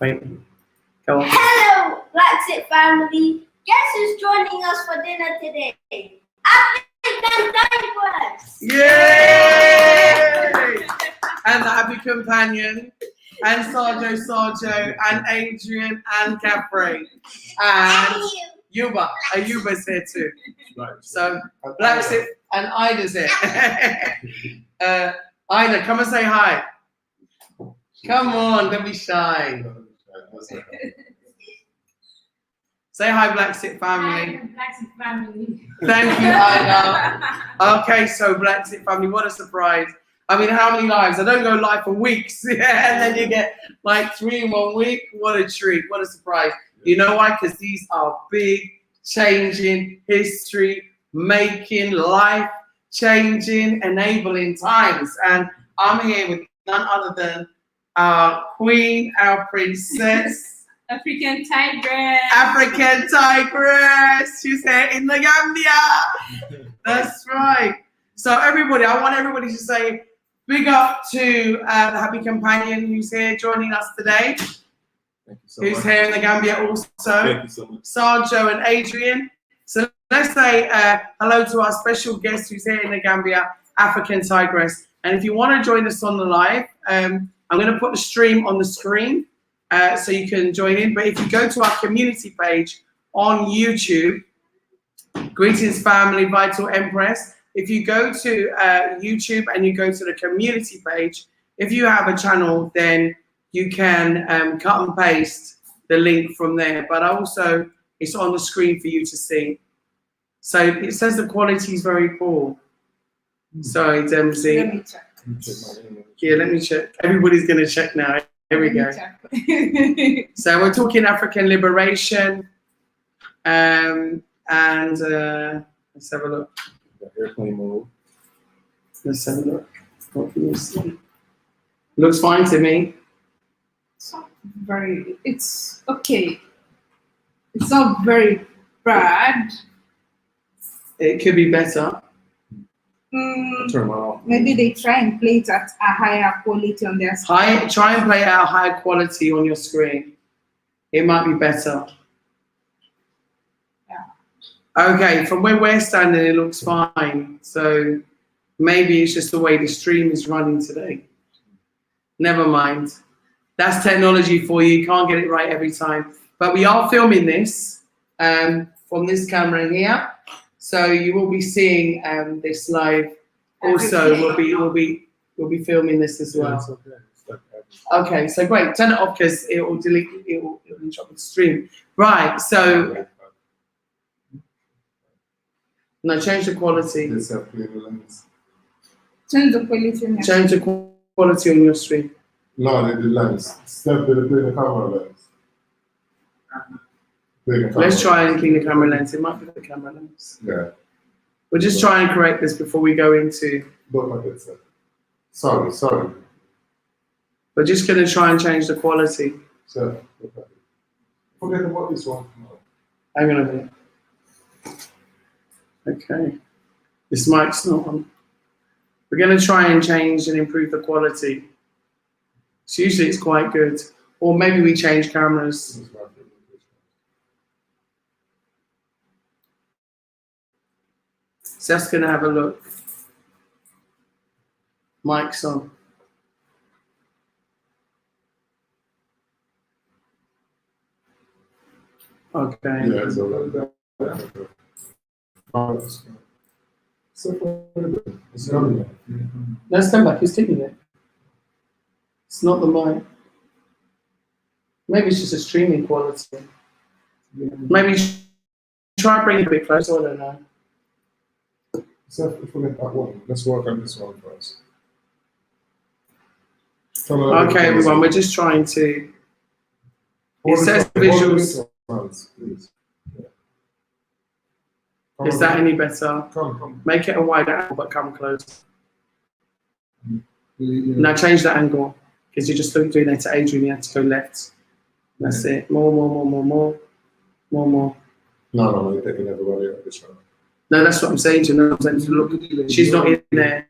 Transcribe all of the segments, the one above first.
Wait, go on. Hello, Bla Xit Family. Guess who's joining us for dinner today? African Tigress. Yay! And the happy companion, and Sarjo, and Adrian, and Capri, and Yuba. Yuba's here too. So Bla Xit and Ida's here. Ida, come and say hi. Come on, don't be shy. Say hi, Bla Xit Family. Hi, Bla Xit Family. Thank you, Ida. Okay, so Bla Xit Family, what a surprise. I mean, how many lives? I don't go live for weeks, and then you get like 3 in 1 week. What a treat, what a surprise. You know why? Because these are big, changing, history-making, life-changing, enabling times. And I'm here with none other than our queen, our princess, African Tigress. African Tigress. She's here in the Gambia. That's right. So everybody, I want everybody to say big up to the happy companion who's here joining us today. Thank you so Who's much. here in the Gambia also. Thank you so much. Sarjo and Adrian. So let's say hello to our special guest who's here in the Gambia, African Tigress. And if you want to join us on the live, I'm going to put the stream on the screen so you can join in. But if you go to our community page on YouTube, Greetings Family, Vital Empress. If you go to YouTube and you go to the community page, if you have a channel, then you can cut and paste the link from there. But also, it's on the screen for you to see. So it says the quality is very poor. Sorry, Dempsey. Let me check. Yeah, let me check. Everybody's going to check now. Here we go. So we're talking African liberation. And let's have a look. Airplane mode. Let's have a look. What can you see? Looks fine to me. It's okay. It's not very bad. It could be better. Turn mine off. Maybe they try and play it at a higher quality on their screen. Try and play it at higher quality on your screen. It might be better. Okay, from where we're standing, it looks fine. So maybe it's just the way the stream is running today. Never mind. That's technology for you. You can't get it right every time. But we are filming this from this camera here. So you will be seeing this live. Also, we'll be filming this as well. Okay, so great. Turn it off because it will delete. It will interrupt the stream. Right. So no, change the quality. Let's have clear lens. Change the quality. Change the quality on your stream. No, the lens. Step to the camera lens. Let's try and clean the camera lens. It might be the camera lens. Yeah. We'll just try and correct this before we go into. Look like it, sir. Sorry. We're just going to try and change the quality. Sir, look at it. Forget about this one. Hang on a minute. Okay. This mic's not on. We're going to try and change and improve the quality. So usually it's quite good. Or maybe we change cameras. Just going to have a look. Mic's on. Okay. Yeah, so it's coming. Let's come back. Who's taking it? It's not the mic. Maybe it's just a streaming quality. Maybe try and bring it a bit closer. I don't know. So forget that one. Let's work on this one first. Okay, everyone. We're just trying to. It says visuals. Is that any better? Come. Make it a wide angle, but come close. Now change the angle, because you're just doing that to Adrian. You have to go left. That's it. More. No, you're taking everybody out of the show. No, that's what I'm saying to you. I'm saying to look. She's not in there.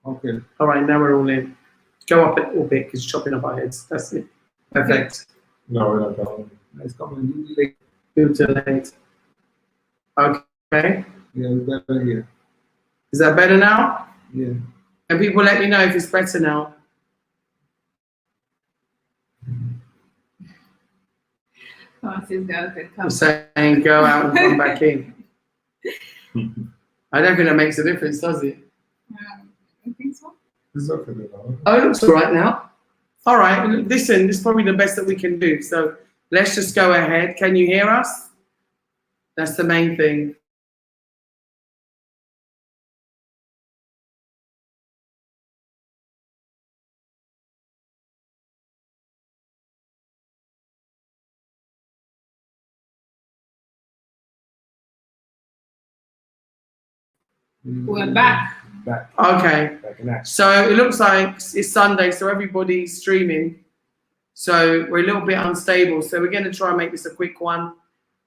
Okay. All right, now we're all in. Go up a little bit because you're chopping off our heads. That's it. Perfect. No, we're not done. It's coming late. Too late. Okay. Yeah, we're better here. Is that better now? Yeah. And people let me know if it's better now. I'm saying go out and come back in. I don't think that makes a difference, does it? I think so. It's okay now. Oh, it looks all right now. All right, listen, this is probably the best that we can do. So let's just go ahead. Can you hear us? That's the main thing. We're back. Back. Okay. Back in action. So it looks like it's Sunday, so everybody's streaming. So we're a little bit unstable. So we're going to try and make this a quick one.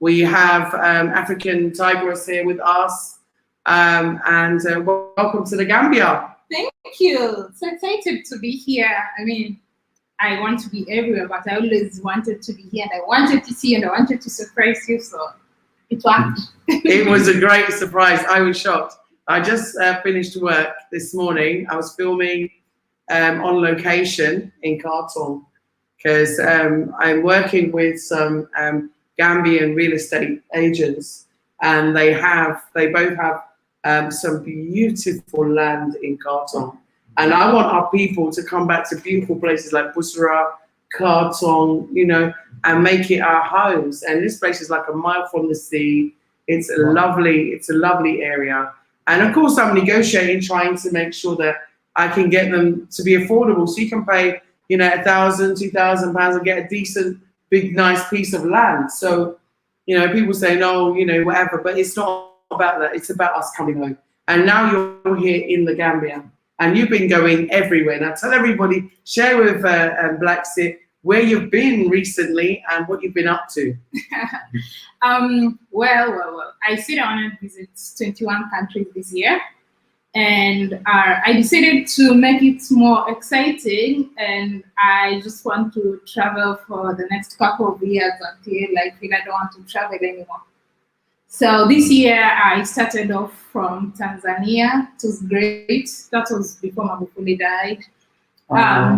We have African Tigress here with us. And welcome to the Gambia. Thank you. So excited to be here. I mean, I want to be everywhere, but I always wanted to be here, and I wanted to see, and I wanted to surprise you. So it worked. It was a great surprise. I was shocked. I just finished work this morning. I was filming on location in Khartoum because I'm working with some Gambian real estate agents, and they both have some beautiful land in Khartoum. And I want our people to come back to beautiful places like Busra, Khartoum, you know, and make it our homes. And this place is like a mile from the sea. It's a lovely area. And of course, I'm negotiating, trying to make sure that I can get them to be affordable. So you can pay, you know, £1,000, £2,000 and get a decent, big, nice piece of land. So, you know, people say, no, you know, whatever, but it's not about that. It's about us coming home. And now you're here in the Gambia, and you've been going everywhere. Now tell everybody, share with Bla Xit where you've been recently and what you've been up to. Well. I said I wanted to visit 21 countries this year, and I decided to make it more exciting, and I just want to travel for the next couple of years until I feel I don't want to travel anymore. So this year I started off from Tanzania. It was great. That was before Magufuli died.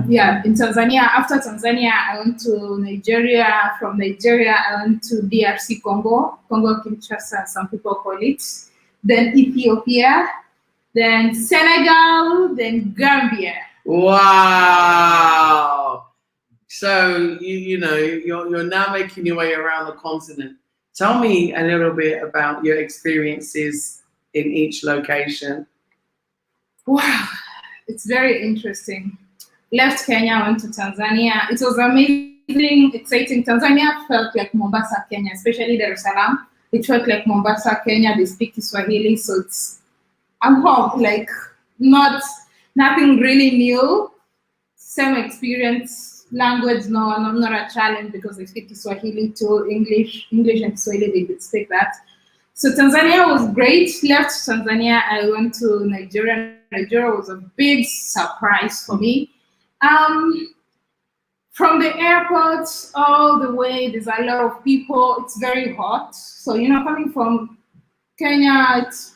Yeah, in Tanzania. After Tanzania, I went to Nigeria. From Nigeria, I went to DRC Congo, Congo Kinshasa, some people call it. Then Ethiopia, then Senegal, then Gambia. Wow! So you know you're now making your way around the continent. Tell me a little bit about your experiences in each location. Wow, it's very interesting. Left Kenya, went to Tanzania. It was amazing, exciting. Tanzania felt like Mombasa, Kenya, especially Dar es Salaam. It felt like Mombasa, Kenya. They speak Kiswahili, so it's like nothing really new. Same experience. Language, no, not a challenge because they speak Kiswahili too. English and Swahili, they speak that. So Tanzania was great. Left Tanzania, I went to Nigeria. Nigeria was a big surprise for me. From the airport all the way, there's a lot of people. It's very hot. So, you know, coming from Kenya, it's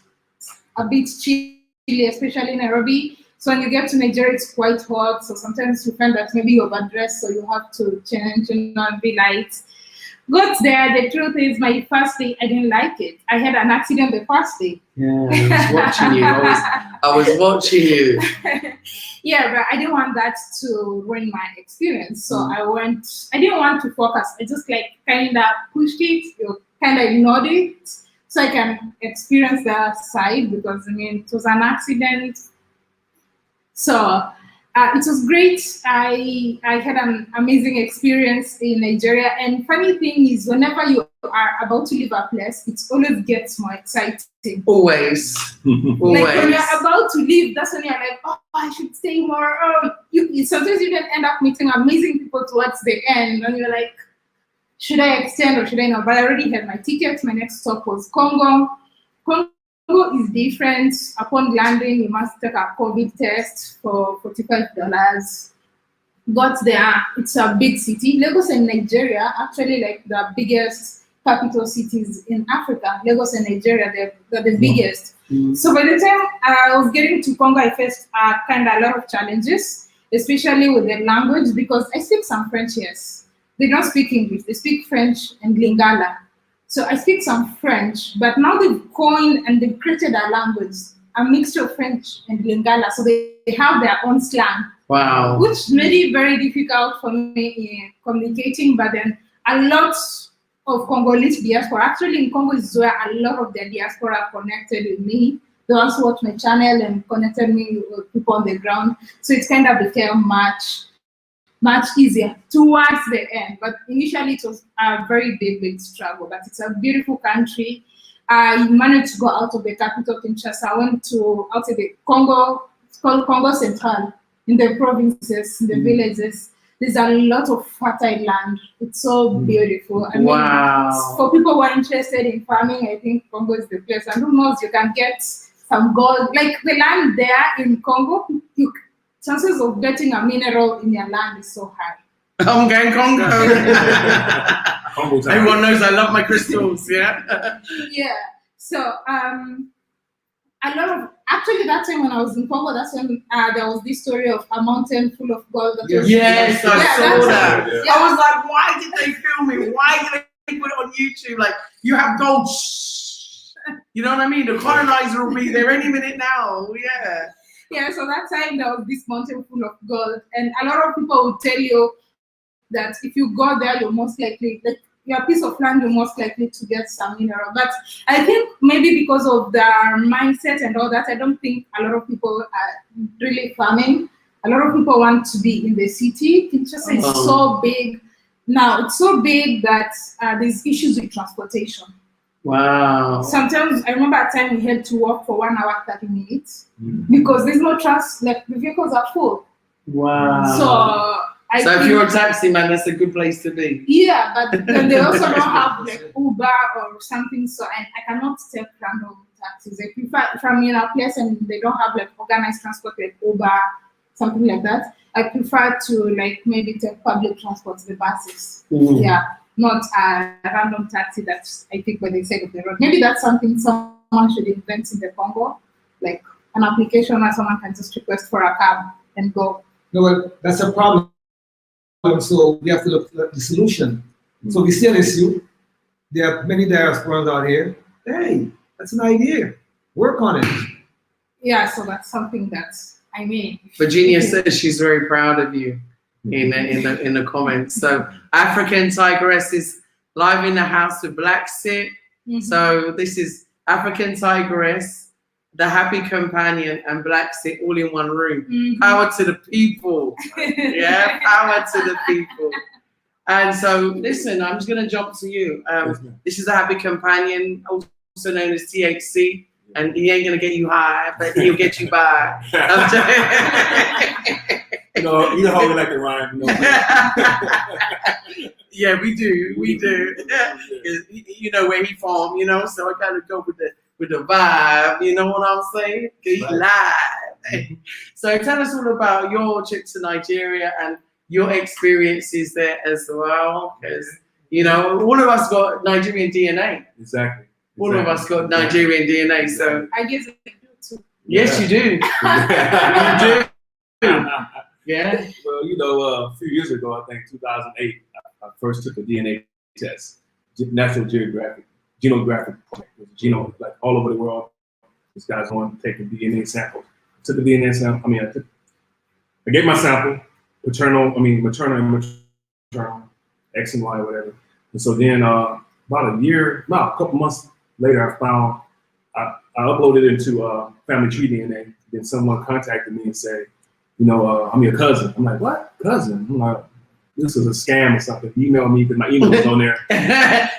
a bit chilly, especially Nairobi. So when you get to Nigeria, it's quite hot. So sometimes you find that maybe you're overdressed, so you have to change and not be light. Got there, the truth is my first day, I didn't like it. I had an accident the first day. Yeah, I was watching you. I was watching you. Yeah, but I didn't want that to ruin my experience. So I didn't want to focus. I just like kind of pushed it, kind of ignored it, so I can experience the side because I mean, it was an accident. So it was great. I had an amazing experience in Nigeria. And funny thing is, whenever you are about to leave a place, it always gets more exciting. Always. Like when you're about to leave, that's when you're like, oh, I should stay more. Sometimes you can end up meeting amazing people towards the end, and you're like, should I extend or should I not? But I already had my ticket. My next stop was Congo. Congo is different. Upon landing, you must take a COVID test for $45. got there. It's a big city. Lagos and Nigeria, actually like the biggest capital cities in Africa. Lagos and Nigeria, they're the biggest. So by the time I was getting to Congo, I faced kind of a lot of challenges, especially with the language, because I speak some French, yes. They don't speak English, they speak French and Lingala. So I speak some French, but now they've coined and they've created a language, a mixture of French and Lingala. So they have their own slang. Wow. Which made it very difficult for me in communicating, but then a lot of Congolese diaspora, actually in Congo is where a lot of the diaspora connected with me. They also watched my channel and connected me with people on the ground. So it kind of became much easier towards the end. But initially it was a very big struggle, but it's a beautiful country. I managed to go out of the capital, Kinshasa. I went to out of the Congo, it's called Congo Central, in the provinces, in the villages. There's a lot of fertile land. It's so beautiful. I mean, for people who are interested in farming, I think Congo is the place. And who knows, you can get some gold. Like the land there in Congo, chances of getting a mineral in your land is so high. I'm going Congo. Everyone knows I love my crystals, yeah? Yeah. So a lot of, actually that time when I was in Congo, that's when there was this story of a mountain full of gold. That was, yes, I saw that. Yeah. I was like, why did they film it? Why did they put it on YouTube? Like, you have gold, shh. You know what I mean? The colonizer will be there any minute now, yeah. Yeah, so that time there was this mountain full of gold, and a lot of people would tell you that if you go there, you're most likely, like your piece of land, you're most likely to get some mineral. But I think maybe because of their mindset and all that, I don't think a lot of people are really farming. A lot of people want to be in the city. Kinshasa is so big. Now, it's so big that there's issues with transportation. Wow. Sometimes I remember a time we had to walk for 1 hour, 30 minutes because there's no like the vehicles are full. Wow. So if you're a taxi man, that's a good place to be. Yeah, but then they also don't have like Uber or something. So I cannot take random taxis. I prefer if I'm in a place and they don't have like organized transport like Uber, something like that. I prefer to like maybe take public transport, the buses. Yeah. Not a random taxi that's, I think, by the side of the road. Maybe that's something someone should invent in the Congo, like an application where someone can just request for a cab and go. No, well, that's a problem. So we have to look at the solution. So we see an issue. There are many diasporas out here. Hey, that's an idea. Work on it. Yeah, so that's something that's, I mean. Virginia says she's very proud of you. In the comments. So African Tigress is live in the house with Bla Xit. So this is African Tigress, the Happy Companion, and Bla Xit all in one room. Power to the people. Yeah, power to the people. And so listen, I'm just gonna jump to you. This is the Happy Companion, also known as THC. And he ain't gonna get you high, but he'll get you by. You know how we like to rhyme. You know? Yeah, we do. You know where he from, you know, so I gotta go with the vibe, you know what I'm saying? He's live. So tell us all about your trip to Nigeria and your experiences there as well, because you know, all of us got Nigerian DNA. Exactly. All of us got Nigerian DNA, so I guess I do too. Yes, you do. You do. Yeah. Well, you know, a few years ago, I think 2008, I first took a DNA test, National Geographic, genographic, genome, like all over the world. This guy's on taking DNA samples. Took the DNA sample. I gave my sample, maternal and maternal, X and Y, whatever. And so then about a couple months later, I found I uploaded it into Family Tree DNA. Then someone contacted me and said, you know, I'm your cousin. I'm like, what? Cousin? I'm like, this is a scam or something. He emailed me because my email was on there.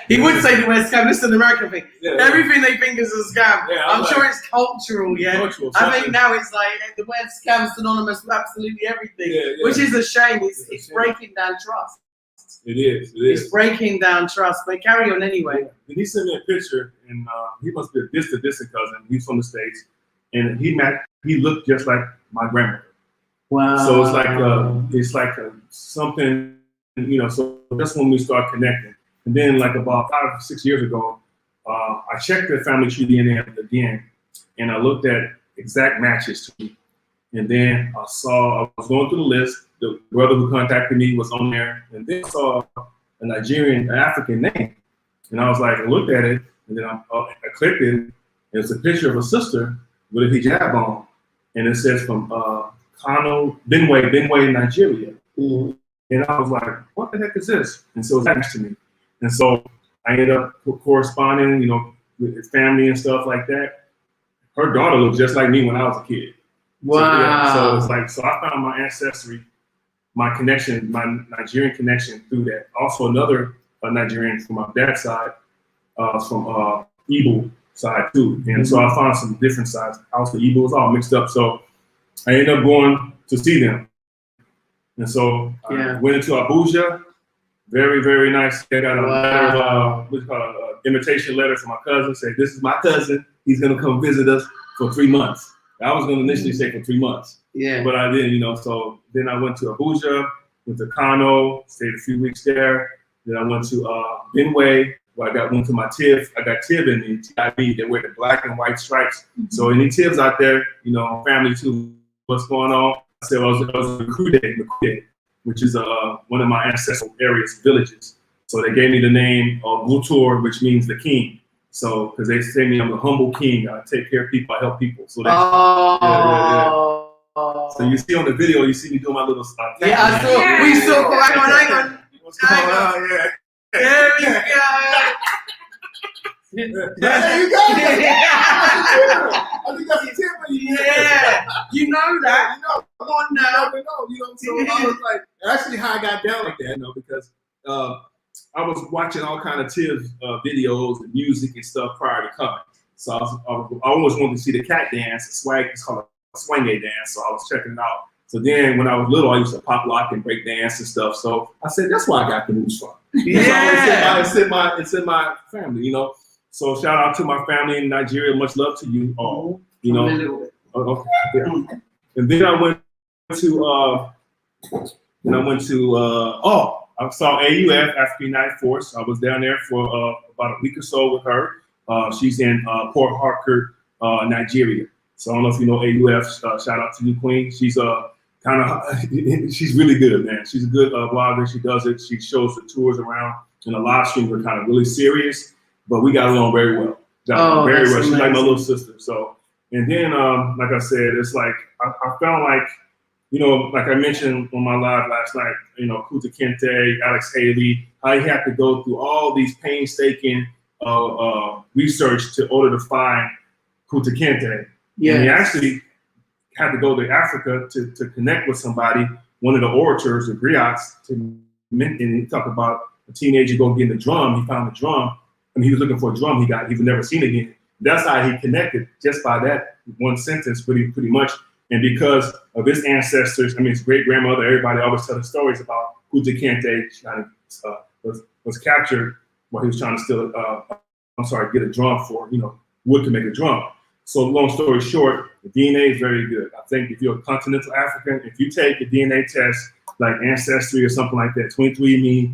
He would say the word scam. This is an American thing. Yeah, everything they think is a scam. Yeah, I'm sure it's cultural, yeah. Cultural, I think now it's like the word scam is synonymous with absolutely everything, which is a shame. It's breaking down trust. It is. It's breaking down trust. But carry on anyway. Yeah. And he sent me a picture, and he must be a distant cousin. He's from the States, and he looked just like my grandmother. Wow. So it's like something, you know. So that's when we start connecting. And then like about 5 or 6 years ago, I checked the family tree DNA again, and I looked at exact matches to me. And then I was going through the list. The brother who contacted me was on there, and then I saw a Nigerian, African name, and I was like, I looked at it, and then I clicked it, and it's a picture of a sister with a hijab on, and it says from Kano, Benue, Nigeria. Mm. And I was like, what the heck is this? And so it was next to me. And so I ended up corresponding, you know, with his family and stuff like that. Her daughter looked just like me when I was a kid. Wow. So, yeah, so it's like, so I found my ancestry, my connection, my Nigerian connection through that. Also another Nigerian from my dad's side, from Igbo side too. And so I found some different sides. Also Igbo was all mixed up. So I ended up going to see them. And so I went into Abuja. Very, very nice. They got a letter of, what's called an invitation letter from my cousin. Say, this is my cousin. He's going to come visit us for 3 months. I was going to initially say for 3 months. Yeah. But I didn't, you know. So then I went to Abuja, went to Kano, stayed a few weeks there. Then I went to Benue, where I went to my TIV. I got TIV in the TIV. They wear the black and white stripes. So any TIVs out there, you know, family too, what's going on? I said, I was Makude, which is one of my ancestral areas, villages. So they gave me the name of Butur, which means the king. So, because they say me, I'm a humble king. I take care of people, I help people. So that's, So you see on the video, you see me doing my little stuff. Yeah, I saw. Yeah. We saw. Hang on. What's going on? Yeah. There we go. There you go. I think that's a tip for you. Yeah, you know that. You know, Come on now. you know. So I was like, actually, how I got down like that, you know, because I was watching all kind of TIV videos and music and stuff prior to coming. So I always wanted to see the cat dance, it's called a swing dance. So I was checking it out. So then when I was little, I used to pop lock and break dance and stuff. So I said, that's where I got the moves from. Yeah. It's in my family, you know. So shout out to my family in Nigeria. Much love to you all. You know. Yeah. And then I went to I saw AUF, African United Force. I was down there for about a week or so with her. She's in Port Harcourt, Nigeria. So I don't know if you know AUF. Shout out to you, Queen. She's she's really good, man. She's a good blogger. She does it. She shows the tours around, and the live streams are kind of really serious, but we got along very well. Very well. She's like my little sister. So, and then like I said, it's like I felt like, you know, like I mentioned on my live last night, you know, Kunta Kinte, Alex Haley, how he had to go through all these painstaking research to order to find Kunta Kinte. Yeah. And he actually had to go to Africa to connect with somebody, one of the orators, the griots, and he talked about a teenager going getting a drum. He found a drum, and he was looking for a drum he was never seen again. That's how he connected, just by that one sentence, pretty much. And because of his ancestors, I mean, his great grandmother, everybody always tells stories about Kunta Kinte was captured while he was trying to steal, get a drum for, you know, wood to make a drum. So long story short, the DNA is very good. I think if you're a continental African, if you take a DNA test like Ancestry or something like that, 23andMe,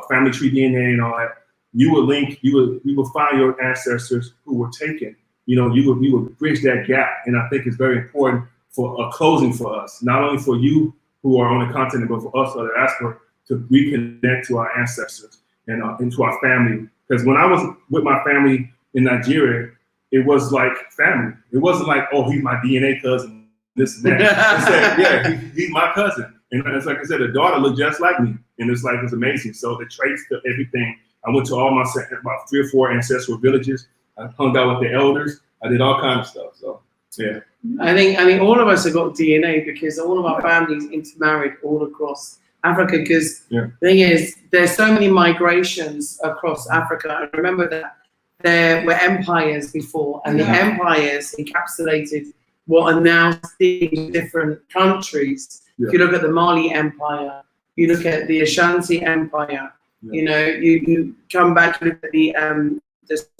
family tree DNA and all that, you will find your ancestors who were taken. You know, you would bridge that gap, and I think it's very important for a closing for us, not only for you who are on the continent, but for us or the diaspora to reconnect to our ancestors and into our family. Because when I was with my family in Nigeria, it was like family. It wasn't like, oh, he's my DNA cousin, this and that. It said, yeah, he's my cousin. And it's like I said, the daughter looked just like me. And it's like, it's amazing. So the traits to everything. I went to all my, about 3 or 4 ancestral villages. I hung out with the elders. I did all kinds of stuff. So, yeah. I think all of us have got DNA because all of our families intermarried all across Africa. Because the thing is, there's so many migrations across Africa. I remember that there were empires before, and the empires encapsulated what are now seen different countries. If you look at the Mali Empire, you look at the Ashanti Empire, you know, you come back and look at the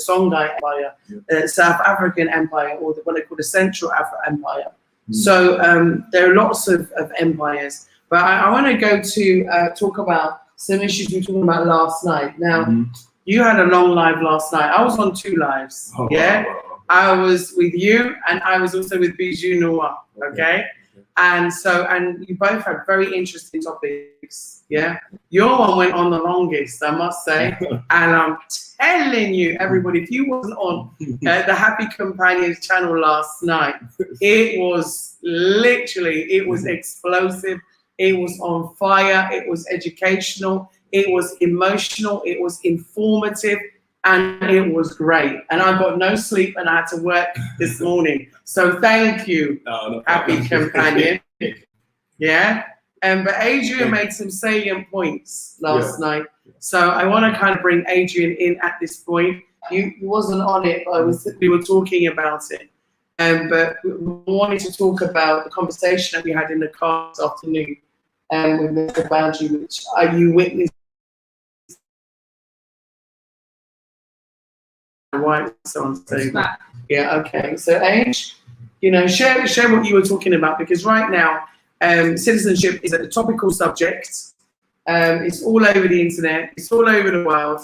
Songhai Empire, South African Empire, or what they call the Central African Empire. So there are lots of empires. But I want to go to talk about some issues we were talking about last night. Now, you had a long live last night. I was on 2 lives. Yeah, I was with you, and I was also with Bijou Noir. Okay, and you both had very interesting topics. Yeah, your one went on the longest, I must say, and I'm telling you, everybody, if you wasn't on the Happy Companions channel last night, it was literally, it was explosive. It was on fire. It was educational. It was emotional. It was informative. And it was great. And I got no sleep and I had to work this morning. So thank you, Happy Companion. Yeah. But Adrian made some salient points last night. So I want to kind of bring Adrian in at this point. You wasn't on it, but we were talking about it. But we wanted to talk about the conversation that we had in the car this afternoon with Mr. Boundary, which you witnessed. White on stage. Yeah, okay. So Age, share what you were talking about, because right now citizenship is a topical subject. It's all over the internet. It's all over the world.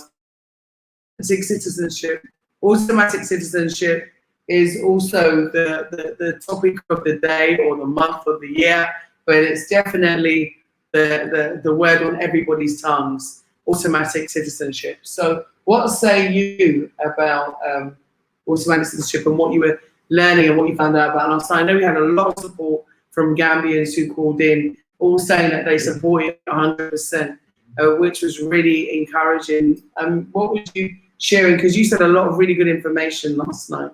Citizenship, automatic citizenship is also the topic of the day or the month of the year, but it's definitely the word on everybody's tongues, automatic citizenship. So what say you about automatic citizenship and what you were learning and what you found out about last night? I know we had a lot of support from Gambians who called in, all saying that they support it 100%, which was really encouraging. What would you sharing? Because you said a lot of really good information last night.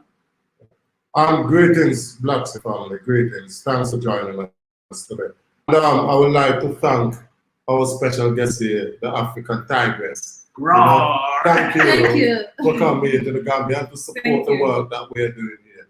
Greetings, Bla Xit Family. Greetings. Thanks for joining us today. And, I would like to thank our special guest here, the African Tigress. Thank you for coming here to the Gambia and to support the work that we're doing here.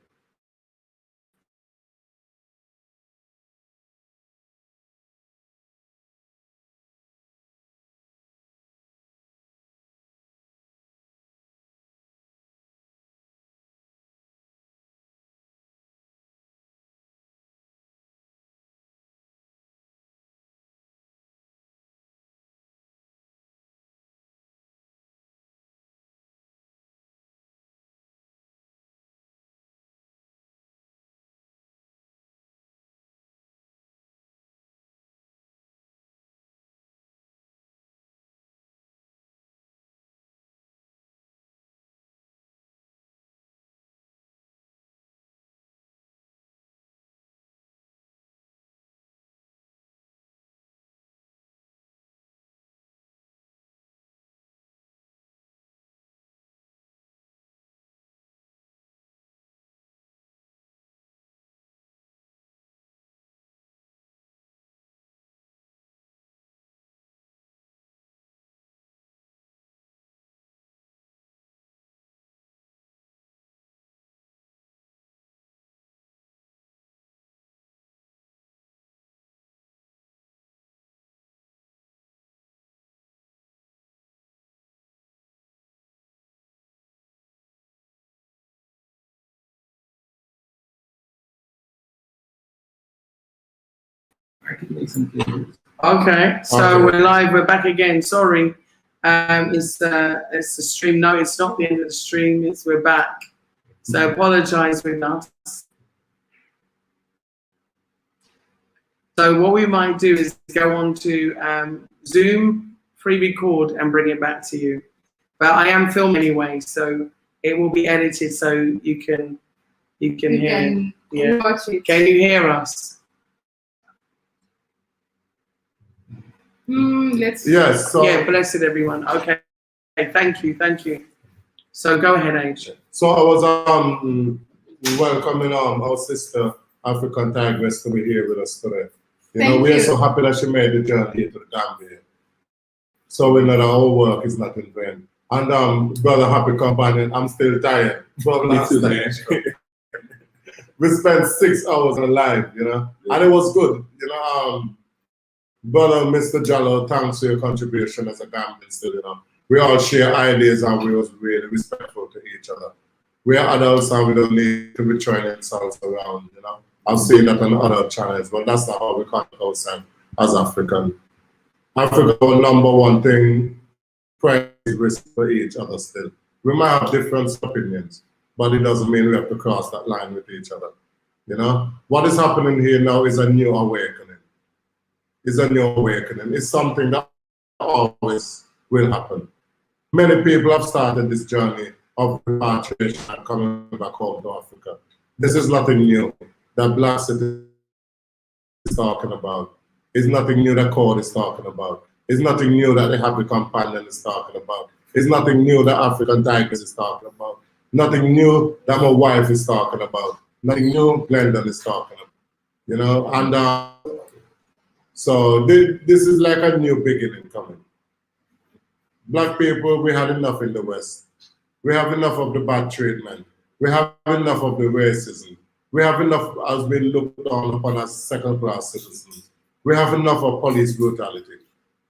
Okay, so we're live. We're back again. Sorry, it's the stream. No, it's not the end of the stream. We're back. So apologize with us. So what we might do is go on to Zoom, free record, and bring it back to you. But I am filming anyway, so it will be edited so you can hear. Watch it. Can you hear us? Let's see. Yes. So, yeah, blessed everyone. Okay, thank you. So go ahead, Age. So I was welcoming our sister African Tigress to be here with us today. We are so happy that she made the journey here to the Gambia. So we know that our work is not in vain. And brother Happy Companion, I'm still tired from last night. We spent 6 hours on live, and it was good. Brother Mr. Jallo, thanks for your contribution as a Gambian still, We all share ideas and we was really respectful to each other. We are adults and we don't need to be throwing insults around, I've seen that on other channels, but that's not how we conduct ourselves as African. Africa, our number one thing, priority is for each other still. We might have different opinions, but it doesn't mean we have to cross that line with each other. You know? What is happening here now is a new awakening. It's a new awakening. It's something that always will happen. Many people have started this journey of repatriation and coming back home to Africa. This is nothing new that Bla Xit is talking about. It's nothing new that Cord is talking about. It's nothing new that the Happy Companion is talking about. It's nothing new that African Tigress is talking about. Nothing new that my wife is talking about. Nothing new Glendon is talking about. You know, and so this is like a new beginning coming. Black people, we had enough in the West. We have enough of the bad treatment. We have enough of the racism. We have enough as being looked down upon as second-class citizens. We have enough of police brutality.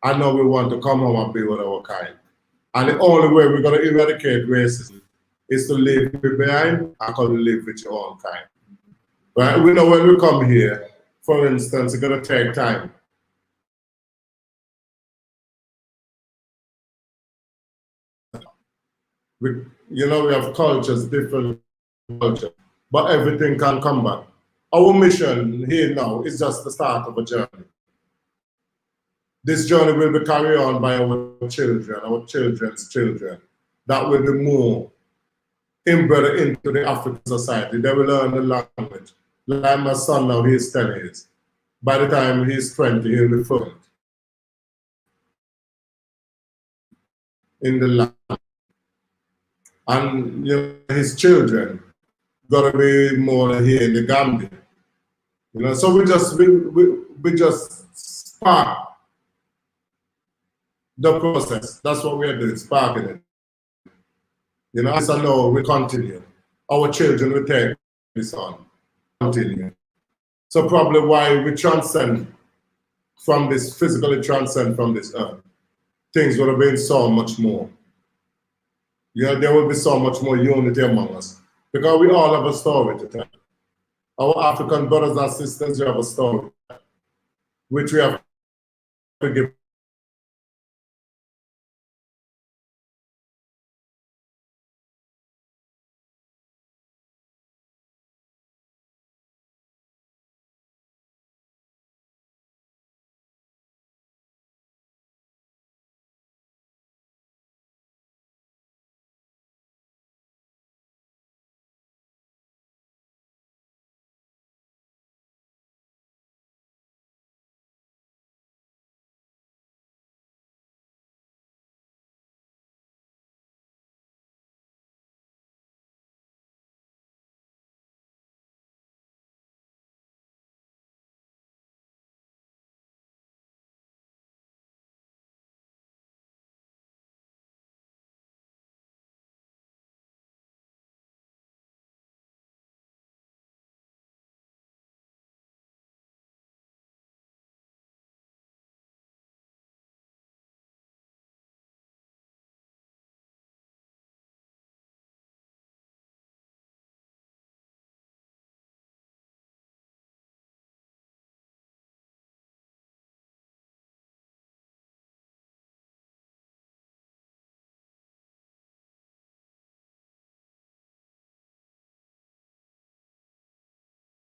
I know we want to come home and be with our kind. And the only way we're going to eradicate racism is to leave it behind and come live with your own kind. Right? We know when we come here, for instance, it's going to take time. We have cultures, different cultures, but everything can come back. Our mission here now is just the start of a journey. This journey will be carried on by our children, our children's children, that will be more embedded into the African society. They will learn the language. Like my son now, he's 10 years. By the time he's 20, he'll be fluent in the language. And his children gotta be more here in the Gambia. So we just spark the process. That's what we are doing, sparking it. As I know, we continue. Our children will take this on, continue. So probably why we transcend from this, physically transcend from this earth, things would have been so much more. There will be so much more unity among us because we all have a story to tell. Our African brothers and sisters, we have a story which we have to give.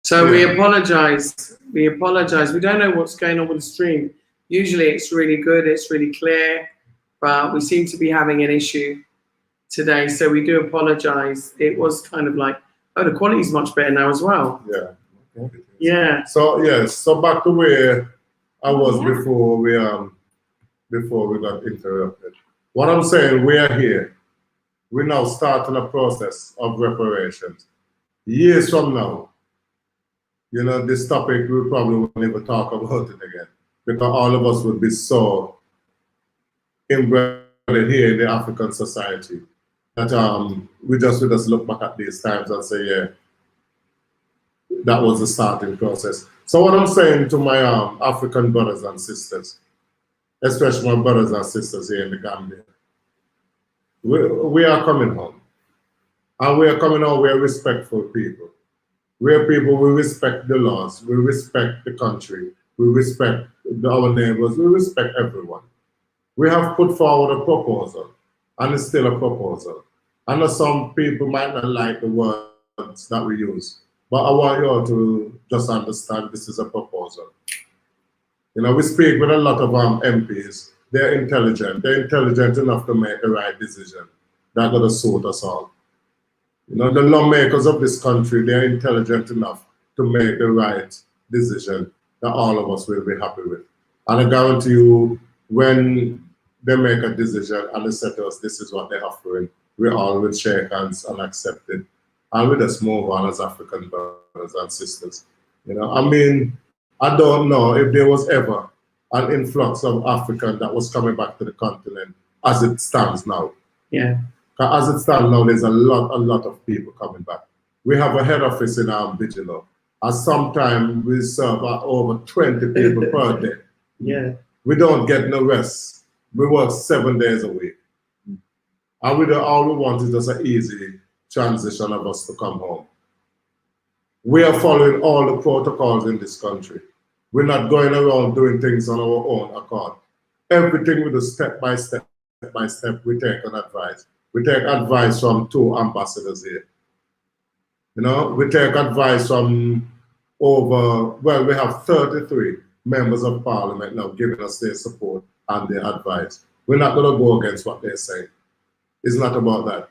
So we apologize. We apologize. We don't know what's going on with the stream. Usually it's really good, it's really clear, but we seem to be having an issue today. So we do apologize. It was kind of like, oh, the quality is much better now as well. Yeah. Okay. Yeah. So yes, so back to where I was before we got interrupted. What I'm saying, we are here. We're now starting a process of reparations. Years from now, this topic, we probably won't even talk about it again because all of us would be so embedded here in the African society that we just look back at these times and say, yeah, that was the starting process. So what I'm saying to my African brothers and sisters, especially my brothers and sisters here in the Gambia, we are coming home. And we are coming home, we are respectful people. We're people, we respect the laws, we respect the country, we respect our neighbors, we respect everyone. We have put forward a proposal, and it's still a proposal. I know some people might not like the words that we use, but I want you all to just understand this is a proposal. You know, we speak with a lot of MPs. They're intelligent. They're intelligent enough to make the right decision. That's going to suit us all. You know, the lawmakers of this country, they're intelligent enough to make the right decision that all of us will be happy with. And I guarantee you, when they make a decision and they say to us, this is what they're offering, we all will shake hands and accept it. And we just move on as African brothers and sisters. You know, I mean, I don't know if there was ever an influx of African that was coming back to the continent as it stands now. Yeah. As it stands now, there's a lot of people coming back. We have a head office in Vigilo. And sometimes we serve over 20 people per day. Yeah. We don't get no rest. We work 7 days a week. And all we want is just an easy transition of us to come home. We are following all the protocols in this country. We're not going around doing things on our own accord. Everything we do step by step, we take an advice. We take advice from 2 ambassadors here. You know, we take advice from we have 33 members of parliament now giving us their support and their advice. We're not going to go against what they're saying. It's not about that.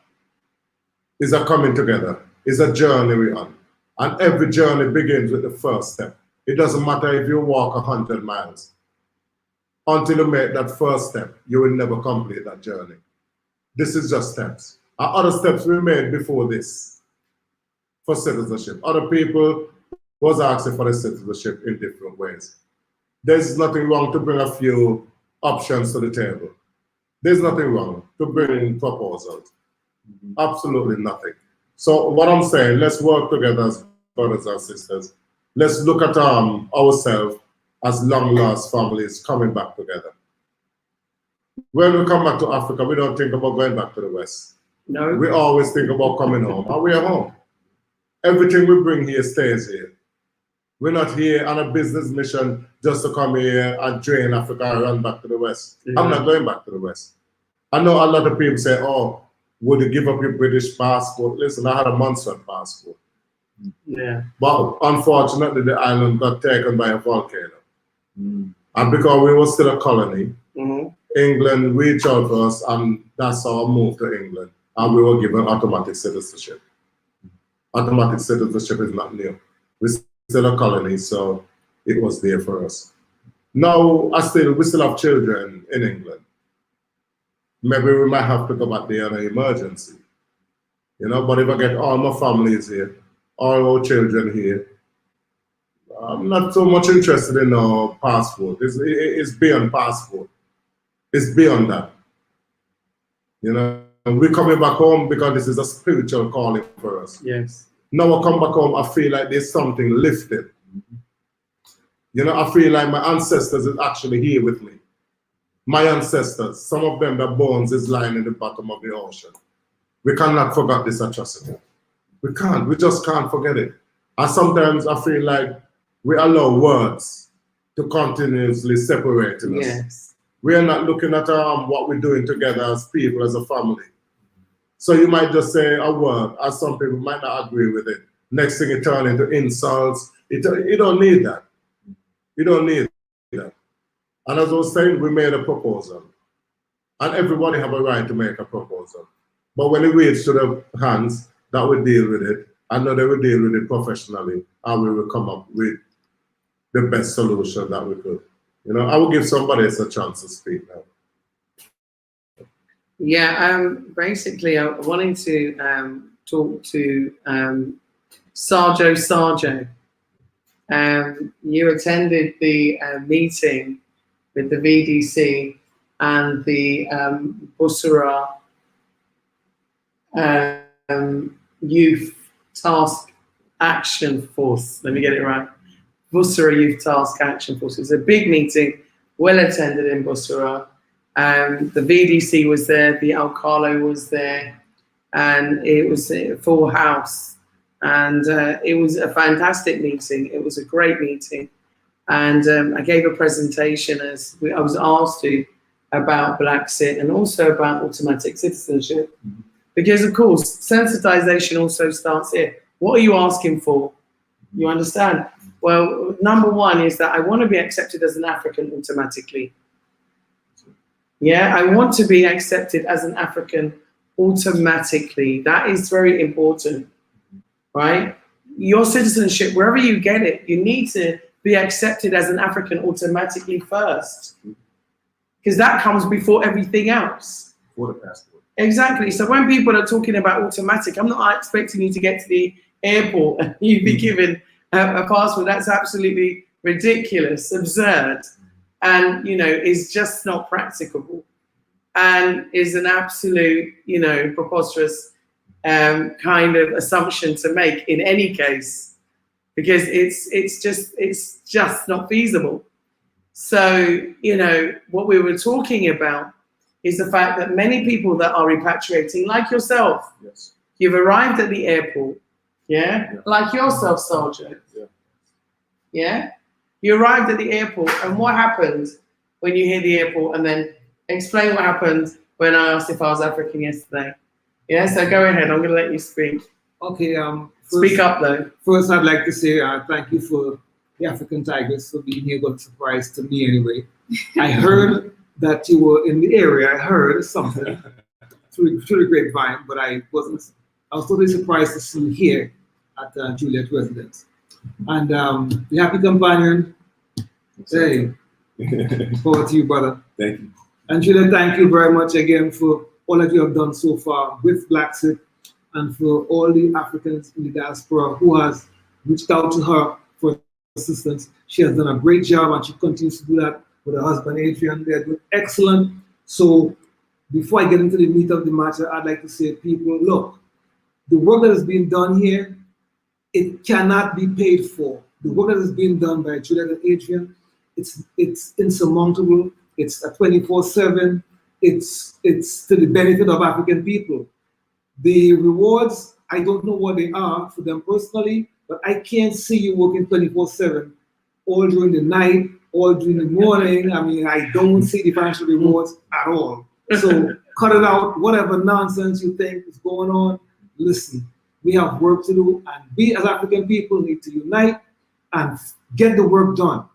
It's a coming together. It's a journey we're on. And every journey begins with the first step. It doesn't matter if you walk 100 miles. Until you make that first step, you will never complete that journey. This is just steps. And other steps we made before this for citizenship. Other people was asking for the citizenship in different ways. There's nothing wrong to bring a few options to the table. There's nothing wrong to bring proposals. Absolutely nothing. So what I'm saying, let's work together as brothers and sisters. Let's look at ourselves as long-lost families coming back together. When we come back to Africa, we don't think about going back to the West. No. We always think about coming home, and we're home. Everything we bring here stays here. We're not here on a business mission just to come here and drain Africa and run back to the West. Yeah. I'm not going back to the West. I know a lot of people say, oh, would you give up your British passport? Listen, I had a monster passport. Yeah. But unfortunately, the island got taken by a volcano. And because we were still a colony, England reached out to us, and that's how I moved to England. And we were given automatic citizenship. Automatic citizenship is not new. We're still a colony, so it was there for us. Now, we still have children in England. Maybe we might have to go back there on an emergency. You know, but if I get all my families here, all our children here, I'm not so much interested in our passport. It's beyond passport. It's beyond that. You know, and we're coming back home because this is a spiritual calling for us. Yes. Now I come back home, I feel like there's something lifted. You know, I feel like my ancestors is actually here with me. My ancestors, some of them, their bones is lying in the bottom of the ocean. We cannot forget this atrocity. We can't, we just can't forget it. And sometimes I feel like we allow words to continuously separate us. Yes. We are not looking at what we're doing together as people, as a family. So you might just say a word, and some people might not agree with it. Next thing it turns into insults. You don't need that. You don't need that. And as I was saying, we made a proposal. And everybody have a right to make a proposal. But when it reaches to the hands that will deal with it, I know they will deal with it professionally, and we will come up with the best solution that we could. You know, I will give somebody else a chance to speak now. Yeah, basically, I wanted to talk to Sarjo. You attended the meeting with the VDC and the Bussorah Youth Task Action Force. Let me get it right. Bussorah Youth Task Action Force. It was a big meeting, well attended in Bussorah. The VDC was there, the Alcalo was there, and it was a full house. And it was a fantastic meeting. It was a great meeting. And I gave a presentation I was asked to about Blaxit and also about automatic citizenship. Because, of course, sensitization also starts here. What are you asking for? You understand? Well, number one is that I want to be accepted as an African automatically. Yeah, I want to be accepted as an African automatically. That is very important, right? Your citizenship, wherever you get it, you need to be accepted as an African automatically first. Because that comes before everything else. For the passport. Exactly. So when people are talking about automatic, I'm not expecting you to get to the airport and you be given a passport. That's absolutely ridiculous, absurd, and is just not practicable, and is an absolute preposterous kind of assumption to make in any case, because it's just not feasible. So what we were talking about is the fact that many people that are repatriating, like yourself, Yes. you've arrived at the airport, yeah? Like yourself, Sergeant. Yeah? You arrived at the airport, and what happened when you hit the airport? And then explain what happened when I asked if I was African yesterday. Yeah, so go ahead, I'm going to let you speak. Okay. Speak up, though. First, I'd like to say thank you for the African Tigress for being here. Good surprise to me, anyway. I heard that you were in the area. I heard something through the grapevine, but I was totally surprised to see you here at Juliet residence. And the happy companion, hey, forward to you, brother. Thank you. And Juliet, thank you very much again for all that you have done so far with Blaxit, and for all the Africans in the diaspora who has reached out to her for assistance. She has done a great job, and she continues to do that with her husband, Adrian. They're doing excellent. So before I get into the meat of the matter, I'd like to say, people, look, the work that is being done here, it cannot be paid for. The work that is being done by Juliet and Adrian, it's insurmountable. It's a 24/7. It's to the benefit of African people. The rewards, I don't know what they are for them personally, but I can't see you working 24/7, all during the night, all during the morning. I mean, I don't see the financial rewards at all. So cut it out. Whatever nonsense you think is going on, listen, we have work to do, and we as African people need to unite and get the work done.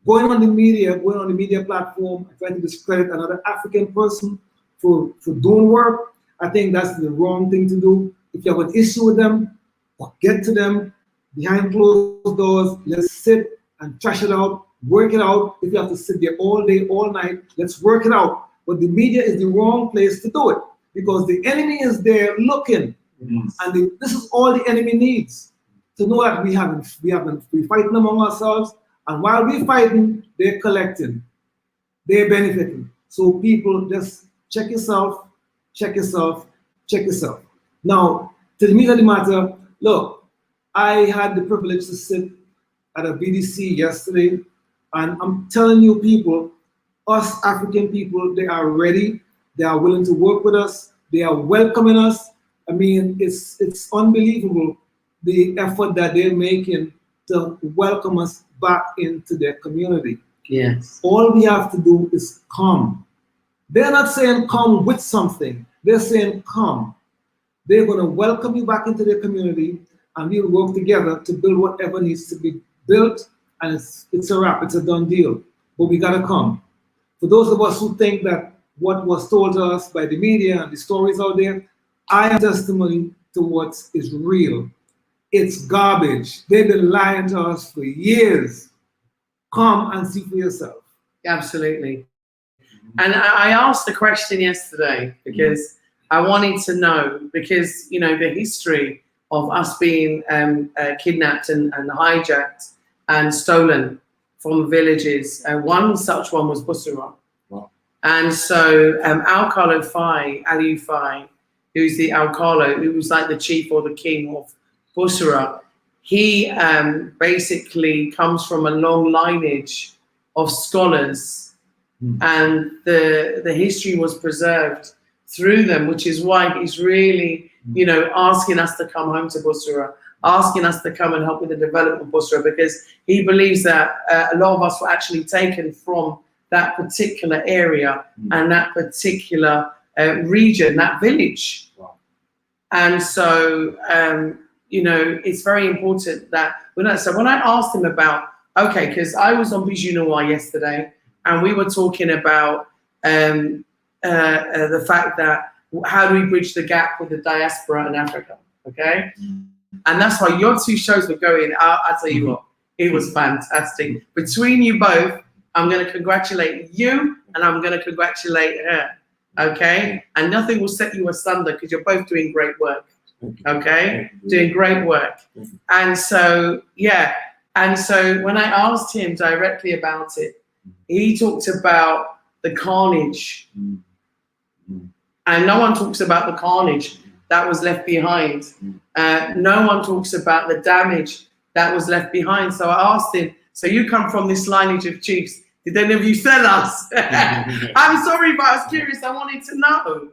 Going on the media platform, trying to discredit another African person for doing work, I think that's the wrong thing to do. If you have an issue with them, get to them behind closed doors. Let's sit and trash it out, work it out. If you have to sit there all day, all night, let's work it out. But the media is the wrong place to do it, because the enemy is there looking, and this is all the enemy needs, to know that we're fighting among ourselves, and while we're fighting, they're collecting, they're benefiting. So people, just check yourself. Now, to the meat of the matter, look, I had the privilege to sit at a BDC yesterday, and I'm telling you, people, us African people, they are ready, they are willing to work with us, they are welcoming us. I mean, it's unbelievable the effort that they're making to welcome us back into their community. Yes. All we have to do is come. They're not saying come with something. They're saying come. They're going to welcome you back into their community, and we'll work together to build whatever needs to be built, and it's a wrap, it's a done deal. But we got to come. For those of us who think that what was told to us by the media and the stories out there, I am testimony to what is real. It's garbage. They've been lying to us for years. Come and see for yourself. Absolutely. And I asked the question yesterday because I wanted to know, because, the history of us being kidnapped and hijacked and stolen from villages. One such one was Bussorah. Wow. And so Alcalo Fai, Aliu Fai, who's the Alcalo, who was like the chief or the king of Bussorah, he basically comes from a long lineage of scholars, and the history was preserved through them, which is why he's really, asking us to come home to Bussorah. asking us to come and help with the development Busra, because he believes that a lot of us were actually taken from that particular area and that particular region, that village. Wow. And so, you know, it's very important that so when I asked him about, okay, because I was on Bijou Noir yesterday, and we were talking about the fact that how do we bridge the gap with the diaspora in Africa, okay? And that's why your two shows were going. I'll tell you what, it was fantastic. Between you both, I'm going to congratulate you and I'm going to congratulate her, okay? And nothing will set you asunder because you're both doing great work, okay? Doing great work. And so, yeah. And so when I asked him directly about it, he talked about the carnage. And no one talks about the carnage that was left behind. No one talks about the damage that was left behind. So I asked him, so you come from this lineage of chiefs. Did any of you sell us? I'm sorry, but I was curious. I wanted to know,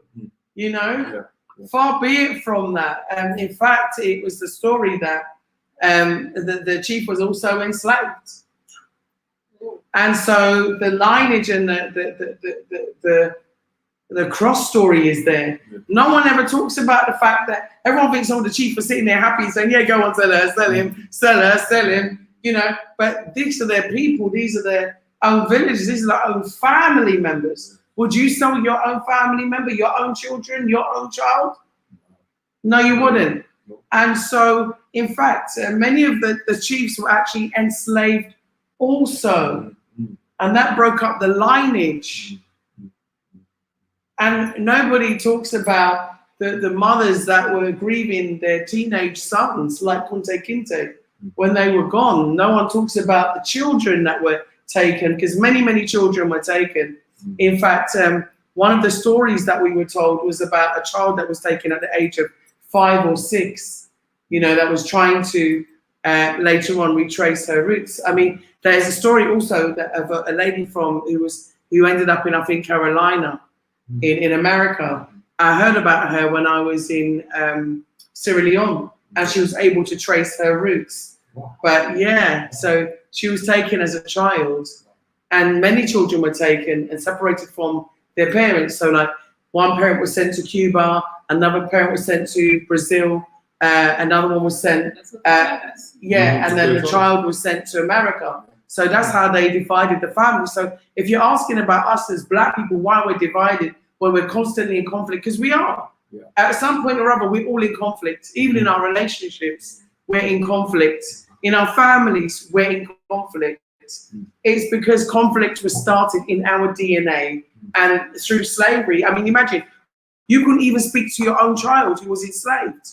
you know, far be it from that. In fact, it was the story that the chief was also enslaved. And so the lineage and the cross story is there. No one ever talks about the fact that everyone thinks, oh, the chief was sitting there happy saying, yeah, go on, sell her, sell him, sell her, sell him, you know. But these are their people, these are their own villages, these are their own family members. Would you sell your own family member, your own children, your own child? No, you wouldn't. And so, in fact, many of the chiefs were actually enslaved also. And that broke up the lineage. And nobody talks about the mothers that were grieving their teenage sons, like Kunte Kinte, when they were gone. No one talks about the children that were taken, because many, many children were taken. In fact, one of the stories that we were told was about a child that was taken at the age of 5 or 6, you know, that was trying to later on retrace her roots. I mean, there's a story also of a lady who ended up in, I think, Carolina, in America. I heard about her when I was in Sierra Leone, and she was able to trace her roots. But yeah, so she was taken as a child, and many children were taken and separated from their parents. So like one parent was sent to Cuba, another parent was sent to Brazil, another one was sent, and then the child was sent to America. So that's how they divided the family. So if you're asking about us as Black people, why we're divided, well, we're constantly in conflict, because we are. At some point or other, we're all in conflict. Even in our relationships, we're in conflict. In our families, we're in conflict. It's because conflict was started in our DNA and through slavery. I mean, imagine, you couldn't even speak to your own child who was enslaved.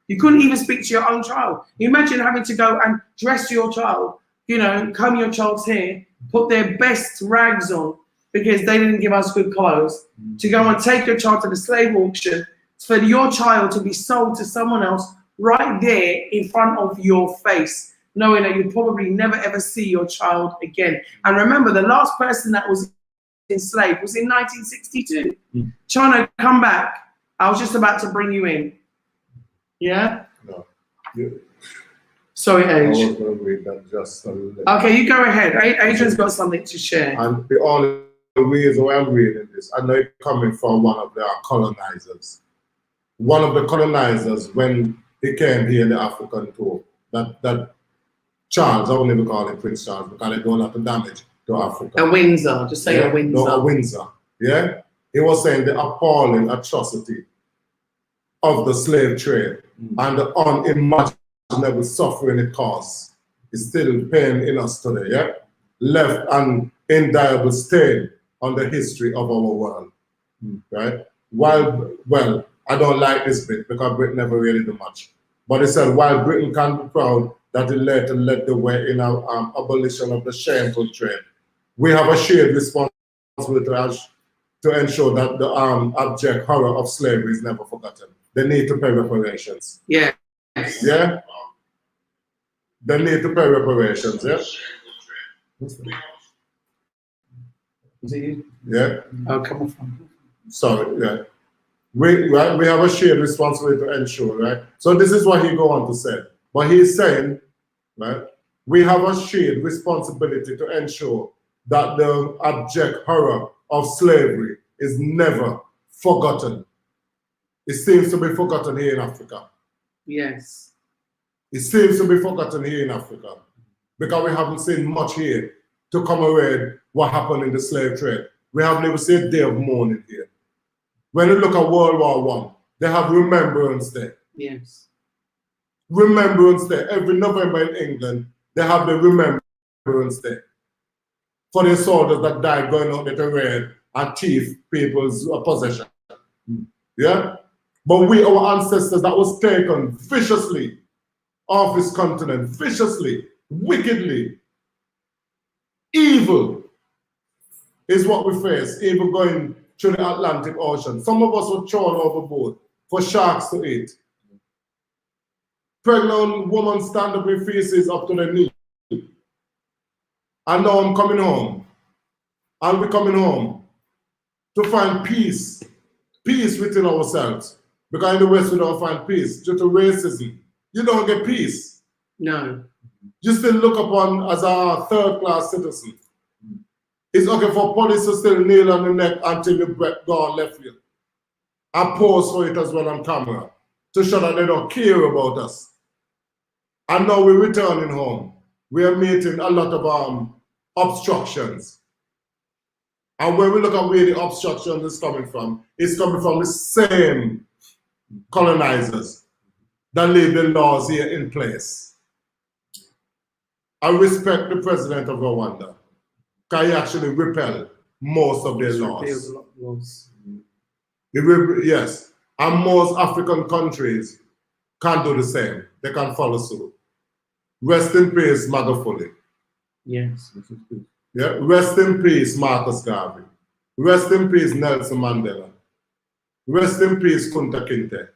You couldn't even speak to your own child. Imagine having to go and dress your child, you know, comb your child's hair, put their best rags on because they didn't give us good clothes, to go and take your child to the slave auction, for your child to be sold to someone else right there in front of your face, knowing that you'll probably never ever see your child again. And remember, the last person that was enslaved was in 1962. Chano, come back. I was just about to bring you in. Yeah? No. Sorry, I was Age. going to read that just a little. Okay, you go ahead. Adrian's got something to share. And the only reason why I'm reading this, I know it's coming from one of their colonizers. One of the colonizers, when he came here in the African tour, that Charles, I won't even call him Prince Charles because they don't have to damage to Africa. A Windsor, just say a Windsor. No, a Windsor. Yeah? He was saying the appalling atrocity of the slave trade and the unimaginable suffering it caused is still pain in us today, yeah? Left an indelible stain on the history of our world, right? While, well, I don't like this bit because Britain never really do much. But it said, while Britain can be proud that it later led the way in our abolition of the shameful trade, we have a shared responsibility to ensure that the abject horror of slavery is never forgotten. They need to pay reparations. Yeah. Yeah? They need to pay reparations, yeah? Is it you? Yeah? Oh, come on. Sorry, yeah. We have a shared responsibility to ensure, right? So this is what he go on to say. But he's saying, right, we have a shared responsibility to ensure that the abject horror of slavery is never forgotten. It seems to be forgotten here in Africa. Yes. It seems to be forgotten here in Africa because we haven't seen much here to commemorate what happened in the slave trade. We haven't even seen a day of mourning here. When you look at World War I, they have Remembrance Day. Yes. Remembrance Day. Every November in England, they have the Remembrance Day for the soldiers that died going out there to raid and thief people's possession. Yeah? But we, our ancestors, that was taken viciously off this continent, viciously, wickedly. Evil is what we face, evil going through the Atlantic Ocean. Some of us were thrown overboard for sharks to eat. Pregnant women stand up with feces up to their knee. And now I'm coming home. I'll be coming home to find peace, peace within ourselves. Because in the West we don't find peace due to racism. You don't get peace. No. You still look upon as a third-class citizen. It's okay for police to still kneel on the neck until the breath gone left you. I pose for it as well on camera to show that they don't care about us. And now we're returning home. We are meeting a lot of obstructions. And when we look at where the obstruction is coming from, it's coming from the same colonizers that leave the laws here in place. I respect the president of Rwanda, because he actually repelled most of their laws. Yes, and most African countries can do the same. They can follow suit. Rest in peace, Magufuli. Yes. Yeah. Rest in peace, Marcus Garvey. Rest in peace, Nelson Mandela. Rest in peace, Kunta Kinte.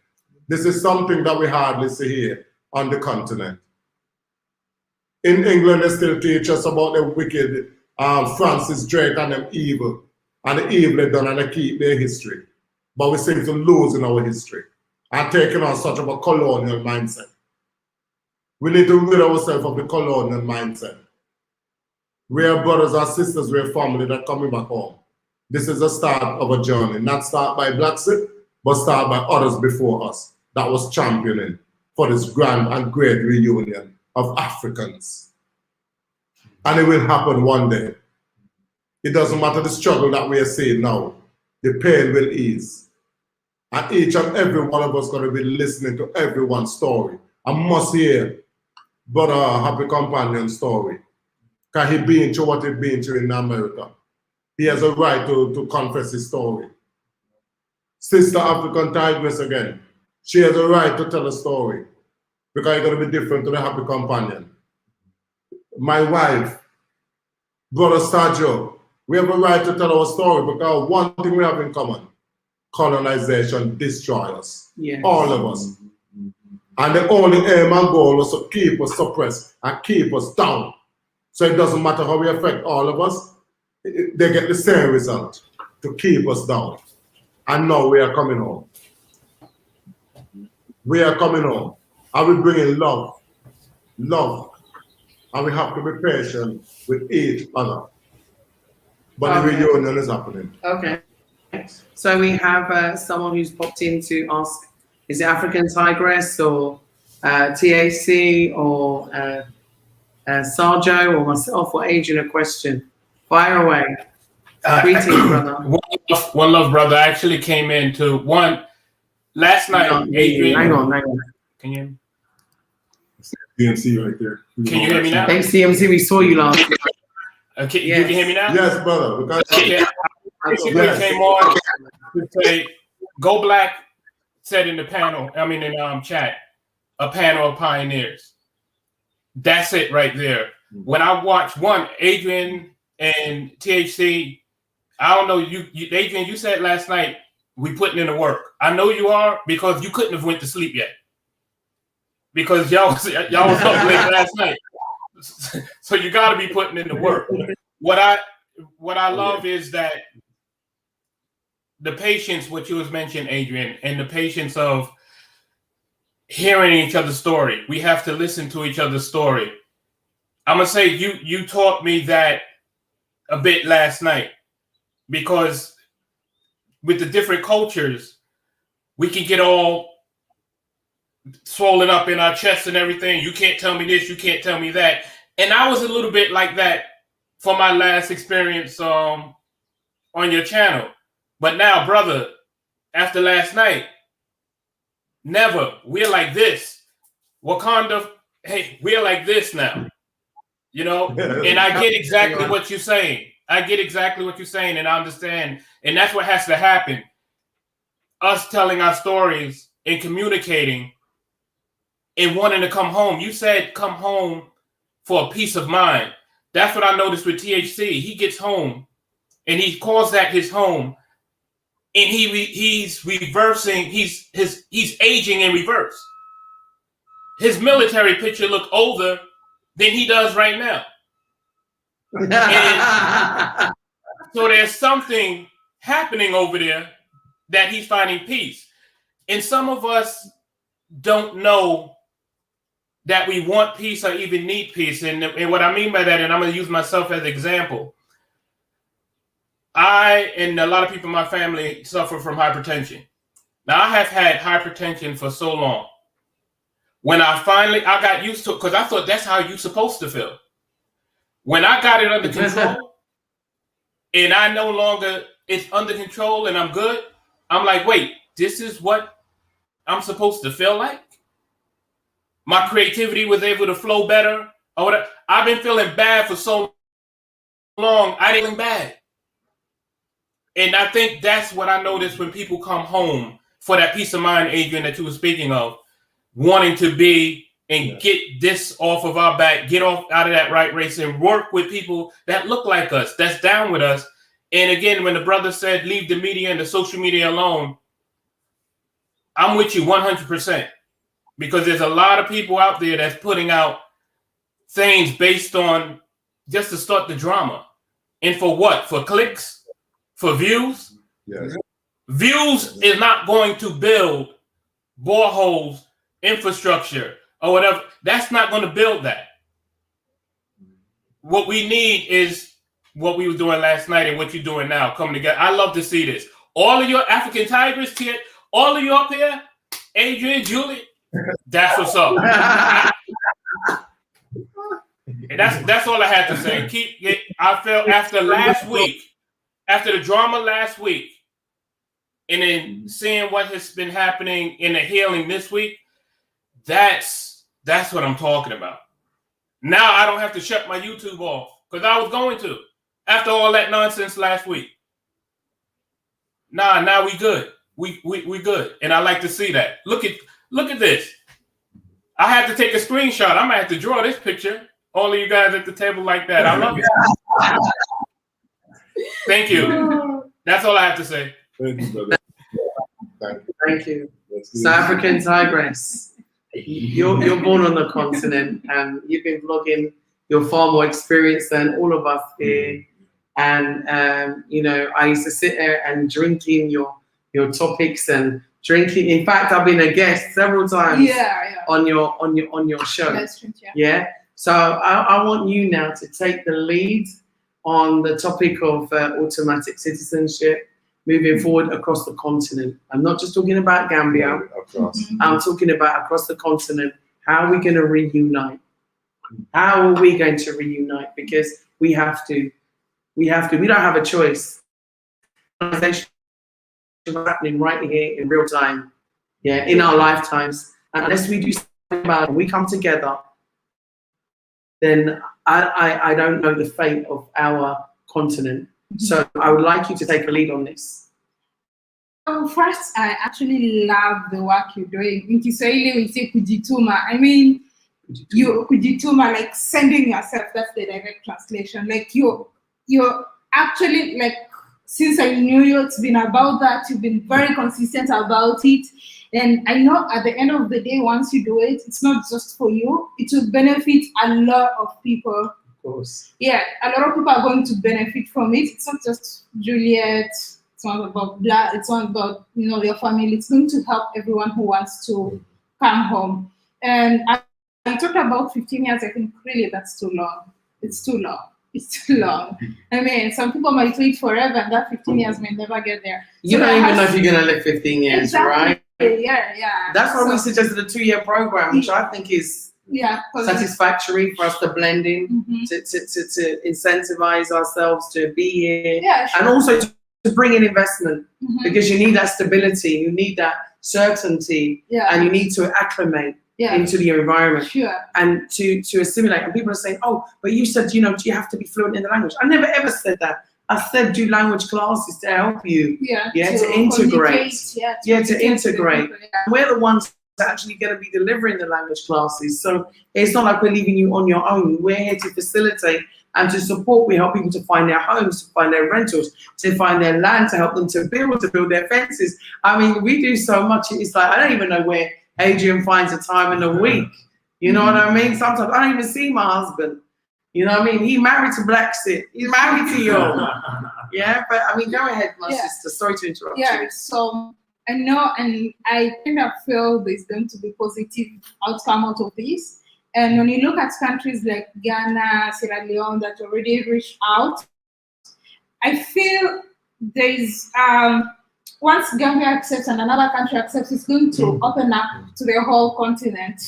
This is something that we hardly see here on the continent. In England, they still teach us about the wicked Francis Drake and them evil, and the evil they done, and they keep their history. But we seem to lose in our history and taking on such of a colonial mindset. We need to rid ourselves of the colonial mindset. We are brothers and sisters, we are family that coming back home. This is the start of a journey, not start by Bla Xit, but start by others before us that was championing for this grand and great reunion of Africans. And it will happen one day. It doesn't matter the struggle that we are seeing now, the pain will ease. And each and every one of us going to be listening to everyone's story. I must hear Brother Happy Companion's story. Because he been through what he's been through in America. He has a right to confess his story. Sister African Tigress again. She has a right to tell a story. Because it's going to be different to the Happy Companion. My wife, Brother Sergio, we have a right to tell our story because one thing we have in common, colonization destroys us, yes. All of us. And the only aim and goal was to keep us suppressed and keep us down. So it doesn't matter how we affect all of us, they get the same result, to keep us down. And now we are coming home. We are coming home. And we bring in love. Love. And we have to be patient with each other. But the reunion is happening. Okay. So we have someone who's popped in to ask, is it African Tigress or TAC or Sarjo or myself or Adrian a question? Fire away. Greetings, brother. One love, brother. I actually came in to one last night. Adrian. Hang on. Can you hear me? DMC right there. Can you hear me now? Thanks, CMC. We saw you last week. Okay, you can hear me now? Yes, brother. Okay. I basically came on to say, Go Black said in the panel, in chat, a panel of pioneers. That's it right there. When I watched Adrian and THC, I don't know, you Adrian, you said last night, we putting in the work. I know you are because you couldn't have went to sleep yet. Because y'all was up late last night. So you got to be putting in the work. What I love is that the patience, what you was mentioning, Adrian, and the patience of hearing each other's story. We have to listen to each other's story. I'm gonna say you taught me that a bit last night, because with the different cultures, we can get all swollen up in our chests and everything. You can't tell me this, you can't tell me that. And I was a little bit like that for my last experience on your channel. But now, brother, after last night, never. We're like this. Wakanda, hey, we're like this now. You know? And I get exactly what you're saying. I get exactly what you're saying, and I understand. And that's what has to happen. Us telling our stories and communicating and wanting to come home. You said come home for a peace of mind. That's what I noticed with THC. He gets home and he calls that his home, and he's reversing. He's aging in reverse. His military picture look older than he does right now. And so there's something happening over there that he's finding peace. And some of us don't know that we want peace or even need peace. And what I mean by that, and I'm going to use myself as an example. I and a lot of people in my family suffer from hypertension. Now, I have had hypertension for so long. When I got used to it, because I thought that's how you're supposed to feel. When I got it under control, and I no longer, it's under control and I'm good, I'm like, wait, this is what I'm supposed to feel like? My creativity was able to flow better. Or whatever. I've been feeling bad for so long, I didn't feel bad. And I think that's what I noticed when people come home for that peace of mind, Adrian, that you were speaking of, wanting to be and get this off of our back, get off out of that right race and work with people that look like us, that's down with us. And again, when the brother said, leave the media and the social media alone, I'm with you 100%, because there's a lot of people out there that's putting out things based on just to start the drama. And for what? For clicks? For views? Yes. Views is not going to build boreholes, infrastructure, or whatever. That's not going to build that. What we need is what we were doing last night and what you're doing now, coming together. I love to see this. All of your African Tigress, all of you up here, Adrian, Julie, that's what's up. That's all I had to say. I felt after last week, after the drama last week, and then seeing what has been happening in the healing this week, that's what I'm talking about. Now I don't have to shut my YouTube off, because I was going to after all that nonsense last week. Now we good. We good, and I like to see that. Look at this. I had to take a screenshot. I'm gonna have to draw this picture. All of you guys at the table like that. I love it. Thank you. That's all I have to say. Thank you, brother. Thank you. South African Tigress. You're born on the continent, and you've been vlogging. You're far more experienced than all of us here. And I used to sit there and drinking your topics and drinking. In fact, I've been a guest several times on your show. That's true, Yeah. So I want you now to take the lead on the topic of automatic citizenship moving forward across the continent. I'm not just talking about Gambia. I'm talking about across the continent. How are we going to reunite? How are we going to reunite? Because we have to. We don't have a choice. It's happening right here in real time, in our lifetimes. And unless we do something about it, we come together, then I don't know the fate of our continent. So I would like you to take a lead on this. First, I actually love the work you're doing. In Kiswahili, we say kujituma. I mean, you kujituma, like sending yourself. That's the direct translation. Like you're actually, like, since I knew you, it's been about that. You've been very consistent about it. And I know at the end of the day, once you do it, it's not just for you. It will benefit a lot of people. Of course. Yeah, a lot of people are going to benefit from it. It's not just Juliet. It's It's not about blood. It's not about your family. It's going to help everyone who wants to come home. And I talked about 15 years. I think really that's too long. It's too long. It's too long. I mean, some people might wait forever, and that 15 years may never get there. You don't even know if you're going to live 15 years, exactly. right? Yeah. That's why we suggested a 2-year program, which I think is satisfactory for us to blend in, to incentivize ourselves to be here, and also to bring in investment, because you need that stability, you need that certainty, and you need to acclimate into the environment and to assimilate. And people are saying, oh, but you said, you have to be fluent in the language. I never ever said that. I said do language classes to help you, to integrate, to integrate. We're the ones that's actually going to be delivering the language classes. So it's not like we're leaving you on your own. We're here to facilitate and to support. We help people to find their homes, to find their rentals, to find their land, to help them to build their fences. I mean, we do so much. It's like, I don't even know where Adrian finds a time in the week. You know what I mean? Sometimes I don't even see my husband. You know what I mean? He married to Bla Xit. He's married to you. But I mean, go ahead, my sister. Sorry to interrupt you. So I know, and I kind of feel there's going to be positive outcome out of this. And when you look at countries like Ghana, Sierra Leone that already reached out, I feel there's once Gambia accepts and another country accepts, it's going to open up to the whole continent.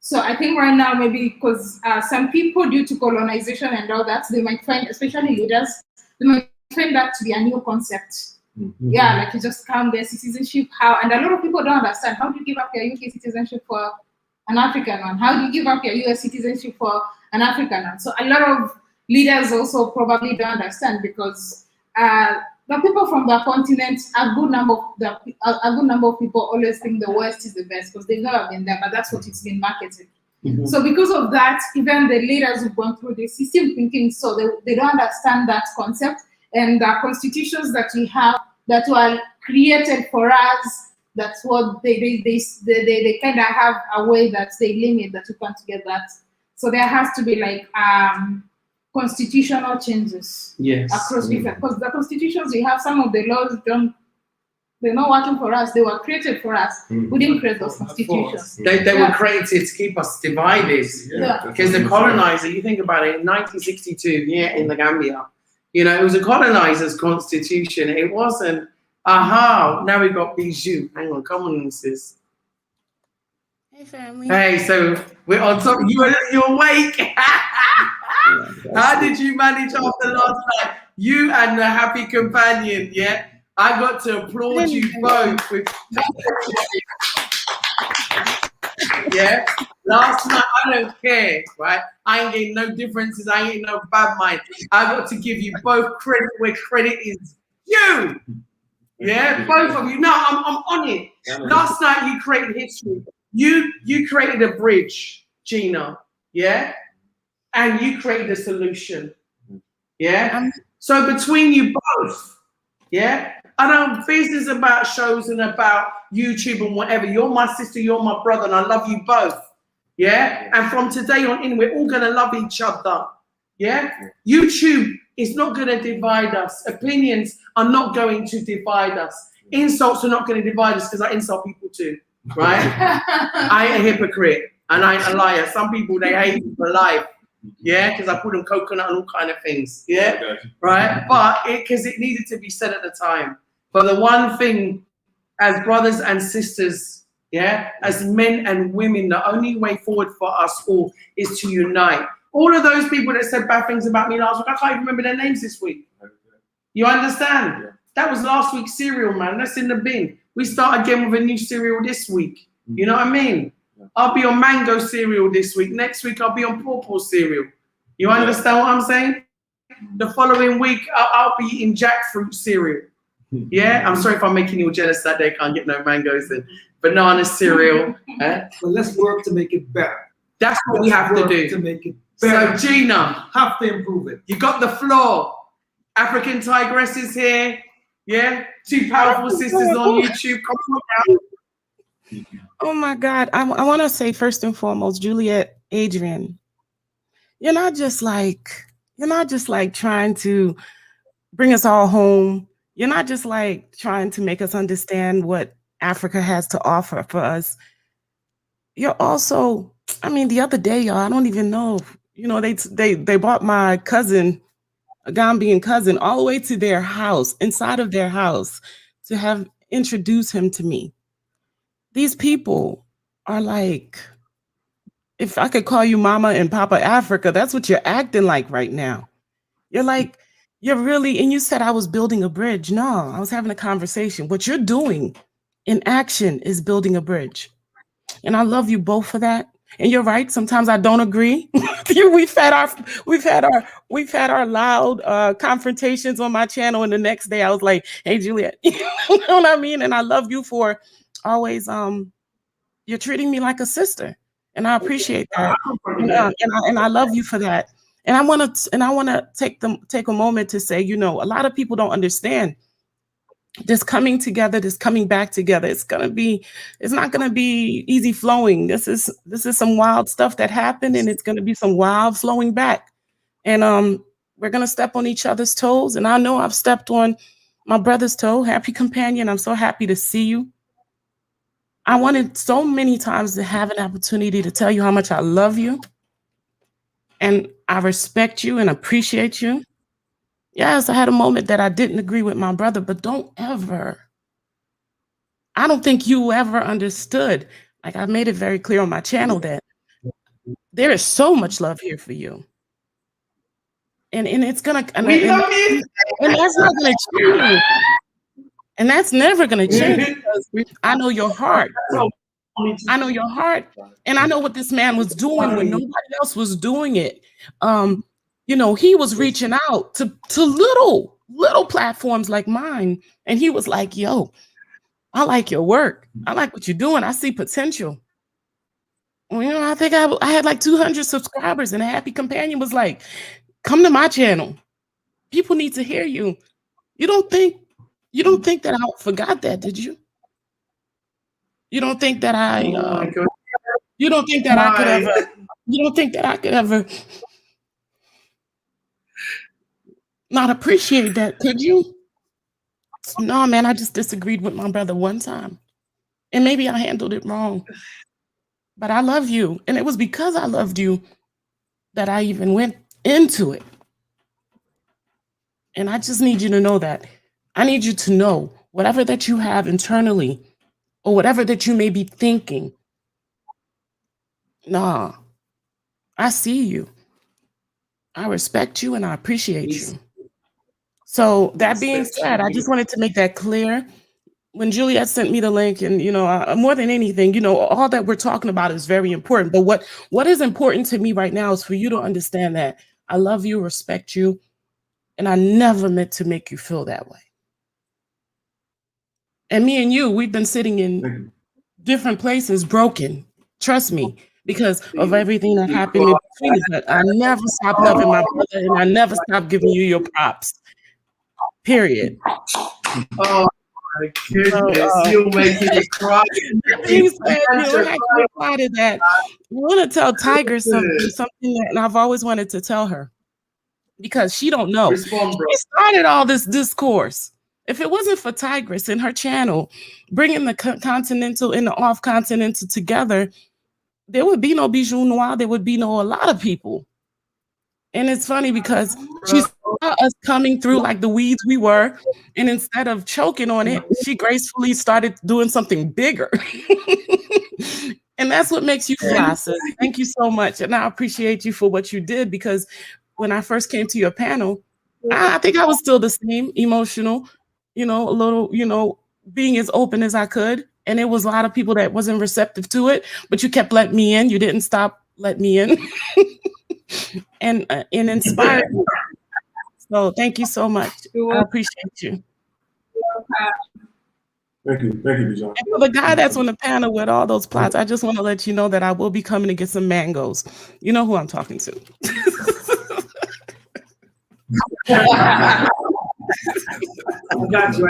So I think right now, maybe because some people, due to colonization and all that, they might find, especially leaders, they might find that to be a new concept. Like you just come there, citizenship, how, and a lot of people don't understand, how do you give up your UK citizenship for an African one? How do you give up your US citizenship for an African one? So a lot of leaders also probably don't understand, because the people from the continent, a good number of people always think the West is the best because they've never been there, but that's what it's been marketed. So because of that, even the leaders who've gone through this system thinking, so they don't understand that concept, and the constitutions that we have that were created for us, that's what they kind of have a way that they limit that you can't get that. So there has to be like constitutional changes across different, because the constitutions we have, some of the laws they're not working for us. They were created for us. We didn't create those constitutions. They were created to keep us divided. Because the colonizer, you think about it, in 1962, in the Gambia, it was a colonizer's constitution. It wasn't, now we got Bijou. Hang on, come on, sis. Hey, family. Hey, so we're on top. You're awake. How did you manage after last night? You and the happy companion, I got to applaud you both. Last night, I don't care, right? I ain't getting no differences. I ain't no bad mind. I got to give you both credit where credit is due. Both of you. No, I'm on it. Last night, you created history. You created a bridge, Gina, and you created a solution, So between you both, I don't business about shows and about YouTube and whatever. You're my sister, you're my brother, and I love you both, And from today on in, we're all gonna love each other, YouTube is not gonna divide us. Opinions are not going to divide us. Insults are not going to divide us, because I insult people too. Right? I ain't a hypocrite and I ain't a liar. Some people, they hate me for life. Because I put them coconut and all kind of things. Right? But because it needed to be said at the time. But the one thing, as brothers and sisters, as men and women, the only way forward for us all is to unite. All of those people that said bad things about me last week, I can't even remember their names this week. You understand? That was last week's cereal, man. That's in the bin. We start again with a new cereal this week. You know what I mean? I'll be on mango cereal this week. Next week, I'll be on pawpaw cereal. You understand what I'm saying? The following week, I'll be eating jackfruit cereal. I'm sorry if I'm making you jealous that they can't get no mangoes and banana cereal. But let's work to make it better. That's what we have to do. To make it better. So, Gina, have to improve it. You got the floor. African Tigress is here. Two powerful sisters on YouTube. Come on now. Oh my God. I want to say first and foremost, Juliet, Adrian, you're not just like trying to bring us all home. You're not just like trying to make us understand what Africa has to offer for us. You're also, I mean, the other day, y'all, I don't even know, they brought my cousin, a Gambian cousin, all the way to their house, inside of their house, to have introduced him to me. These people are like, if I could call you Mama and Papa Africa, that's what you're acting like right now. You're like, you're really, and you said I was building a bridge. No, I was having a conversation. What you're doing in action is building a bridge. And I love you both for that. And you're right. Sometimes I don't agree with you. We've had our loud confrontations on my channel. And the next day I was like, hey, Juliet, you know what I mean? And I love you for always, you're treating me like a sister. And I appreciate that. And I love you for that. And I want to take a moment to say, a lot of people don't understand this coming together, this coming back together. It's not gonna be easy flowing. This is some wild stuff that happened, and it's gonna be some wild flowing back. And we're gonna step on each other's toes. And I know I've stepped on my brother's toe. Happy companion, I'm so happy to see you. I wanted so many times to have an opportunity to tell you how much I love you and I respect you and appreciate you. Yes, I had a moment that I didn't agree with my brother, but I don't think you ever understood. Like, I made it very clear on my channel that there is so much love here for you. And it's gonna, and that's not gonna change. And that's never gonna change because I know your heart. I know your heart, and I know what this man was doing when nobody else was doing it. He was reaching out to little platforms like mine, and he was like, yo, I like your work. I like what you're doing. I see potential. Well, I think I had like 200 subscribers, and a happy companion was like, come to my channel. People need to hear you. You don't think that I forgot that, did you? You don't think that I could ever not appreciate that, could you? No, man, I just disagreed with my brother one time. And maybe I handled it wrong. But I love you. And it was because I loved you that I even went into it. And I just need you to know that. I need you to know whatever that you have internally or whatever that you may be thinking. Nah, I see you. I respect you and I appreciate you. So that being said, I just wanted to make that clear. When Juliet sent me the link, and more than anything, all that we're talking about is very important. But what is important to me right now is for you to understand that I love you, respect you, and I never meant to make you feel that way. And me and you, we've been sitting in different places, broken. Trust me, because of everything that happened in between us. But I never stopped loving my brother, and I never stopped giving you your props. Period. Oh my goodness, you're making me cry. I want to tell Tigress something that I've always wanted to tell her, because she don't know. She started all this discourse. If it wasn't for Tigress and her channel bringing the continental and the off-continental together, there would be no Bijou Noir. There would be a lot of people. And it's funny because she saw us coming through like the weeds we were, and instead of choking on it, she gracefully started doing something bigger. And that's what makes you fly, sis. Thank you so much. And I appreciate you for what you did, because when I first came to your panel, I think I was still the same, emotional, a little, being as open as I could. And there was a lot of people that wasn't receptive to it, but you kept letting me in. You didn't stop letting me in. and inspired me. So thank you so much. I appreciate you. Thank you, Bijan. And for the guy that's on the panel with all those plots, I just want to let you know that I will be coming to get some mangoes. You know who I'm talking to. I got you.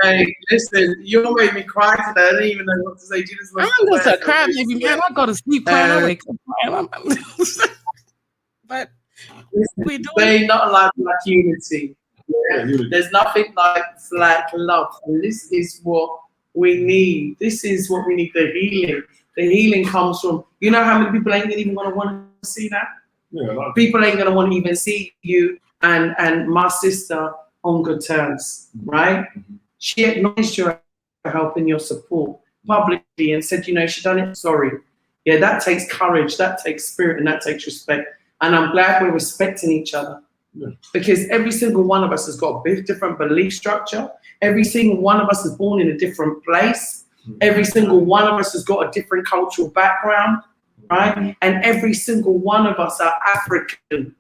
Hey, listen, you made me cry today. I didn't even know what to say. I'm just a cry baby, man. I go to sleep crying. I wake up crying. But we do. They not a lot of unity. There's nothing like black love. And this is what we need. This is what we need, the healing. The healing comes from, you know how many people ain't even gonna want to see that? Yeah, a lot of People ain't gonna want to even see you and my sister on good terms, right? She acknowledged your help and your support publicly and said, you know, she done it, sorry. Yeah, that takes courage, that takes spirit, and that takes respect. And I'm glad we're respecting each other. Yeah. Because every single one of us has got a bit different belief structure. Every single one of us is born in a different place. Every single one of us has got a different cultural background, right? And every single one of us are African.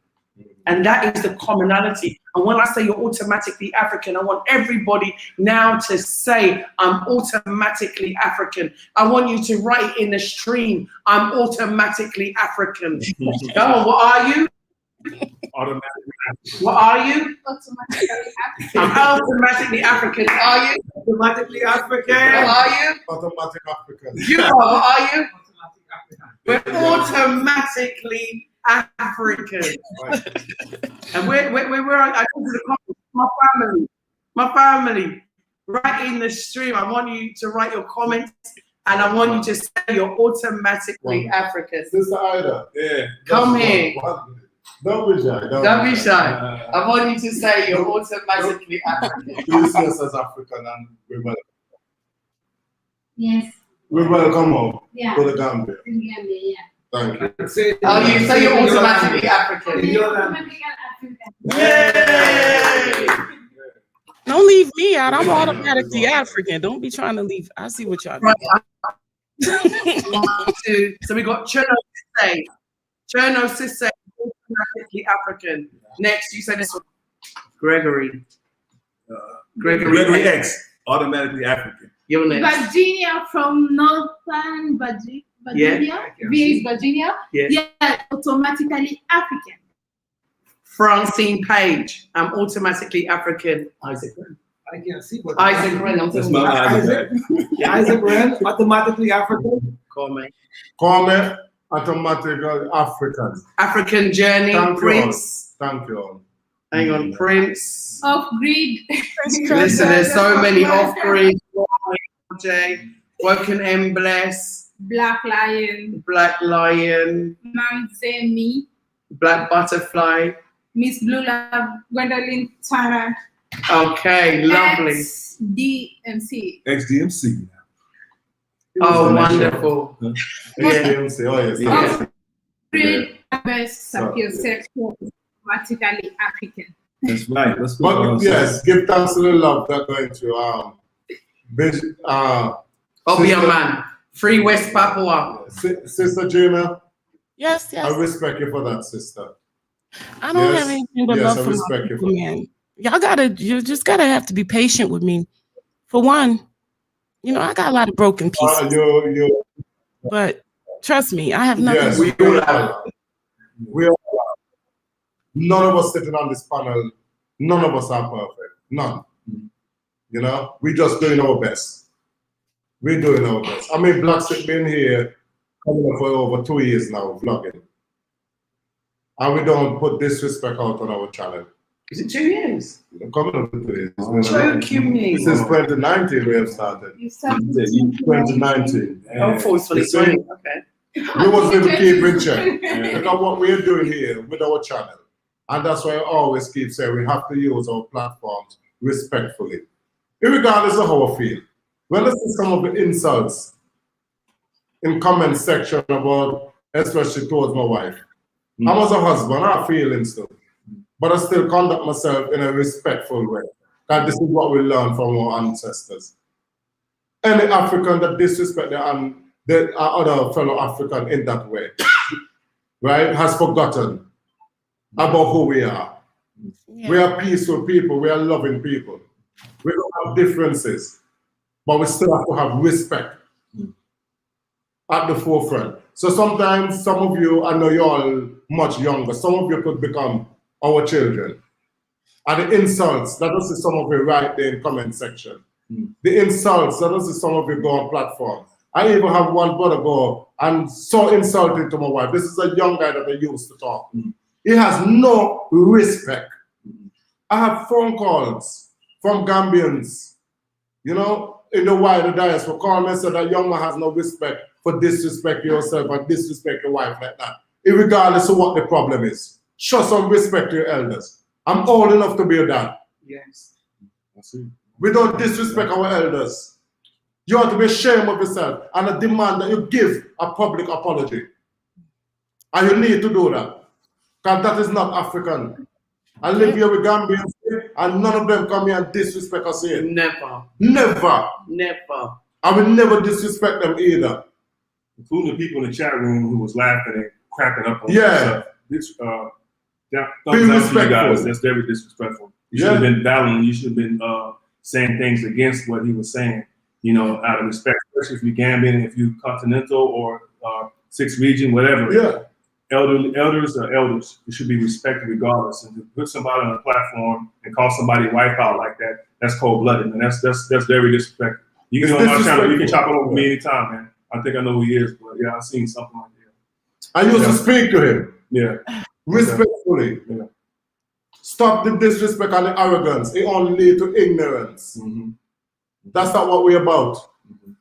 And that is the commonality. And when I say you're automatically African, I want everybody now to say, I'm automatically African. I want you to write in the stream, I'm automatically African. Go on, what are you? automatically. What are you? Automatically African. I'm automatically African. Are you? Automatically African. What are you? Automatic African. You are, what are you? Automatic African. We're automatically African. Right. And we're I go to the comments, my family, right in the stream. I want you to write your comments and I want you to say you're automatically African. Sister Ida, Yeah. Come here. Don't be shy. Don't be shy. I want you to say you're automatically African. You see us as African and we welcome. Yes. We welcome home Yeah. to the Gambia. Yeah. Thank you. Say, Oh, you say you're automatically African. In your land. Yay! Don't leave me out. I'm automatically African. Don't be trying to leave. I see what y'all do. So we got Cherno Sisse. Cherno Sisse, automatically African. Next, you say this one. Gregory. Gregory X, automatically African. You're next. Virginia from Northern Virginia. Yeah. VA is Virginia. Yeah. Yeah, automatically African. Francine Page. I'm automatically African. Isaac Wren. I can't see what. Isaac Wren. I'm That's talking my about Isaac. Isaac Wren, automatically African. Call me. Call me automatically African. African Journey. Thank you Prince. Thank you all. Hang on, Prince. Off grid. Listen, there's so many off-grid. J. Woken M. Bless. Black Lion. Black Lion. Mam Zemi. Black Butterfly. Miss Blue Love. Gwendolyn Turner. Okay, lovely. DMC. XDMC. Oh, wonderful. XDMC, oh yes. Yeah. Off grid. Best sapiosexual. Automatically African. That's right. That's But yes, give thanks to the love that's going to Obion Man. Free West Papua. Sister Gina, Yes, I yes. respect you for that, sister. I don't Yes, have anything but yes, love I for my respect you people, for man. You just gotta have to be patient with me. For one, you know, I got a lot of broken pieces, You, but trust me, I have nothing. yes, we all are. We all are. None of us sitting on this panel, none of us are perfect. None. You know, we just doing our best. We're doing our best. I mean, Bla Xit been here coming up for over 2 years now, vlogging. And we don't put disrespect out on our channel. Is it 2 years? Coming up to 2 years. Joking me. Since 2019 we have started. You started 2019. Oh, for 2020. Okay. We must even keep in check. Look at what we're doing here with our channel. And that's why I always keep saying we have to use our platforms respectfully. Regardless of how I feel. When I see some of the insults in comment section about, especially towards my wife, I was a husband, I have feelings too. But I still conduct myself in a respectful way. Because this is what we learned from our ancestors. Any African that disrespect the other fellow African in that way, right, has forgotten about who we are. Yeah. We are peaceful people, we are loving people. We don't have differences, but we still have to have respect at the forefront. So sometimes some of you, I know you're all much younger, some of you could become our children. And the insults, that is some of you right there in comment section. The insults, that is some of you go on platform. I even have one brother go and so insulting to my wife. This is a young guy that I used to talk. He has no respect I have phone calls from Gambians, you know, in the wider diaspora, call me and say that young man has no respect for disrespect yourself and disrespect your wife like that. Regardless of what the problem is. Show some respect to your elders. I'm old enough to be a dad. Yes. I see. We don't disrespect our elders. You ought to be ashamed of yourself and I demand that you give a public apology. And you need to do that. Because that is not African. I live here with Gambians and none of them come here and disrespect us here. Never. Never. Never. I will never disrespect them either. Including the people in the chat room who was laughing and cracking up on Yeah. this. Thumbs Be up to you respectful. guys. That's very disrespectful. You should have been battling. You should have been saying things against what he was saying, you know, out of respect, especially if you're Gambian, if you're continental or sixth region, whatever. Yeah. Elders are elders. You should be respected regardless. And to put somebody on a platform and call somebody wife out like that, that's cold-blooded, man. That's very disrespectful. You can go on my channel. You can chop it over me anytime, man. I think I know who he is, but yeah, I've seen something like that. I used to speak to him. Yeah. Respectfully. Yeah. Stop the disrespect and the arrogance. It only leads to ignorance. Mm-hmm. That's not what we're about. Mm-hmm.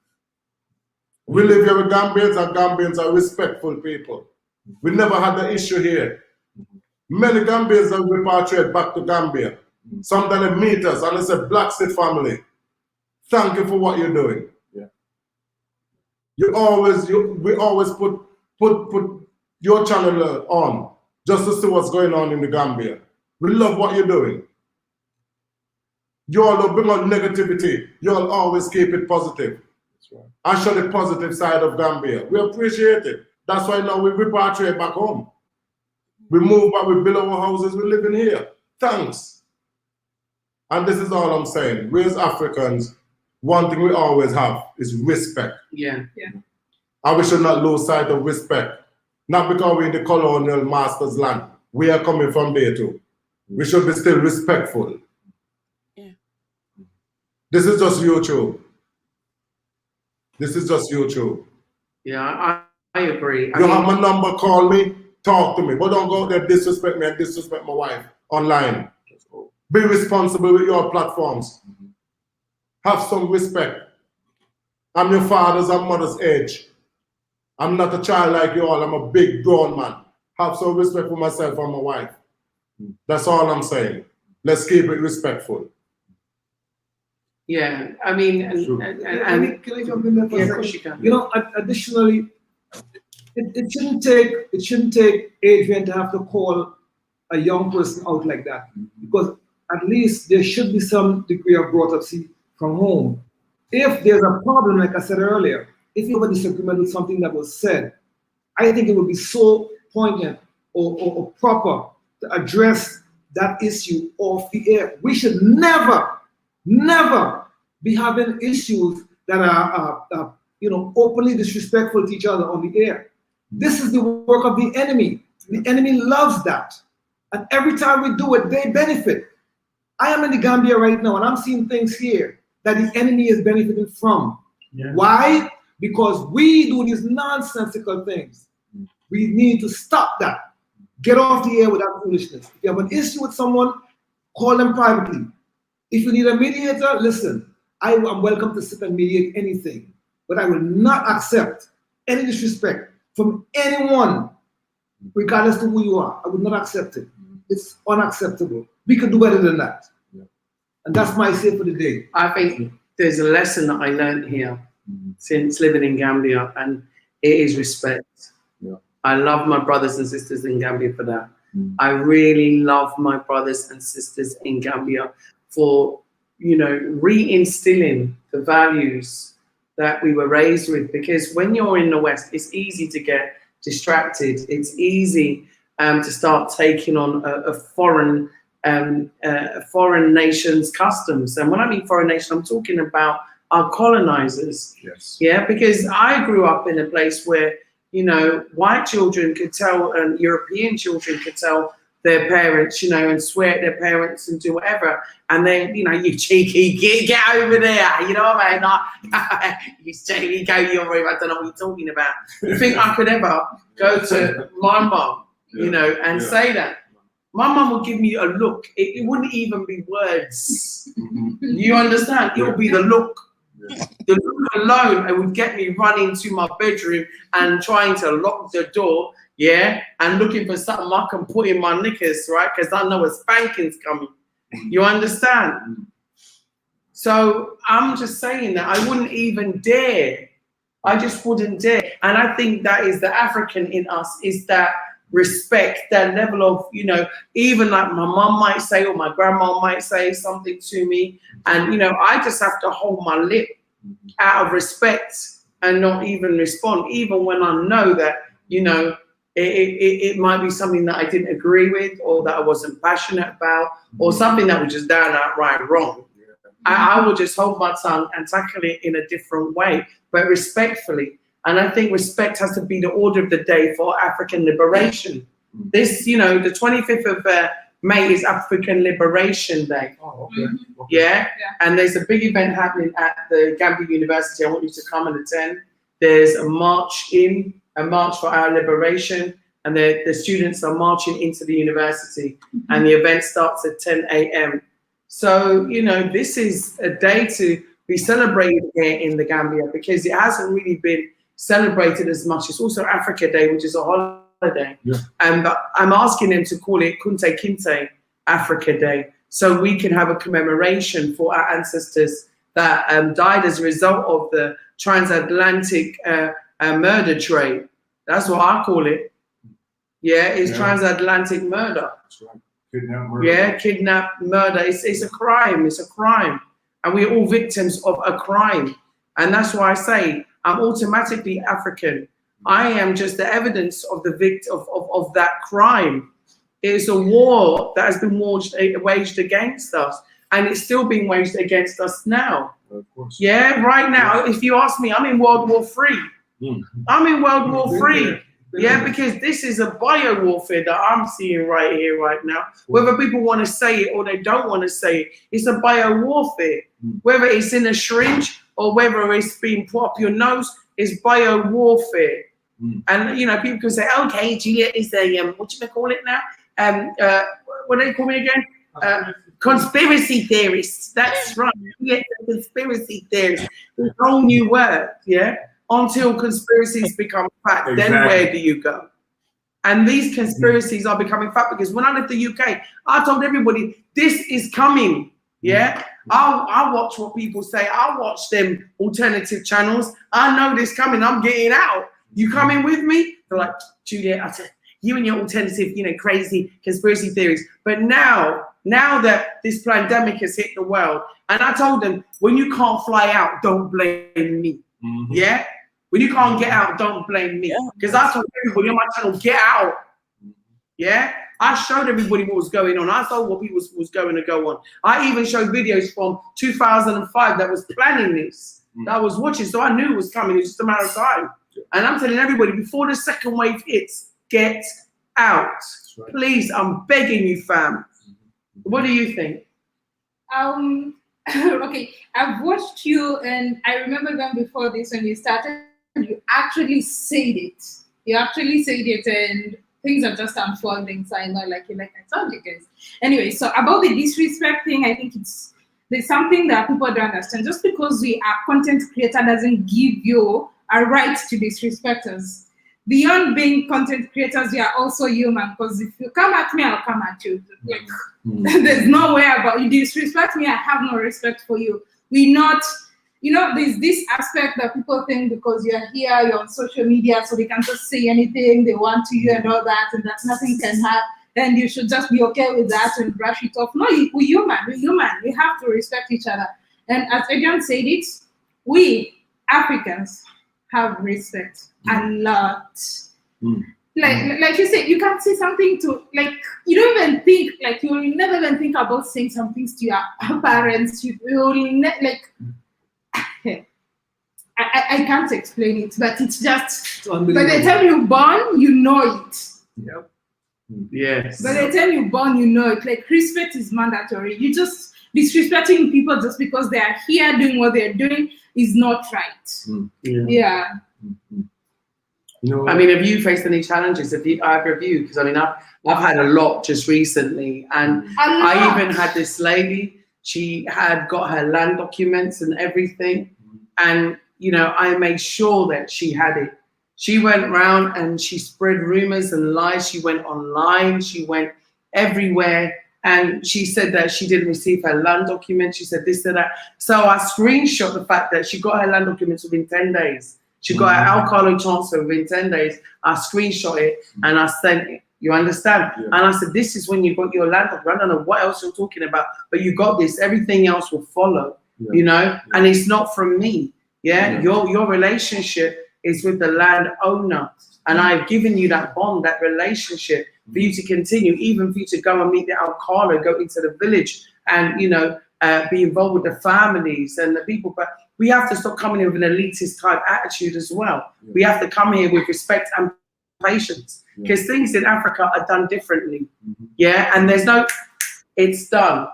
We live here with Gambians and Gambians are respectful people. We never had the issue here. Many Gambians have repatriated back to Gambia. Sometimes they meet us and they say, Bla Xit family, thank you for what you're doing. Yeah. We always put your channel on just to see what's going on in the Gambia. We love what you're doing. You all don't bring on negativity. You all always keep it positive. That's right. And show the positive side of Gambia. We appreciate it. That's why now we repatriate back home. We move back, we build our houses, we live in here. Thanks. And this is all I'm saying. We as Africans, one thing we always have is respect. Yeah. And we should not lose sight of respect. Not because we're in the colonial master's land. We are coming from there too. We should be still respectful. Yeah. This is just YouTube. This is just YouTube. Yeah, I agree. You have my number, call me, talk to me. But don't go out there disrespect me and disrespect my wife online. Be responsible with your platforms. Have some respect. I'm your father's and mother's age. I'm not a child like you all. I'm a big grown man. Have some respect for myself and my wife. That's all I'm saying. Let's keep it respectful. Yeah, I mean, Can I jump in there for yeah, a of course second? you can. You know, additionally, it shouldn't take Adrian to have to call a young person out like that, because at least there should be some degree of brought up from home. If there's a problem, like I said earlier, if you have a disagreement with something that was said, I think it would be so poignant or proper to address that issue off the air. We should never be having issues that are openly disrespectful to each other on the air. This is the work of the enemy. The enemy loves that. And every time we do it, they benefit. I am in the Gambia right now, and I'm seeing things here that the enemy is benefiting from. Yeah. Why? Because we do these nonsensical things. We need to stop that. Get off the air with that foolishness. If you have an issue with someone, call them privately. If you need a mediator, listen, I am welcome to sit and mediate anything, but I will not accept any disrespect from anyone, regardless of who you are. I would not accept it. It's unacceptable. We could do better than that. And that's my say for the day. I think there's a lesson that I learned here since living in Gambia, and it is respect. Yeah. I love my brothers and sisters in Gambia for that. I really love my brothers and sisters in Gambia for, reinstilling the values that we were raised with. Because when you're in the West, it's easy to get distracted. It's easy to start taking on a foreign nation's customs. And when I mean foreign nation, I'm talking about our colonizers. Yes. Yeah, because I grew up in a place where, white children could tell and European children could tell their parents, and swear at their parents and do whatever. And then, you cheeky, get over there. You know what I mean? You cheeky, go to your room. I don't know what you're talking about. You think I could ever go to my mom, and say that? my mum would give me a look. It wouldn't even be words. You understand? It would be the look. The look alone, it would get me running to my bedroom and trying to lock the door, yeah, and looking for something I can put in my knickers, right? Because I know a spanking's coming. You understand? So I'm just saying that I wouldn't even dare. I just wouldn't dare. And I think that is the African in us, is that respect, that level of, you know, even like my mom might say or my grandma might say something to me, and, you know, I just have to hold my lip out of respect and not even respond, even when I know that, you know, it might be something that I didn't agree with, or that I wasn't passionate about, or something that was just downright wrong. I will just hold my tongue and tackle it in a different way, but respectfully. And I think respect has to be the order of the day for African liberation. This, you know, the 25th of May is African Liberation Day. Oh, okay. Yeah? And there's a big event happening at the Gambia University. I want you to come and attend. There's a march for our liberation, and the students are marching into the university, and the event starts at 10 a.m. So, you know, this is a day to be celebrated here in the Gambia, because it hasn't really been celebrated as much. It's also Africa Day, which is a holiday. Yeah. And I'm asking them to call it Kunte Kinte Africa Day, so we can have a commemoration for our ancestors that died as a result of the transatlantic murder trade. That's what I call it. Yeah, it's transatlantic murder. That's right. Kidnap murder. Yeah, kidnap murder. It's a crime. It's a crime. And we're all victims of a crime. And that's why I say I'm automatically African. I am just the evidence of the victim of that crime. It is a war that has been waged against us, and it's still being waged against us now. Of course. Yeah, right now, if you ask me, I'm in World War III. I'm in World War III. Yeah, because this is a bio warfare that I'm seeing right here, right now. Whether people want to say it or they don't want to say it, it's a bio warfare. Whether it's in a syringe or whether it's being put up your nose, it's bio warfare. And, you know, people can say, okay, Julia is a, what do you call it now? What do they call me again? Conspiracy theorists. That's right. Yeah, conspiracy theorists. It's a whole new word, yeah? Until conspiracies become fact, then where do you go? And these conspiracies are becoming fact, because when I left the UK, I told everybody, this is coming, yeah? I'll watch what people say. I'll watch them alternative channels. I know this coming. I'm getting out. You coming with me? They're like, Juliet, I said, you and your alternative, you know, crazy conspiracy theories. But now that this pandemic has hit the world, and I told them, when you can't fly out, don't blame me. Yeah? When you can't get out, don't blame me. Because I told everybody on my channel, get out. Yeah? I showed everybody what was going on. I saw what people was going to go on. I even showed videos from 2005 that was planning this, that I was watching. So I knew it was coming. It's just a matter of time. And I'm telling everybody, before the second wave hits, get out. Right. Please, I'm begging you, fam. What do you think? Okay, I've watched you, and I remember even before this, when you started, you actually said it. You actually said it, and things are just unfolding. So I know, like I told you guys. Anyway, so about the disrespect thing, I think there's something that people don't understand. Just because we are content creator doesn't give you a right to disrespect us. Beyond being content creators, we are also human. Because if you come at me, I'll come at you. Like, there's no way about you disrespect me. I have no respect for you. We not, you know, there's this aspect that people think because you're here, you're on social media, so they can just say anything they want to you and all that, and that nothing can happen. Then you should just be okay with that and brush it off. No, we're human. We're human. We have to respect each other. And as Adrian said it, we Africans have respect a lot. Like you said, you can say something to, like, you don't even think, like, you will never even think about saying some things to your parents. You will like, I can't explain it, but it's just, by the time you're born, you know it. Yep. Yes. By the time you're born, you know it. Like, respect is mandatory. You just disrespecting people just because they are here doing what they're doing is not right. You know, I mean, have you faced any challenges? Have you, either of you? Because I mean, I've had a lot just recently, and I even had this lady. She had got her land documents and everything, and you know, I made sure that she had it. She went around and she spread rumors and lies. She went online. She went everywhere, and she said that she didn't receive her land documents. She said this and that. So I screenshot the fact that she got her land documents within 10 days. She got her alcohol transfer within 10 days. I screenshot it and I sent it. You understand? Yeah. And I said, this is when you got your land document. I don't know what else you're talking about, but you got this. Everything else will follow, you know? And it's not from me. Your relationship is with the landowner. And I've given you that bond, that relationship for you to continue, even for you to go and meet the Alcala, go into the village and, you know, be involved with the families and the people. But we have to stop coming in with an elitist type attitude as well. We have to come here with respect and patience, because things in Africa are done differently. And there's no, it's done.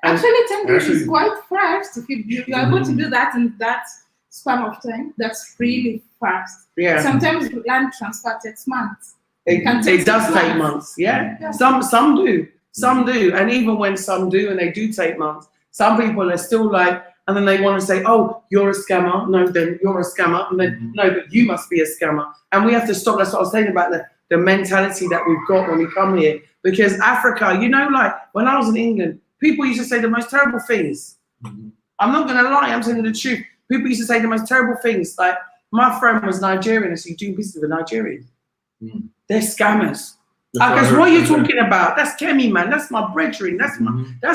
Actually, Tigress is quite fast. If you're able to do that in that span of time, that's really fast. Sometimes land transfer takes months. It does take months. Some do. Some do. And even when some do and they do take months, some people are still like, and then they want to say, oh, you're a scammer. No, then you're a scammer. And then, no, but you must be a scammer. And we have to stop. That's what I was saying about the mentality that we've got when we come here. Because Africa, you know, like when I was in England, people used to say the most terrible things. I'm not going to lie. I'm telling you the truth. People used to say the most terrible things. Like my friend was Nigerian. I said, you do business with Nigerians. They're scammers. Because what are you talking about? That's Kemi, man. That's my brethren. That's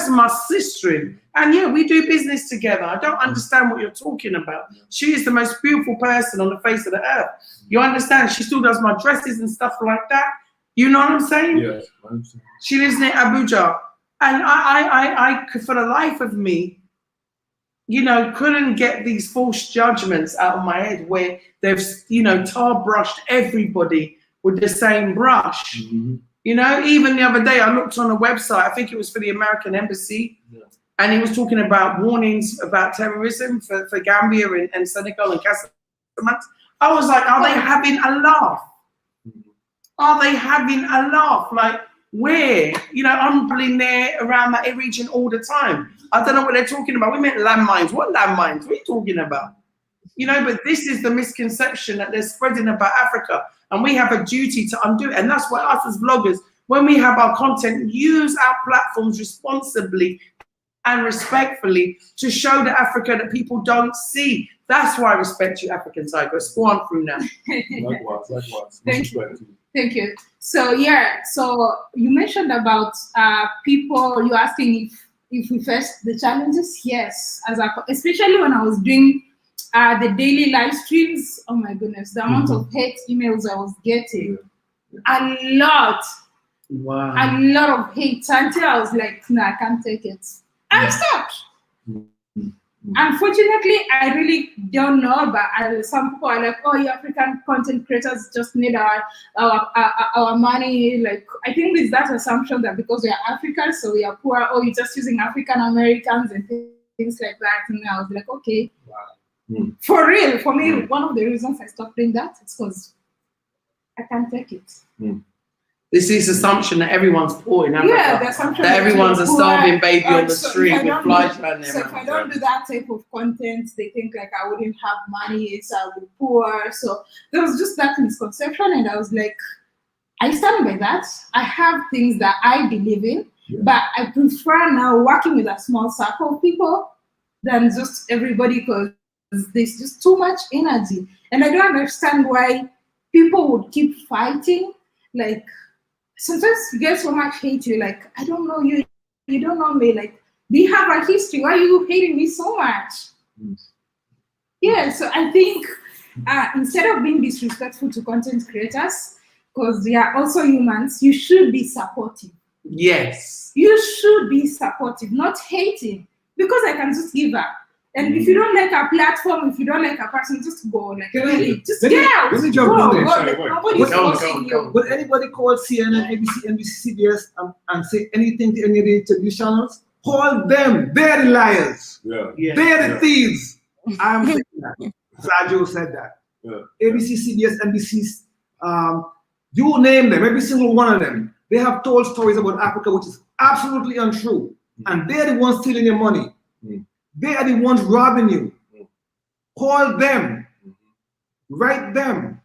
my sister. And yeah, we do business together. I don't understand what you're talking about. She is the most beautiful person on the face of the earth. You understand? She still does my dresses and stuff like that. You know what I'm saying? Yes, I understand. She lives near Abuja. And I could, for the life of me, you know, couldn't get these false judgments out of my head where they've, you know, tar brushed everybody with the same brush. You know, even the other day I looked on a website, I think it was for the American Embassy, and it was talking about warnings about terrorism for Gambia and Senegal and Casamance. I was like, are they having a laugh? Are they having a laugh? Like, where? You know, I'm pulling there around that region all the time. I don't know what they're talking about. We meant landmines. What landmines? What are you talking about? You know, but this is the misconception that they're spreading about Africa. And we have a duty to undo it. And that's why us as vloggers, when we have our content, use our platforms responsibly and respectfully to show the Africa that people don't see. That's why I respect you, African Tigress. Go on through now. Likewise. Thank you. So yeah, so you mentioned about people, you're asking if we face the challenges. Yes, especially when I was doing the daily live streams. Oh my goodness, the amount of hate emails I was getting, a lot of hate, until I was like, no, I can't take it. I stopped. Unfortunately, I really don't know, but some people are like, oh, you African content creators just need our money. Like, I think there's that assumption that because we are Africans, so we are poor, or you're just using African Americans and things like that. And I was like, okay. For real, for me, one of the reasons I stopped doing that is because I can't take it. This is assumption that everyone's poor in Africa. Yeah, the assumption that everyone's a starving baby on the street with flies around their mouth. So if I don't do that type of content, they think like I wouldn't have money, so I'll be poor. So there was just that misconception, and I was like, I stand by that. I have things that I believe in, but I prefer now working with a small circle of people than just everybody, because there's just too much energy. And I don't understand why people would keep fighting. Like, sometimes you get so much hate, you're like, I don't know you, you don't know me. Like, we have a history. Why are you hating me so much? Yeah, so I think instead of being disrespectful to content creators, because they are also humans, you should be supportive. Yes. You should be supportive, not hating, because I can just give up. And if you don't like a platform, if you don't like a person, just go. Like, really, just get out. Let me jump in there. Nobody's forcing you. Would anybody call CNN, ABC, NBC, CBS and say anything to any of the TV channels? Call them. They're the liars. They're the thieves. I'm saying that. Sajo said that. ABC, CBS, NBC, you name them, every single one of them. They have told stories about Africa which is absolutely untrue. And they're the ones stealing your money. They are the ones robbing you. Call them. Write them.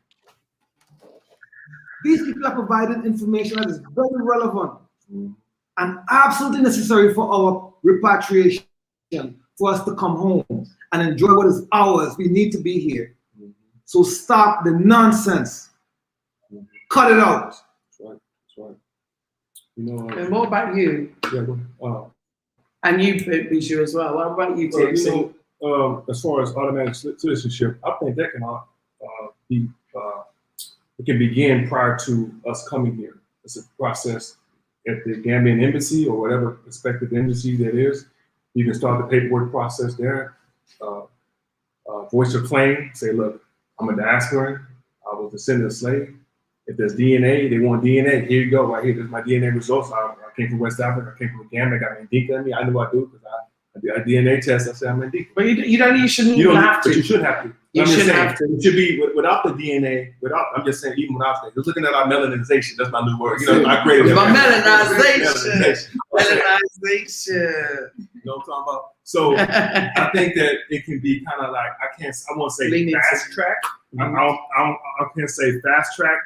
These people are providing information that is very relevant and absolutely necessary for our repatriation, for us to come home and enjoy what is ours. We need to be here. So stop the nonsense. Cut it out. That's right. That's right. You know. And what about you? Yeah. And you, Bijou, as well. What about you, Tim? You know, as far as automatic citizenship, I think that can be. It can begin prior to us coming here. It's a process at the Gambian embassy or whatever respective embassy that is. You can start the paperwork process there. Voice your claim. Say, look, I'm a diasporan. I was descendant of slave. If there's DNA, they want DNA. Here you go, right here. There's my DNA results. I came from West Africa. I came from Gambia. I got Mandinka in me. I knew I do because I did a DNA test. I said I'm Mandinka. But you shouldn't have to. But you should have to. You should have to. It should be without the DNA. I'm just saying, even without that. Just looking at our melanization. That's my new word. You know, I created my melanization. Melanization. You know what I'm talking about? So I think that it can be kind of like I won't say fast track. I can't say fast track,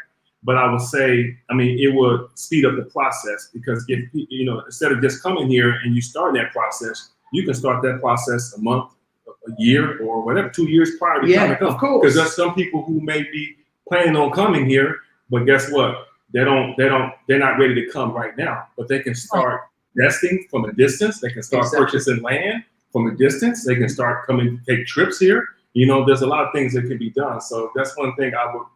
but I would say, it would speed up the process because if instead of just coming here and you start that process, you can start that process a month, a year, or whatever, 2 years prior to coming. Of course. Because there's some people who may be planning on coming here, but guess what? They're not ready to come right now, but they can start investing from a distance. They can start purchasing land from a distance. They can start coming, take trips here. There's a lot of things that can be done. So that's one thing I would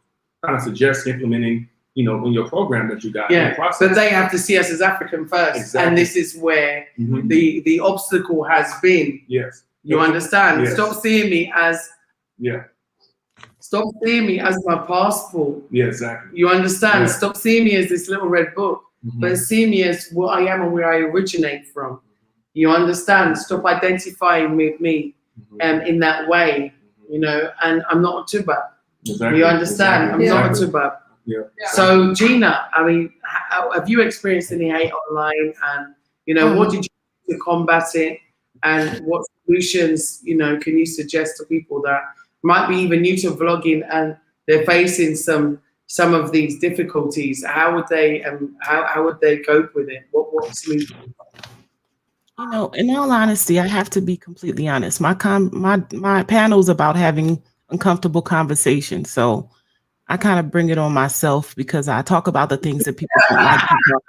kind of suggest implementing, in your program that you got. Yeah, but they have to see us as African first. Exactly. And this is where the obstacle has been. Yes. You understand? Yes. Stop seeing me as my passport. Yeah, exactly. You understand? Yeah. Stop seeing me as this little red book, but see me as what I am and where I originate from. You understand? Stop identifying with me in that way, and I'm not a Tuba. Exactly. You understand? Exactly. I'm not a Tuba. Yeah. So Gina, have you experienced any hate online, and what did you do to combat it, and what solutions can you suggest to people that might be even new to vlogging and they're facing some of these difficulties? How would they cope with it? What solutions? In all honesty, I have to be completely honest. My panel is about having uncomfortable conversations, so I kind of bring it on myself because I talk about the things that people don't like to talk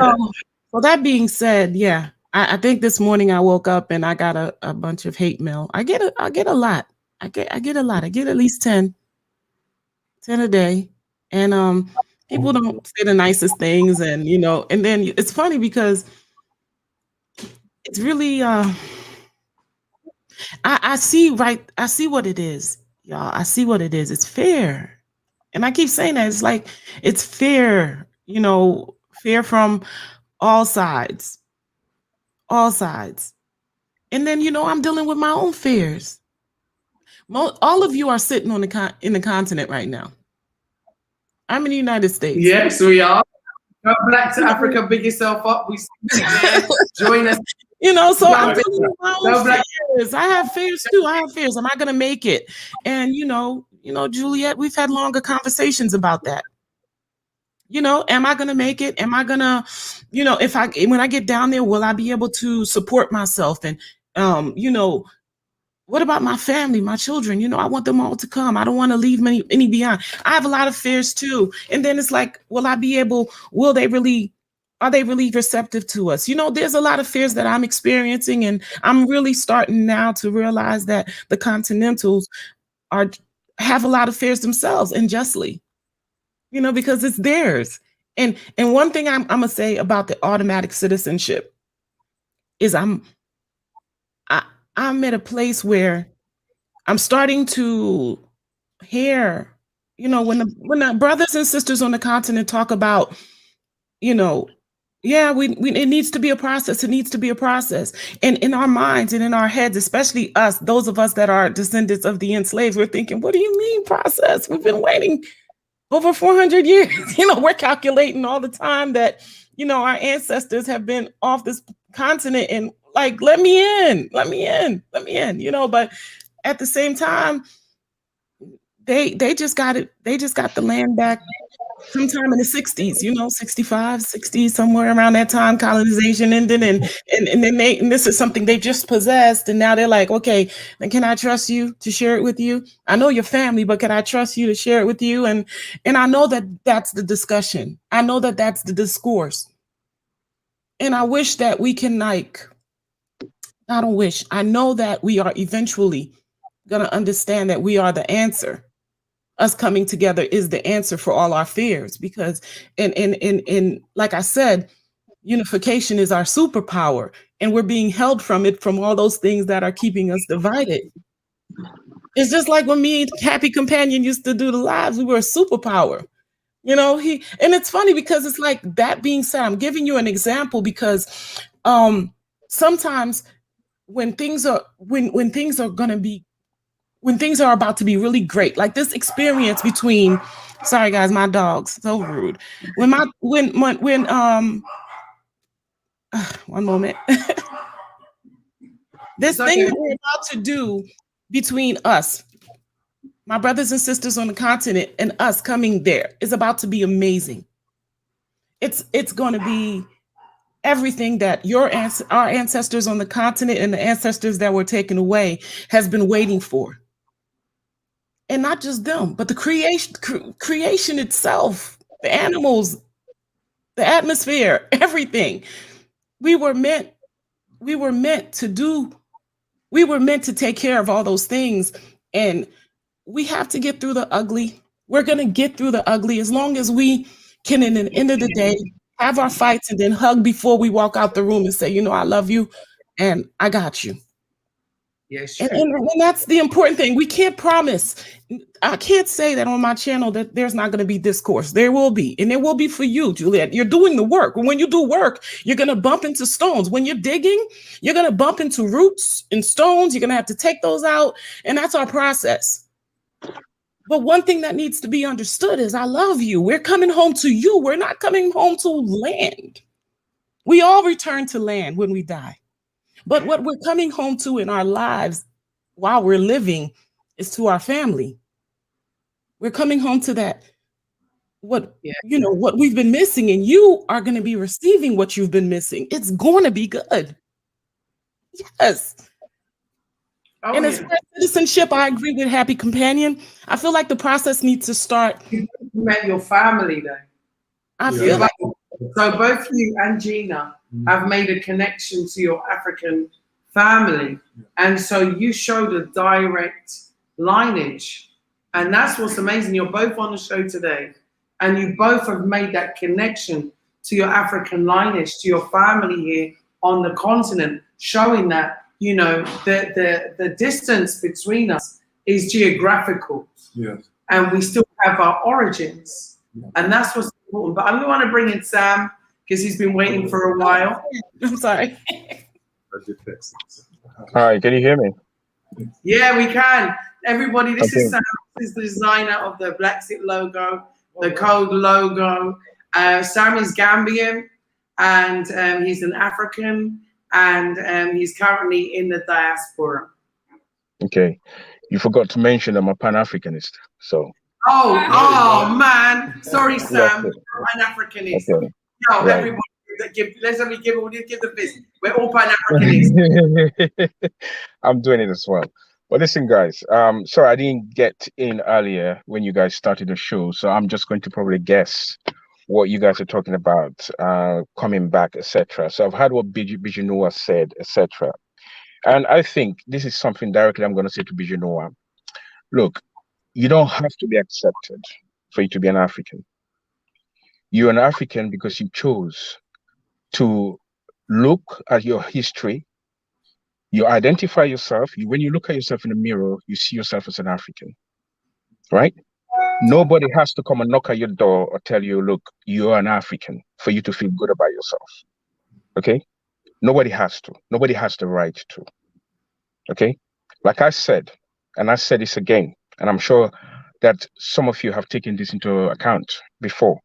about. So that being said, yeah, I think this morning I woke up and I got a bunch of hate mail. I get a lot. I get a lot. I get at least 10 a day, and people don't say the nicest things, and and then it's funny because it's really I see what it is, y'all. I see what it is. It's fair, and I keep saying that. It's like it's fair, fair from all sides, and then I'm dealing with my own fears. All of you are sitting on in the continent right now. I'm in the United States. Yes, we are. Go Black to Africa, big yourself up. We join us. So I'm dealing with my own fears. I have fears too. I have fears. Am I gonna make it? And Juliet, we've had longer conversations about that. Am I gonna make it? Am I gonna, when I get down there, will I be able to support myself? And what about my family, my children? I want them all to come. I don't want to leave any behind. I have a lot of fears too. And then it's like, are they really receptive to us? There's a lot of fears that I'm experiencing, and I'm really starting now to realize that the Continentals have a lot of fears themselves, and justly, because it's theirs. And one thing I'm gonna say about the automatic citizenship is I'm at a place where I'm starting to hear, when the brothers and sisters on the continent talk about, it needs to be a process. It needs to be a process. And in our minds and in our heads, especially us, those of us that are descendants of the enslaved, we're thinking, what do you mean process? We've been waiting over 400 years. We're calculating all the time that, our ancestors have been off this continent and like, let me in. But at the same time, they just got it. They just got the land back sometime in the 60s, 65, 60, somewhere around that time, colonization ended. And then this is something they just possessed. And now they're like, okay, then can I trust you to share it with you? I know your family, but can I trust you to share it with you? And I know that that's the discussion. I know that that's the discourse. And I wish that we can I know that we are eventually going to understand that we are the answer. Us coming together is the answer for all our fears, because in like I said, unification is our superpower, and we're being held from it, from all those things that are keeping us divided. It's just like when me and Happy Companion used to do the lives, we were a superpower. And it's funny because it's like, that being said, I'm giving you an example because sometimes when things are about to be really great, like this experience between, sorry guys, my dog's so rude. One moment. This thing that we're about to do between us, my brothers and sisters on the continent, and us coming there is about to be amazing. It's going to be everything that our ancestors on the continent and the ancestors that were taken away has been waiting for. And not just them, but the creation itself, the animals, the atmosphere, everything. We were meant to take care of all those things. And we have to get through the ugly. We're going to get through the ugly as long as we can, in the end of the day, have our fights and then hug before we walk out the room and say, I love you and I got you. Yes, and that's the important thing. We can't promise. I can't say that on my channel that there's not going to be discourse. There will be, and there will be for you, Juliet. You're doing the work. When you do work, you're going to bump into stones. When you're digging, you're going to bump into roots and stones. You're going to have to take those out, and that's our process. But one thing that needs to be understood is I love you. We're coming home to you. We're not coming home to land. We all return to land when we die. But what we're coming home to in our lives while we're living is to our family. We're coming home to that, what we've been missing, and you are going to be receiving what you've been missing. It's going to be good. Yes. And as far as citizenship, I agree with Happy Companion. I feel like the process needs to start. You met your family then. I feel like. So both you and Gina have made a connection to your African family. And so you showed a direct lineage. And that's what's amazing. You're both on the show today. And you both have made that connection to your African lineage, to your family here on the continent, showing that, the distance between us is geographical. Yes. And we still have our origins. Yeah. And that's what's important. But I'm going to want to bring in Sam because he's been waiting for a while. I'm sorry. Hi, can you hear me? Yeah, we can. Everybody, this is Sam. This is the designer of the Bla Xit logo, the code logo. Sam is Gambian, and he's an African, and he's currently in the diaspora. Okay. You forgot to mention I'm a Pan-Africanist, so. Oh man. Sorry, Sam. Pan-Africanist. Okay. No, right. Everybody, let's give the business. We're all Pan-Africanists. I'm doing it as well. But listen, guys, sorry I didn't get in earlier when you guys started the show, so I'm just going to probably guess what you guys are talking about, coming back, etc. So I've heard what Bijinoa said, etc. And I think this is something directly I'm going to say to Bijinoa. Look, you don't have to be accepted for you to be an African. You're an African because you chose to look at your history. You identify yourself. When you look at yourself in the mirror, you see yourself as an African, right? Nobody has to come and knock at your door or tell you, look, you're an African for you to feel good about yourself, okay? Nobody has to. Nobody has the right to, okay? Like I said, and I said this again, and I'm sure that some of you have taken this into account before.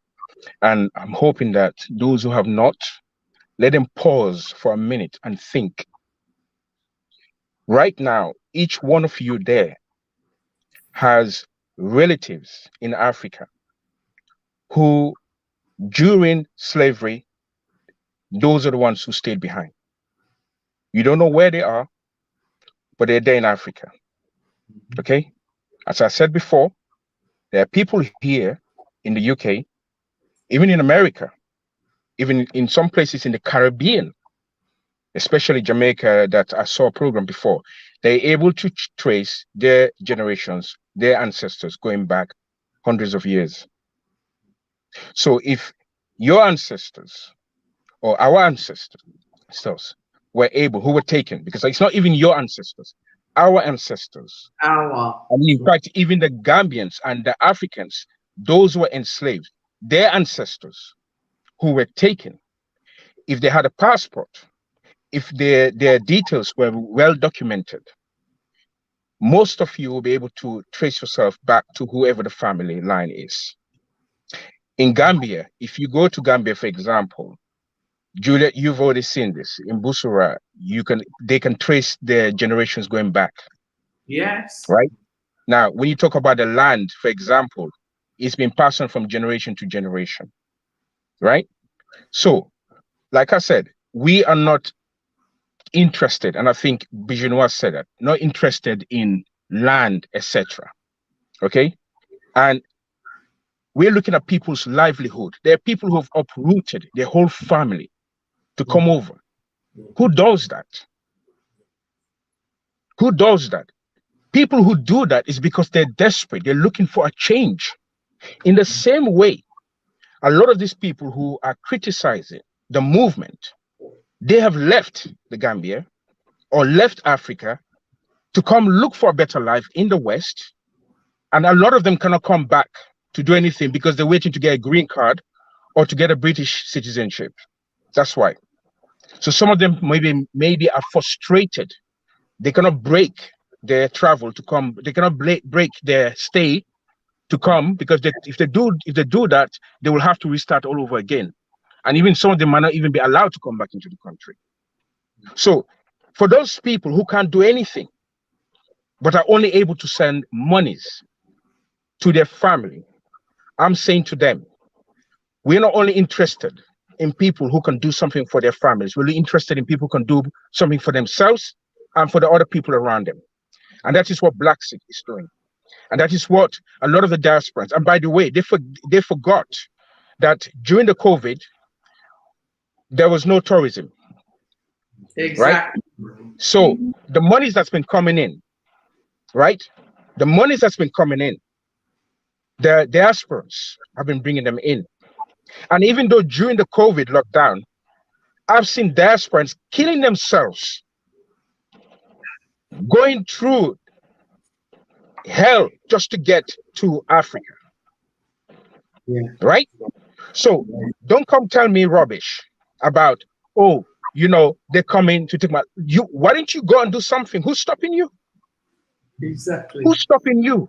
And I'm hoping that those who have not, let them pause for a minute and think. Right now, each one of you there has relatives in Africa who, during slavery, those are the ones who stayed behind. You don't know where they are, but they're there in Africa. Okay? As I said before, there are people here in the UK, even in America, even in some places in the Caribbean, especially Jamaica, that I saw a program before. They're able to trace their generations, their ancestors going back hundreds of years. So if your ancestors or our ancestors were able, who were taken, because it's not even your ancestors, our ancestors. I mean, in fact, even the Gambians and the Africans, those who were enslaved, their ancestors who were taken, if they had a passport, if their details were well documented, most of you will be able to trace yourself back to whoever the family line is. In Gambia, if you go to Gambia, for example, Juliet, you've already seen this. In Busura, they can trace their generations going back. Yes. Right? Now, when you talk about the land, for example, it's been passed on from generation to generation. Right? So, like I said, we are not interested, and I think Bijinois said that, not interested in land, etc. Okay? And we're looking at people's livelihood. There are people who have uprooted their whole family to come over. Who does that? Who does that? People who do that is because they're desperate. They're looking for a change. In the same way, a lot of these people who are criticizing the movement, they have left the Gambia or left Africa to come look for a better life in the West. And a lot of them cannot come back to do anything because they're waiting to get a green card or to get a British citizenship. That's why. So some of them maybe are frustrated. They cannot break their travel to come. They cannot break their stay to come, because if they do that, they will have to restart all over again. And even some of them might not even be allowed to come back into the country. So for those people who can't do anything, but are only able to send monies to their family, I'm saying to them, we're not only interested in people who can do something for their families, we're really interested in people who can do something for themselves and for the other people around them. And that is what Bla Xit is doing. And that is what a lot of the diasporans, and by the way, they forgot that during the COVID, there was no tourism. Exactly. Right? So the monies that's been coming in, right? The monies that's been coming in, the diasporans have been bringing them in. And even though during the COVID lockdown, I've seen diasporans killing themselves, going through hell just to get to Africa. Yeah. Right? So don't come tell me rubbish about, oh, they're coming to take you. Why don't you go and do something? Who's stopping you? Exactly. Who's stopping you?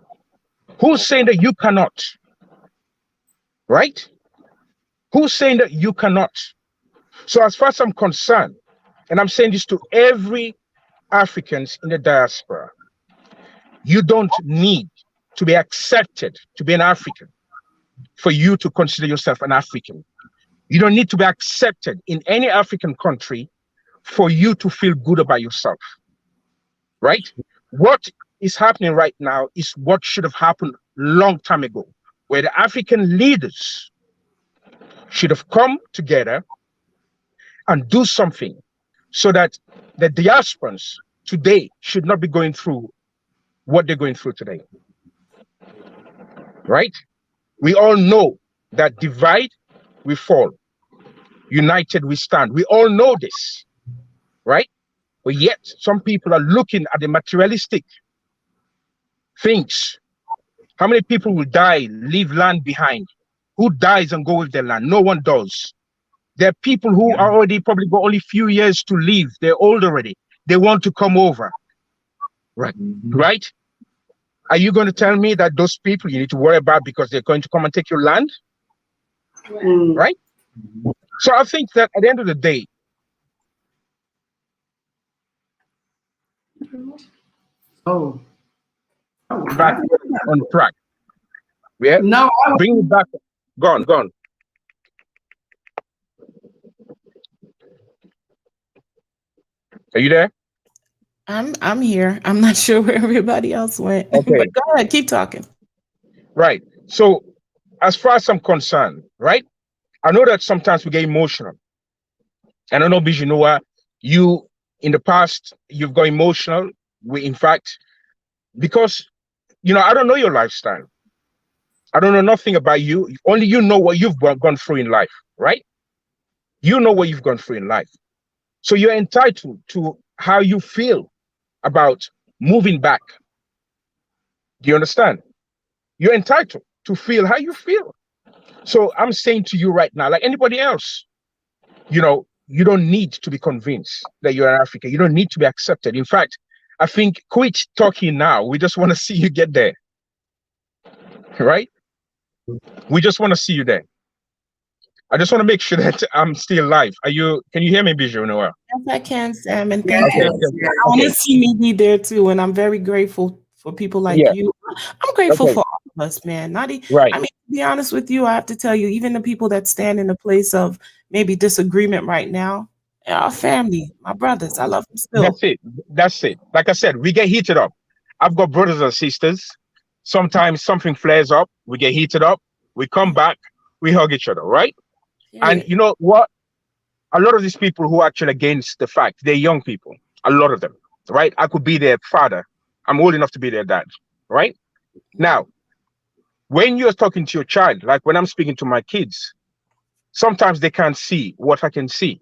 Who's saying that you cannot? Right? Who's saying that you cannot? So as far as I'm concerned, and I'm saying this to every Africans in the diaspora, you don't need to be accepted to be an African for you to consider yourself an African. You don't need to be accepted in any African country for you to feel good about yourself. Right? What is happening right now is what should have happened long time ago, where the African leaders should have come together and do something so that the diasporans today should not be going through what they're going through today. Right? We all know that divide, we fall. United, we stand. We all know this. Right? But yet, some people are looking at the materialistic things. How many people will die, leave land behind? Who dies and go with their land? No one does. There are people who are already probably got only few years to live. They're old already. They want to come over. Right? Right? Are you going to tell me that those people you need to worry about because they're going to come and take your land? Right? So I think that at the end of the day, back on track. Yeah. No, Bring it back. Gone. Are you there? I'm here. I'm not sure where everybody else went. Okay. But go ahead, keep talking. Right. So as far as I'm concerned, right? I know that sometimes we get emotional. And I know, Bijinoa, you in the past, you've got emotional. In fact, because I don't know your lifestyle. I don't know nothing about you. Only you know what you've gone through in life, right? You know what you've gone through in life. So you're entitled to how you feel about moving back. Do you understand? You're entitled to feel how you feel. So I'm saying to you right now, like anybody else, you don't need to be convinced that you're an African. You don't need to be accepted. In fact, I think quit talking now. We just want to see you get there. Right? We just want to see you there. I just want to make sure that I'm still live. Can you hear me, Bijou Noel? Yes, I can, Sam, and thank you. I want to see me be there too, and I'm very grateful for people like you. I'm grateful for all of us, man. Right. I mean, to be honest with you, I have to tell you, even the people that stand in a place of maybe disagreement right now, our family, my brothers, I love them still. That's it. Like I said, we get heated up. I've got brothers and sisters. Sometimes something flares up, we get heated up, we come back, we hug each other, right? Yeah. And you know what? A lot of these people who are actually against the fact, they're young people, a lot of them, right? I could be their father. I'm old enough to be their dad, right? Now, when you're talking to your child, like when I'm speaking to my kids, sometimes they can't see what I can see.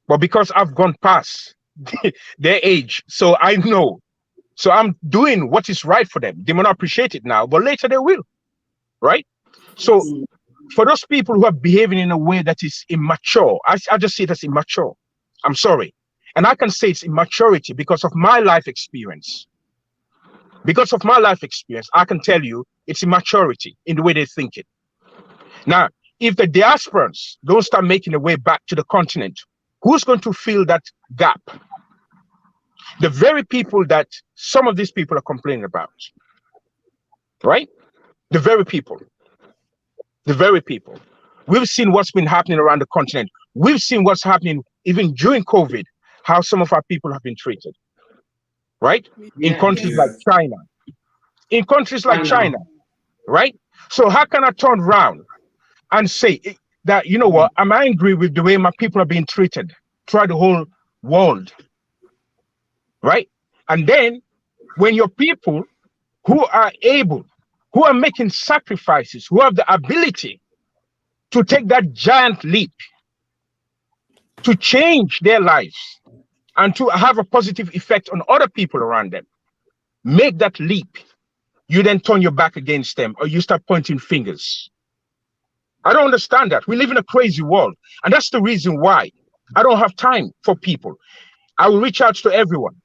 But because I've gone past their age, so I know. So I'm doing what is right for them. They may not appreciate it now, but later they will, right? So for those people who are behaving in a way that is immature, I just see it as immature. I'm sorry. And I can say it's immaturity because of my life experience. Because of my life experience, I can tell you it's immaturity in the way they think it. Now, if the diasporans don't start making a way back to the continent, who's going to fill that gap? The very people that some of these people are complaining about, right? The very people. We've seen what's been happening around the continent. We've seen what's happening even during COVID, how some of our people have been treated, right? In countries like China. In countries like China, right? So how can I turn around and say that, you know what, I'm angry with the way my people are being treated throughout the whole world, right? And then when your people who are able, who are making sacrifices, who have the ability to take that giant leap, to change their lives and to have a positive effect on other people around them, make that leap, you then turn your back against them or you start pointing fingers. I don't understand that. We live in a crazy world. And that's the reason why I don't have time for people. I will reach out to everyone.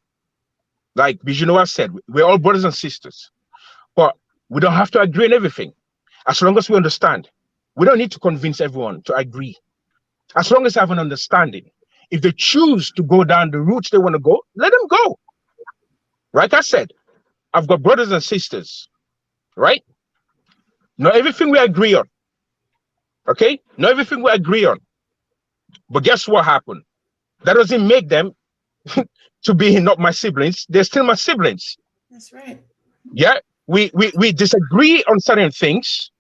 Like Bijinoa said, we're all brothers and sisters. But we don't have to agree on everything. As long as we understand. We don't need to convince everyone to agree. As long as I have an understanding. If they choose to go down the route they want to go, let them go. Like I said, I've got brothers and sisters, right? Not everything we agree on. Okay? Not everything we agree on. But guess what happened? That doesn't make them to be not my siblings. They're still my siblings. That's right. Yeah, we disagree on certain things,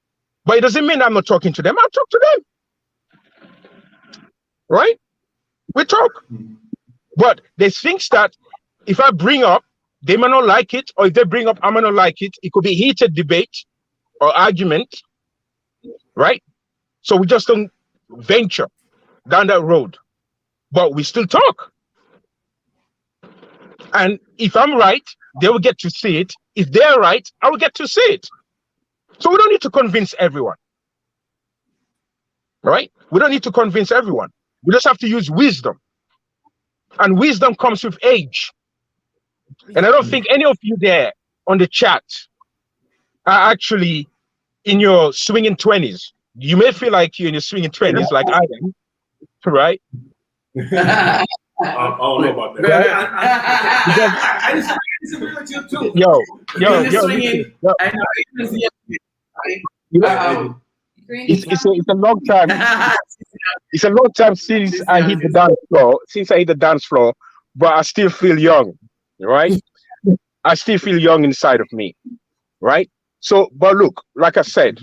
but it doesn't mean I'm not talking to them. I'll talk to them. Right? We talk. But there's things that if I bring up, they may not like it, or if they bring up, I may not like it. It could be heated debate or argument, right? So we just don't venture down that road, but we still talk. And if I'm right, they will get to see it. If they're right, I will get to see it. So we don't need to convince everyone, right? We don't need to convince everyone. We just have to use wisdom. And wisdom comes with age. And I don't think any of you there on the chat are actually in your swinging 20s. You may feel like you're in your swinging 20s, like I am, right? I don't know about that. I disagree with you too. Yo, swinging. yo, I know it was you know, Uh-oh. it's a long time. It's a long time since I hit the dance floor. But I still feel young, right? I still feel young inside of me, right? So, but look, like I said,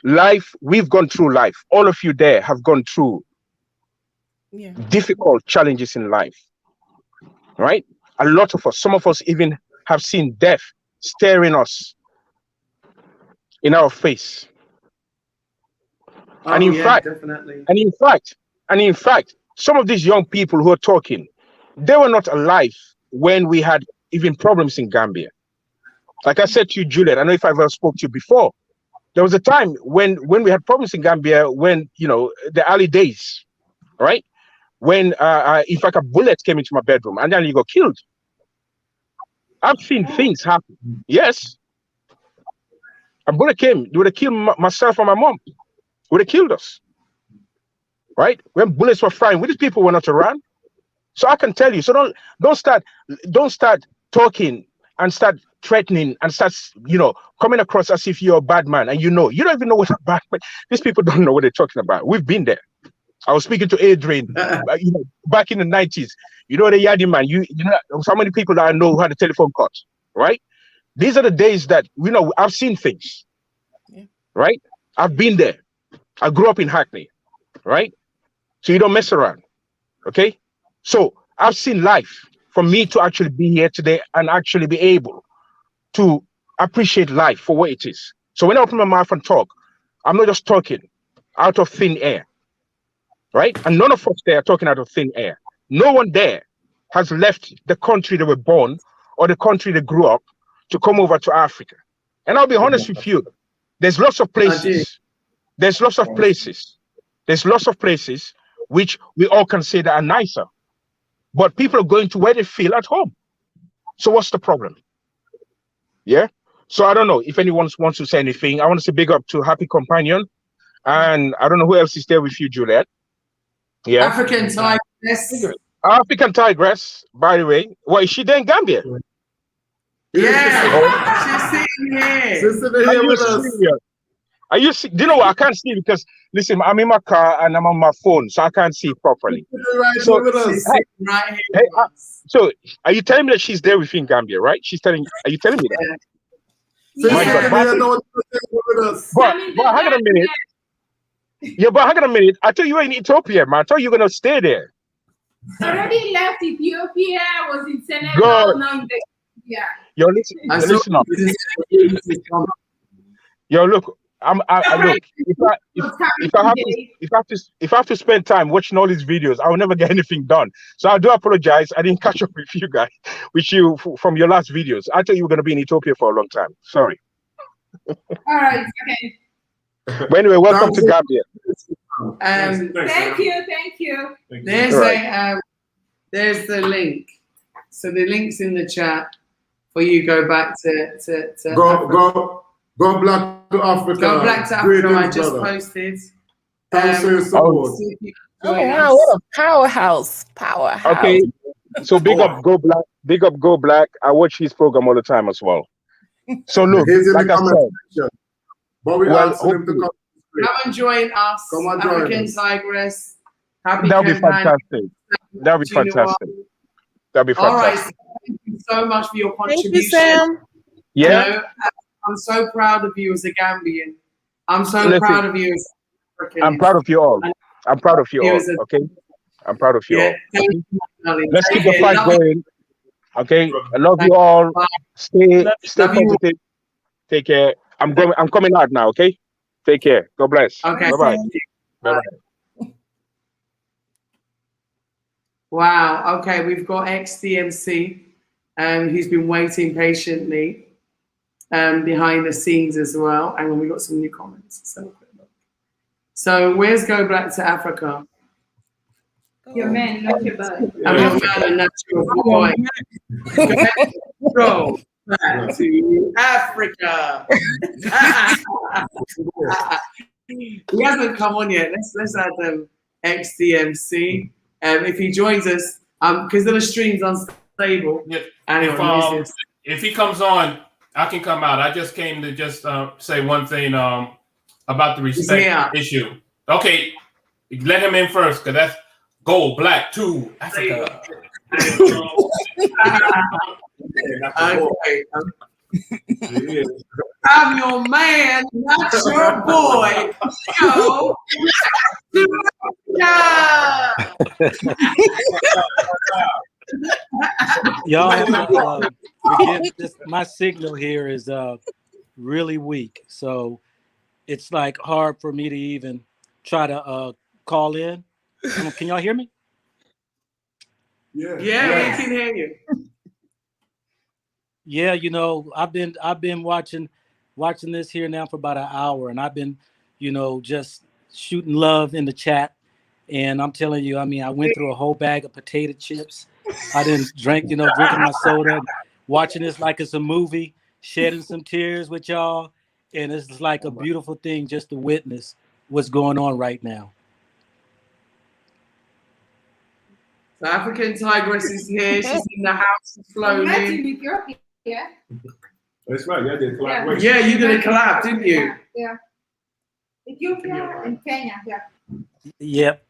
life, we've gone through life. All of you there have gone through difficult challenges in life, right? A lot of us, some of us even have seen death staring us in our face. And in fact, definitely. and in fact, some of these young people who are talking, they were not alive when we had even problems in Gambia. Like I said to you, Juliet, I don't know if I've ever spoke to you before. There was a time when we had problems in Gambia, when, you know, the early days, right? When, in fact, a bullet came into my bedroom and then you got killed. I've seen things happen. Yes. A bullet came, they would have killed myself and my mom. Would have killed us. Right? When bullets were flying, these people were not around. So I can tell you, so don't start talking and start threatening and start, you know, coming across as if you're a bad man, and you don't even know what a bad man. These people don't know what they're talking about. We've been there. I was speaking to Adrian, you know, back in the 90s. You know, the Yadi man. You know, so many people that I know who had a telephone cut, right? These are the days that, you know, I've seen things, right? I've been there. I grew up in Hackney, right? So you don't mess around, okay? So I've seen life. For me to actually be here today and actually be able to appreciate life for what it is. So when I open my mouth and talk, I'm not just talking out of thin air, right? And none of us there are talking out of thin air. No one there has left the country they were born or the country they grew up to come over to Africa. And I'll be honest with you, there's lots of places. There's lots of places. There's lots of places which we all consider are nicer. But people are going to where they feel at home. So what's the problem? Yeah. So I don't know if anyone wants to say anything. I want to say big up to Happy Companion. And I don't know who else is there with you, Juliet. Yeah. African Tigress. African Tigress, by the way. Well, is she there in Gambia? Yeah. She's sitting here. She's sitting here with us. Are you see? Do you know what? I can't see because listen, I'm in my car and I'm on my phone, so I can't see properly. So, right here. So are you telling me that she's there within Gambia, right? Are you telling me that? But hang on a minute. Yeah, but hang on a minute. I thought you were in Ethiopia, man. I thought you were gonna stay there. Already left Ethiopia, was in Senegal, now in Ethiopia. Yo, listen up. Yo, look. Look. If I have to spend time watching all these videos, I will never get anything done. So I do apologize. I didn't catch up with you guys, from your last videos. I thought you were going to be in Ethiopia for a long time. Sorry. All right. Okay. But anyway, welcome to Gambia. Thank you. There's the link. So the link's in the chat for you. Go back to Go Black to Africa. Go Black to Africa. I just posted. Thanks for your support. Wow, what a powerhouse. Okay. So big up Go Black. Big up Go Black. I watch his program all the time as well. So look, like I said. But we asked him to come. Come and join us. Come and join African us. Tigress. Happy That'll be campaign. fantastic. That'll be fantastic. That'll be fantastic. All right. Thank you so much for your contribution. Thank you, Sam. Yeah. You know, I'm so proud of you as a Gambian. I'm so proud of you as African. I'm proud of you all. I'm proud of you all. Okay. I'm proud of you all. Thank you, darling. Let's keep the fight going. Okay. I love you all. Stay positive. Take care. I'm coming out now. Okay. Take care. God bless. Okay. Bye-bye. Bye-bye. Wow. Okay. We've got XDMC, who's been waiting patiently behind the scenes as well. And we got some new comments. So where's Go Black to Africa? Your man, not your boy. I'm your man and not your boy. Go. back to Africa. He hasn't come on yet. Let's add XDMC. If he joins us, because the stream's unstable. Yeah. Anyway, If he comes on, I can come out. I just came to just say one thing about the respect issue. Okay, let him in first, because that's gold, black to Africa. Okay. I'm your man, not your boy. Yo, Y'all, forgive this. My signal here is really weak, so it's like hard for me to even try to call in. Can y'all hear me? Yeah, we can hear you. Yeah, you know, I've been watching this here now for about an hour, and I've been, you know, just shooting love in the chat. And I'm telling you, I mean, I went through a whole bag of potato chips. I didn't drinking my soda, watching this like it's a movie, shedding some tears with y'all, and it's like a beautiful thing just to witness what's going on right now. So African Tigress is here. She's in the house slowly. Yeah. That's right. Yeah, did collaboration. Yeah, you did a collab, didn't you? Yeah. Ethiopia and Kenya. Yeah. Yep.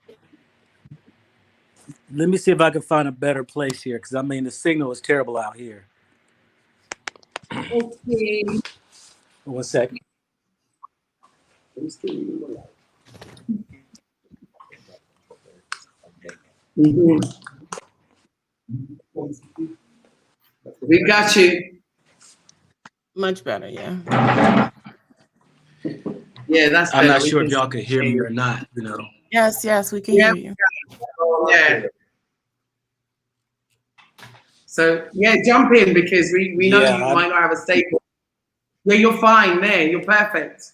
Let me see if I can find a better place here, because I mean the signal is terrible out here. Okay. 1 second. We got you. Much better, yeah. Yeah, that's I'm better. not sure if y'all can hear me or not, you know. Yes, we can hear you. Yeah. So yeah, jump in, because we know you might not have a stable. Yeah, you're fine there. You're perfect.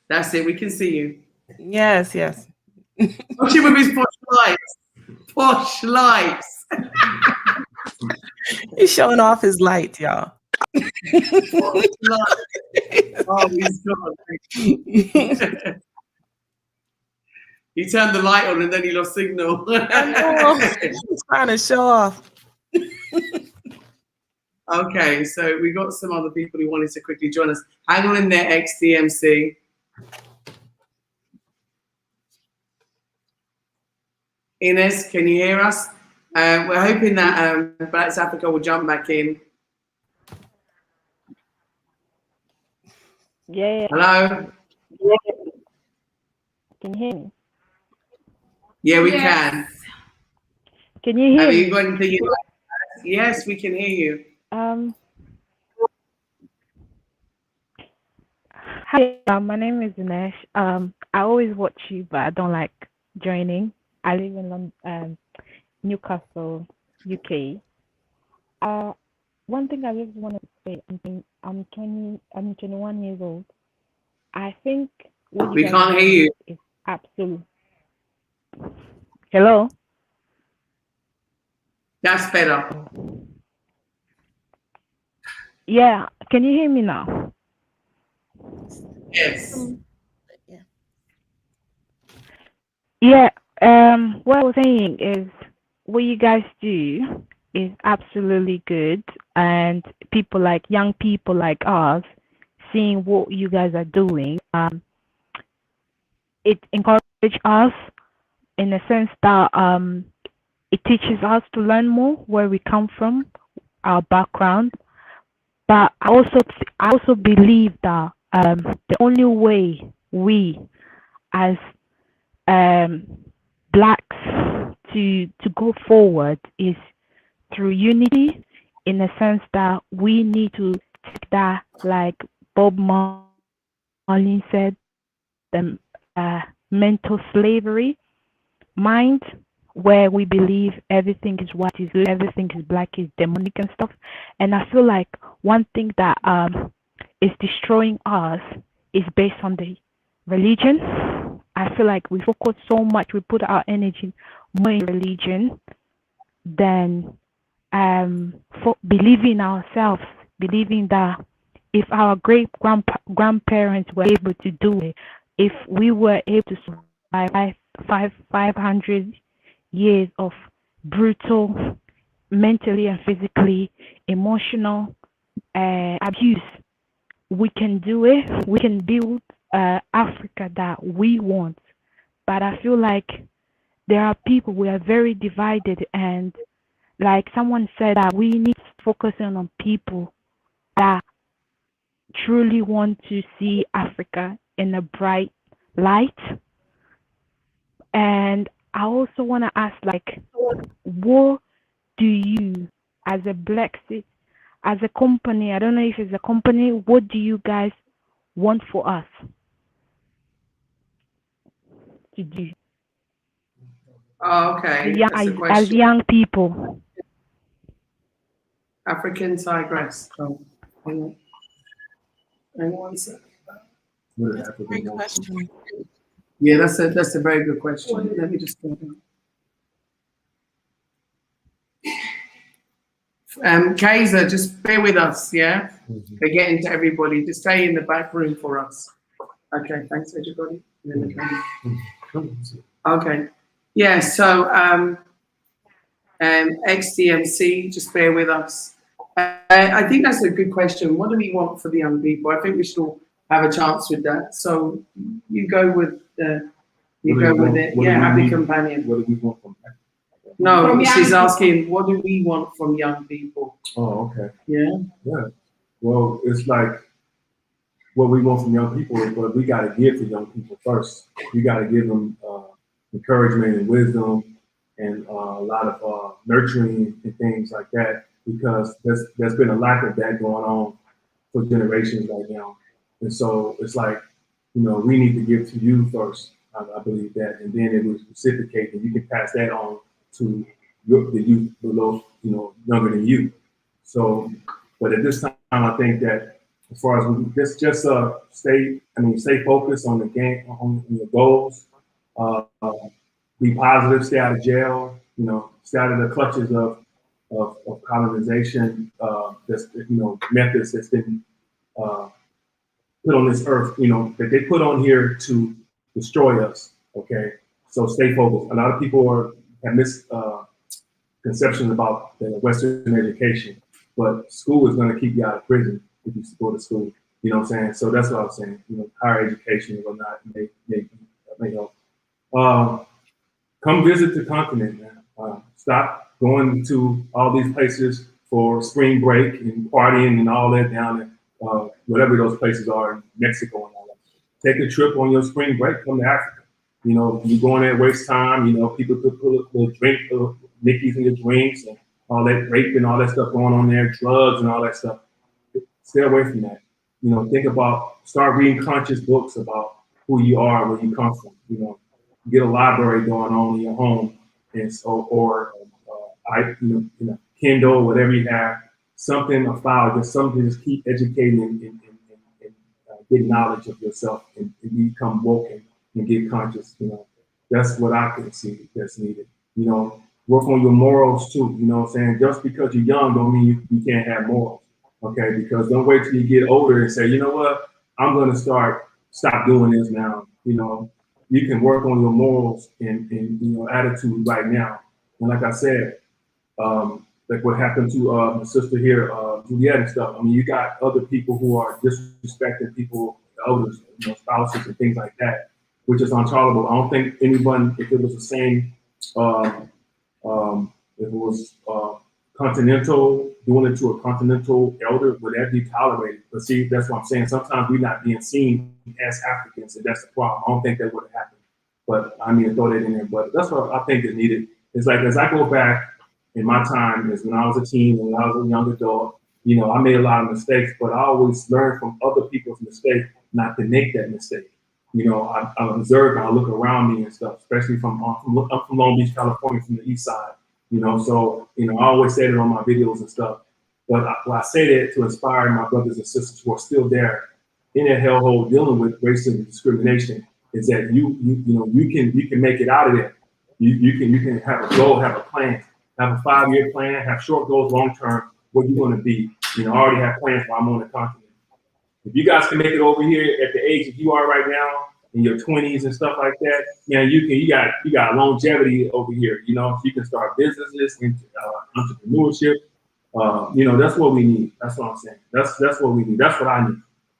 That's it. We can see you. Yes. Watch him with his posh lights. Posh lights. He's showing off his light, y'all. Posh lights. Oh, he's gone. He turned the light on and then he lost signal. He's trying to show off. Okay, so we got some other people who wanted to quickly join us. Hang on in there, XDMC. Ines, can you hear us? We're hoping that Black Africa will jump back in. Yeah. Hello? Can you hear me? Yeah, we can. Can you hear Have me? you got anything you'd like to add? Yes, we can hear you. Hi, my name is Dinesh. I always watch you, but I don't like joining. I live in London, Newcastle, UK. One thing I just wanted to say, I'm 21 years old. I think what We you guys can't are hear you. doing is absolute. Hello? That's better. Yeah, can you hear me now? Yes. Yeah, what I was saying is what you guys do is absolutely good, and young people like us, seeing what you guys are doing, it encourages us in a sense that it teaches us to learn more where we come from, our background. But I also believe that the only way we as blacks to go forward is through unity, in the sense that we need to take that, like Bob Marley said, the mental slavery mind, where we believe everything is white is good, everything is black is demonic and stuff. And I feel like one thing that is destroying us is based on the religion. I feel like we focus so much, we put our energy more in religion than for believing ourselves, believing that if our great grandparents were able to do it, if we were able to survive 500 years of brutal, mentally and physically, emotional abuse, we can do it. We can build Africa that we want. But I feel like there are people, we are very divided, and like someone said, that we need to focus on people that truly want to see Africa in a bright light. And I also want to ask, like, what do you, as a Black Xit, as a company, I don't know if it's a company, what do you guys want for us to do? Oh, okay, that's a As question. young people. African Tigress. Oh, hang on. Hang on one second. That's a great question. Yeah, that's a very good question. Let me just go down. Kaiser, just bear with us, yeah? They're getting to everybody. Just stay in the back room for us. Okay, thanks, everybody. Okay. Yeah, so XDMC, just bear with us. I think that's a good question. What do we want for the young people? I think we should all have a chance with that. So you go with it. Yeah, happy companion. What do we want from them? No, she's asking, what do we want from young people? Oh, okay. Yeah. Yeah. Well, it's like what we want from young people is what we got to give to young people first. We got to give them encouragement and wisdom and a lot of nurturing and things like that, because there's been a lack of that going on for generations right now. And so it's like, we need to give to you first. I believe that, and then it will reciprocate, and you can pass that on to the youth below, younger than you. So, but at this time, I think that as far as just stay focused on the game, on your goals. Be positive, stay out of jail, stay out of the clutches of colonization, methods that's been put on this earth, that they put on here to destroy us. Okay, so stay focused. A lot of people have misconceptions about the Western education, but school is going to keep you out of prison if you go to school. You know what I'm saying? So that's what I was saying. Higher education will not may help. Come visit the continent, man. Stop going to all these places for spring break and partying and all that down in whatever those places are in Mexico and all that. Take a trip on your spring break. Come to Africa. You go in there, waste time. People put little drink, Nickies in your drinks and all that rape and all that stuff going on there, drugs and all that stuff. Stay away from that. Start reading conscious books about who you are, where you come from. Get a library going on in your home, and Kindle, whatever you have, something, a file, just something to just keep educating and get knowledge of yourself and become woke and get conscious. That's what I can see that's needed. Work on your morals too. You know what I'm saying? Just because you're young don't mean you can't have morals. Okay, because don't wait till you get older and say, you know what, I'm gonna stop doing this now. You can work on your morals and attitude right now. And like I said, like what happened to my sister here, Juliet and stuff. I mean, you got other people who are disrespecting people, elders, spouses and things like that, which is intolerable. I don't think anyone, if it was the same, if it was continental, doing it to a continental elder, would that be tolerated? But see, that's what I'm saying. Sometimes we're not being seen as Africans, and that's the problem. I don't think that would have happened. But I mean, throw that in there. But that's what I think is needed. It's like, as I go back in my time, is when I was a teen and when I was a young adult, I made a lot of mistakes, but I always learned from other people's mistakes not to make that mistake. I observe and I look around me and stuff, especially I'm from Long Beach, California, from the east side. So I always say it on my videos and stuff. But I say that to inspire my brothers and sisters who are still there in that hellhole dealing with racism and discrimination, is that you can make it out of there. You can have a goal, have a plan, have a 5-year plan, have short goals, long term, where you want to be. You know, I already have plans while I'm on the continent. If you guys can make it over here at the age that you are right now, in your 20s and stuff like that, you got longevity over here. You know, you can start businesses, entrepreneurship. That's what we need. That's what I'm saying. That's what we need. That's what I need.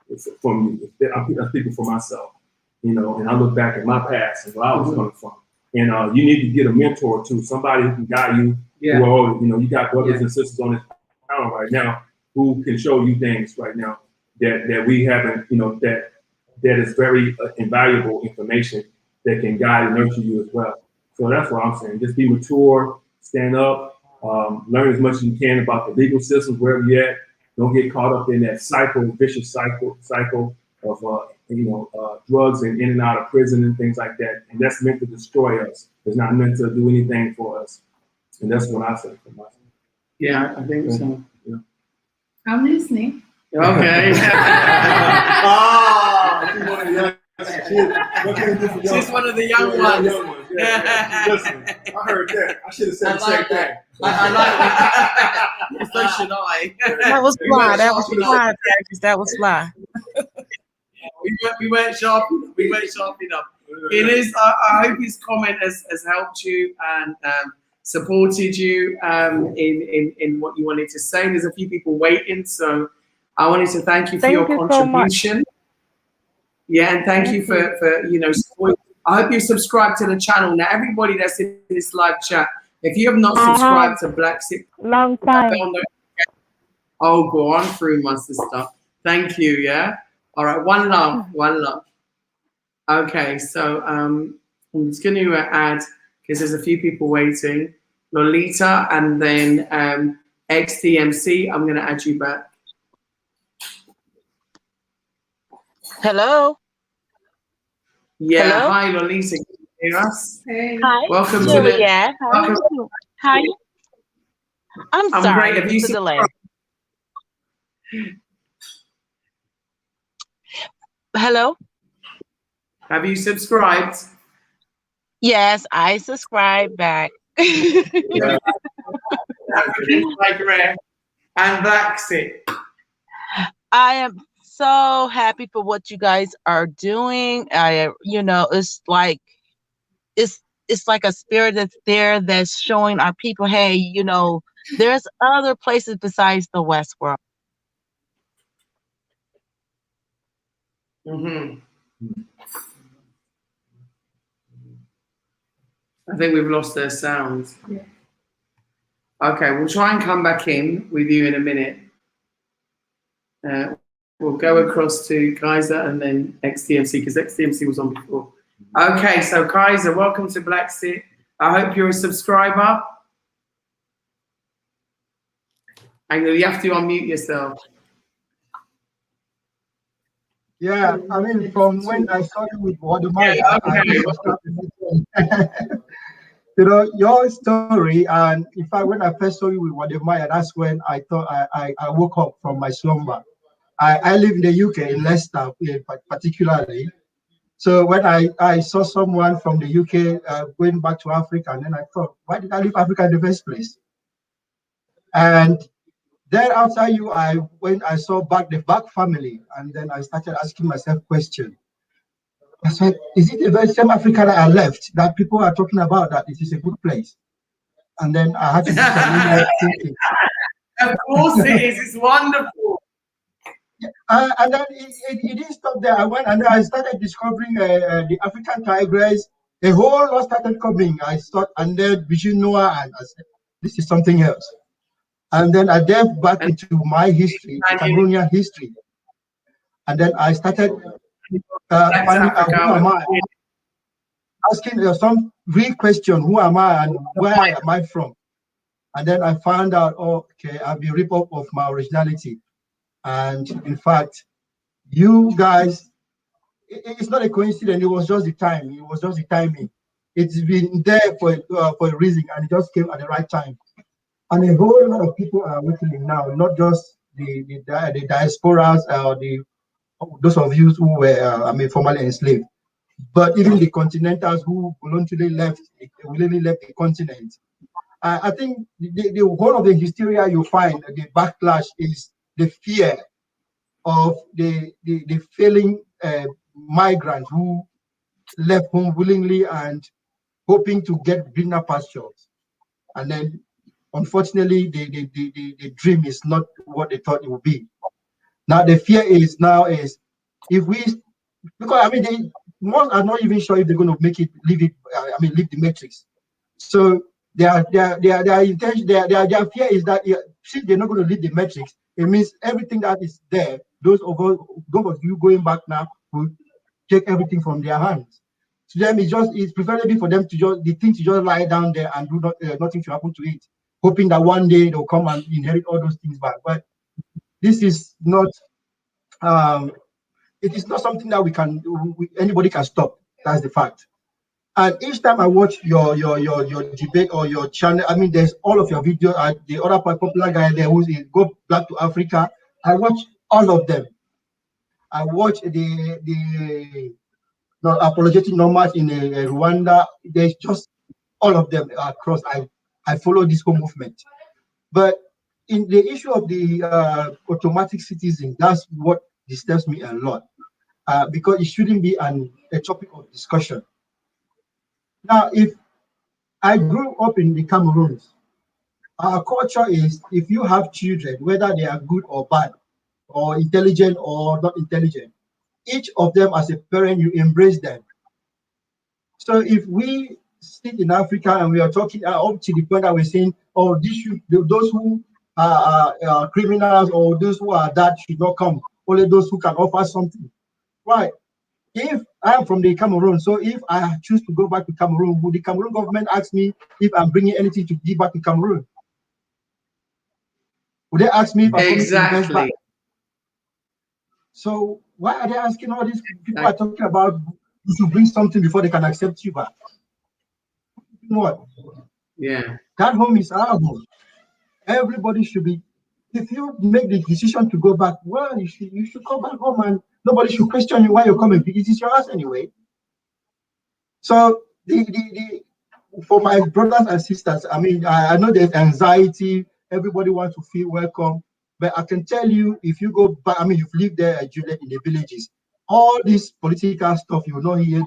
It's for me. I'm speaking for myself. You know, and I look back at my past and where I was coming from. And you need to get a mentor too, somebody who can guide you. Yeah. You got brothers and sisters on this panel right now who can show you things right now that we haven't, that is very invaluable information that can guide and nurture you as well. So that's what I'm saying. Just be mature, stand up, learn as much as you can about the legal systems wherever you're at. Don't get caught up in that vicious cycle of drugs and in and out of prison and things like that. And that's meant to destroy us. It's not meant to do anything for us. And that's what I say for myself. Yeah, I think so. Yeah. I'm listening. Okay. She's one of the young ones. Listen, I heard that. I should have said the same thing. I like it. So should I. That was fly. That was fly. That was fly. We weren't sharp enough. We weren't sharp enough. It is. I hope his comment has helped you and supported you in what you wanted to say. There's a few people waiting, so I wanted to thank you for your contribution. Yeah, and thank you for support. I hope you subscribe to the channel. Now, everybody that's in this live chat, if you have not subscribed to Bla Xit, long time. Oh, go on through, my sister. Thank you. Yeah. All right. One love. One love. Okay. So I'm just going to add, because there's a few people waiting. Lolita and then XDMC. I'm going to add you back. Hello. Yeah. Hello? Hi, Lolita. Can you hear us? Hey. Hi. Welcome to Juliet. the. Welcome. Hi. I'm sorry. Great. Have you It's a delay. Hello. Have you subscribed? Yes, I subscribe back. Yeah. And that's it. I am so happy for what you guys are doing. It's like a spirit that's there that's showing our people, hey, there's other places besides the West world. Mm-hmm. I think we've lost their sound. Yeah. Okay, we'll try and come back in with you in a minute. We'll go across to Kaiser and then XDMC, because XDMC was on before. Okay, so Kaiser, welcome to Bla Xit. I hope you're a subscriber. And you have to unmute yourself. Yeah, I mean, from when I started with Wadumaya, your story, and in fact, when I first saw you with Wadumaya, that's when I thought I woke up from my slumber. I live in the UK, in Leicester, particularly. So when I saw someone from the UK going back to Africa, and then I thought, why did I leave Africa in the first place? And then after you, I saw the Back family, and then I started asking myself questions. I said, is it the very same Africa that I left that people are talking about, that it is a good place? And then I had to start thinking. Of course it is. It's wonderful. And then it didn't stop there. I went and I started discovering the African tigress. A whole lot started coming. I thought, and then between Noah and I said, this is something else. And then I delved back into my history, Cameroonian history. And then I started finding out who am I, asking some real question, who am I and where am I from? And then I found out, okay, I've been ripped off of my originality. And in fact, you guys, it's not a coincidence, it was just the time, it was just the timing. It's been there for a reason, and it just came at the right time. And a whole lot of people are awakening now, not just the diasporas or those of you who were formerly enslaved, but even the continentals who voluntarily left the continent. I think the whole of the hysteria you find, the backlash, is the fear of the failing migrants who left home willingly and hoping to get greener pastures. And then, unfortunately, the dream is not what they thought it would be. Now, the fear is if we, because I mean, most are not even sure if they're going to make it, leave it, leave the matrix. So their intention, their fear is that since they're not going to leave the matrix, it means everything that is there, those of you going back now will take everything from their hands. To them, it's preferably for them to just lie down there and do nothing to happen to it, hoping that one day they'll come and inherit all those things back. But this is not, it is not something that anybody can stop. That's the fact. And each time I watch your debate or your channel, I mean, there's all of your videos. The other popular guy there who's Go Black to Africa. I watch all of them. I watch the apologetic nomads in Rwanda. There's just all of them across. I follow this whole movement. But in the issue of the automatic citizen, that's what disturbs me a lot, because it shouldn't be a topic of discussion. Now, if I grew up in the Cameroons, our culture is if you have children, whether they are good or bad, or intelligent or not intelligent, each of them as a parent, you embrace them. So if we sit in Africa and we are talking up to the point that we're saying, oh, those who are criminals or those who are that should not come, only those who can offer something. Right. If I am from the Cameroon, so if I choose to go back to Cameroon, would the Cameroon government ask me if I'm bringing anything to give back to Cameroon? Would they ask me if I'm coming to invest back? So why are they asking all these people are talking about you should bring something before they can accept you back? What? Yeah. That home is our home. Everybody should be, if you make the decision to go back, well, you should go back home and nobody should question you why you're coming. It is your house anyway. So for my brothers and sisters, I mean, I know there's anxiety. Everybody wants to feel welcome, but I can tell you, if you go back, I mean, you've lived there, Juliet, in the villages. All this political stuff, you will not hear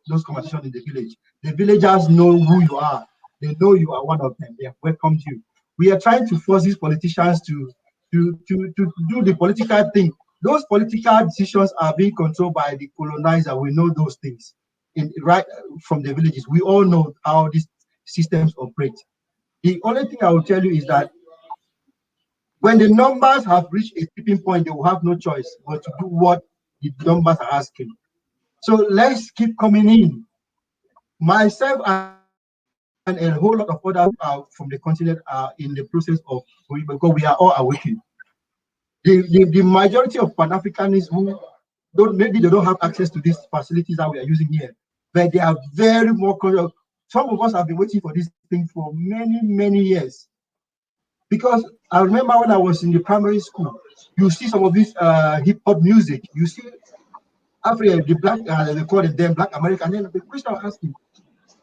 those conversations in the village. The villagers know who you are. They know you are one of them. They have welcomed you. We are trying to force these politicians to do the political thing. Those political decisions are being controlled by the colonizer. We know those things. Right from the villages, we all know how these systems operate. The only thing I will tell you is that when the numbers have reached a tipping point, they will have no choice but to do what the numbers are asking. So let's keep coming in. Myself and a whole lot of others from the continent are in the process of, because we are all awakening. The majority of Pan-Africanists who maybe they don't have access to these facilities that we are using here, but they are very more conscious. Some of us have been waiting for this thing for many, many years. Because I remember when I was in the primary school, you see some of this hip hop music. You see Africa, the black, they call it them Black American. And then the question I'm asking,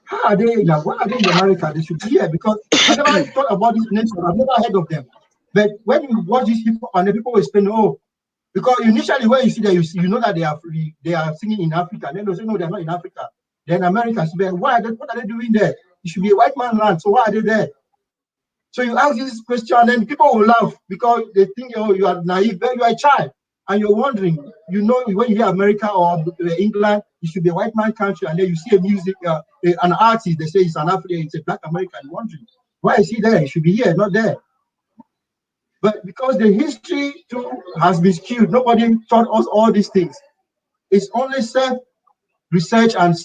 how are they now? Why are they in America? They should be here, because I never thought about this nation. I've never heard of them. But when you watch this hip hop and the people will explain, oh, because initially when you see that, you know that they are singing in Africa. And then they say, no, they're not in Africa. They're in America. So what are they doing there? It should be a white man land. So why are they there? So you ask this question, and then people will laugh because they think, oh, you are naive, but you are a child. And you're wondering, you know, when you hear America or England, it should be a white man country. And then you see a music, an artist, they say it's an African, it's a Black American. You're wondering, why is he there? He should be here, not there. But because the history too has been skewed, nobody taught us all these things. It's only self-research and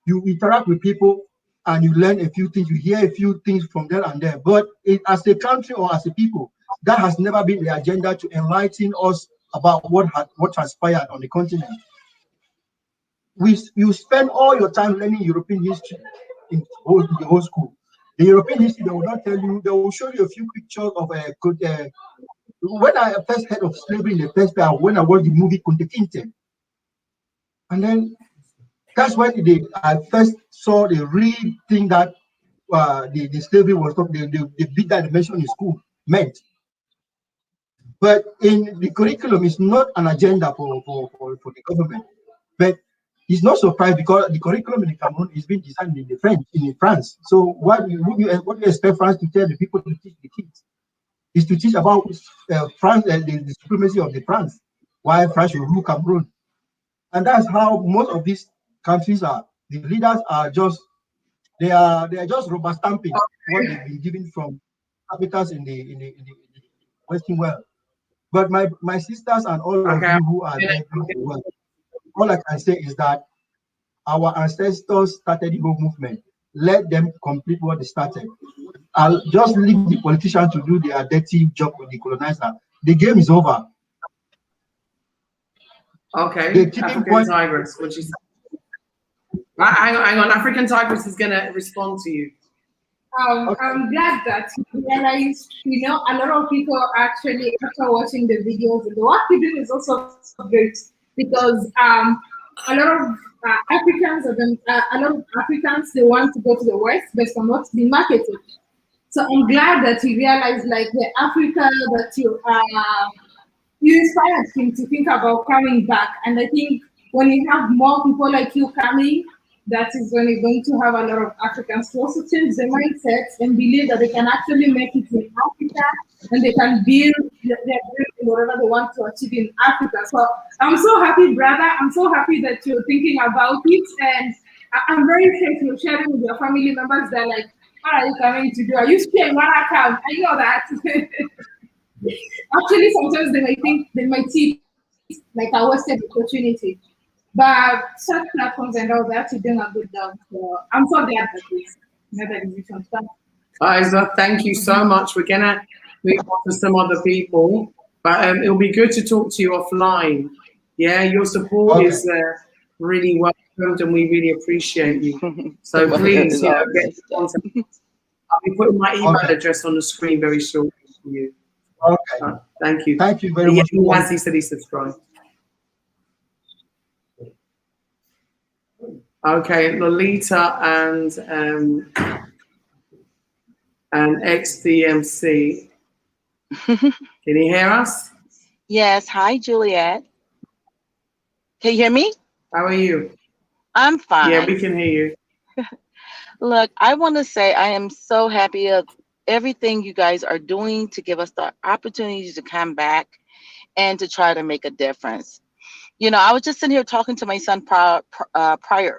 you interact with people and you learn a few things, you hear a few things from there and there. But as a country or as a people, that has never been the agenda to enlighten us about what transpired on the continent. You spend all your time learning European history in the whole school. The European history, they will not tell you, they will show you a few pictures of a good. When I first heard of slavery in the first time, when I watched the movie Kunte Kinte, and then That's when I first saw the real thing that the slavery was the bit that they mentioned in school meant. But in the curriculum, it's not an agenda for the government. But he's not surprised because the curriculum in the Cameroon is being designed in France. So what do you expect France to tell the people to teach the kids? Is to teach about France and the supremacy of the France, why France should rule Cameroon. And that's how most of these countries are. The leaders are just they are just rubber stamping what they've been given from capitals in the Western world. But my sisters and all of you who are there in the world, all I can say is that our ancestors started the whole movement. Let them complete what they started. I'll just leave the politicians to do their dirty job with the colonizer. The game is over. Okay, The tipping African point. Tigress, which is hang on. African Tigress is gonna respond to you. I'm glad that you realized, a lot of people actually, after watching the videos, and the work you do is also great because a lot of Africans, they want to go to the West based on what's been marketed. So I'm glad that you realized, like, the Africa that you inspired him to think about coming back. And I think when you have more people like you coming, that is when you're going to have a lot of Africans to also change their mindsets and believe that they can actually make it in Africa and they can build their dream in whatever they want to achieve in Africa. So I'm so happy, brother. I'm so happy that you're thinking about it. And I'm very thankful you're sharing with your family members. They're like, what are you coming to do? Are you scared when I come? I know that. Actually, sometimes they might see it like a wasted opportunity. But such platforms and all that, you're doing a good job. So I'm so glad that this another decision started. Isa, thank you so much. We're gonna move on to some other people, but it'll be good to talk to you offline. Yeah, your support is really welcomed, and we really appreciate you. So please, get in contact. I'll be putting my email address on the screen very shortly for you. Okay. Thank you. Thank you very much. As he said, he subscribed. Okay, Lolita and XDMC. Can you hear us? Yes. Hi, Juliet. Can you hear me? How are you? I'm fine. Yeah, we can hear you. Look, I want to say I am so happy of everything you guys are doing to give us the opportunity to come back and to try to make a difference. I was just sitting here talking to my son prior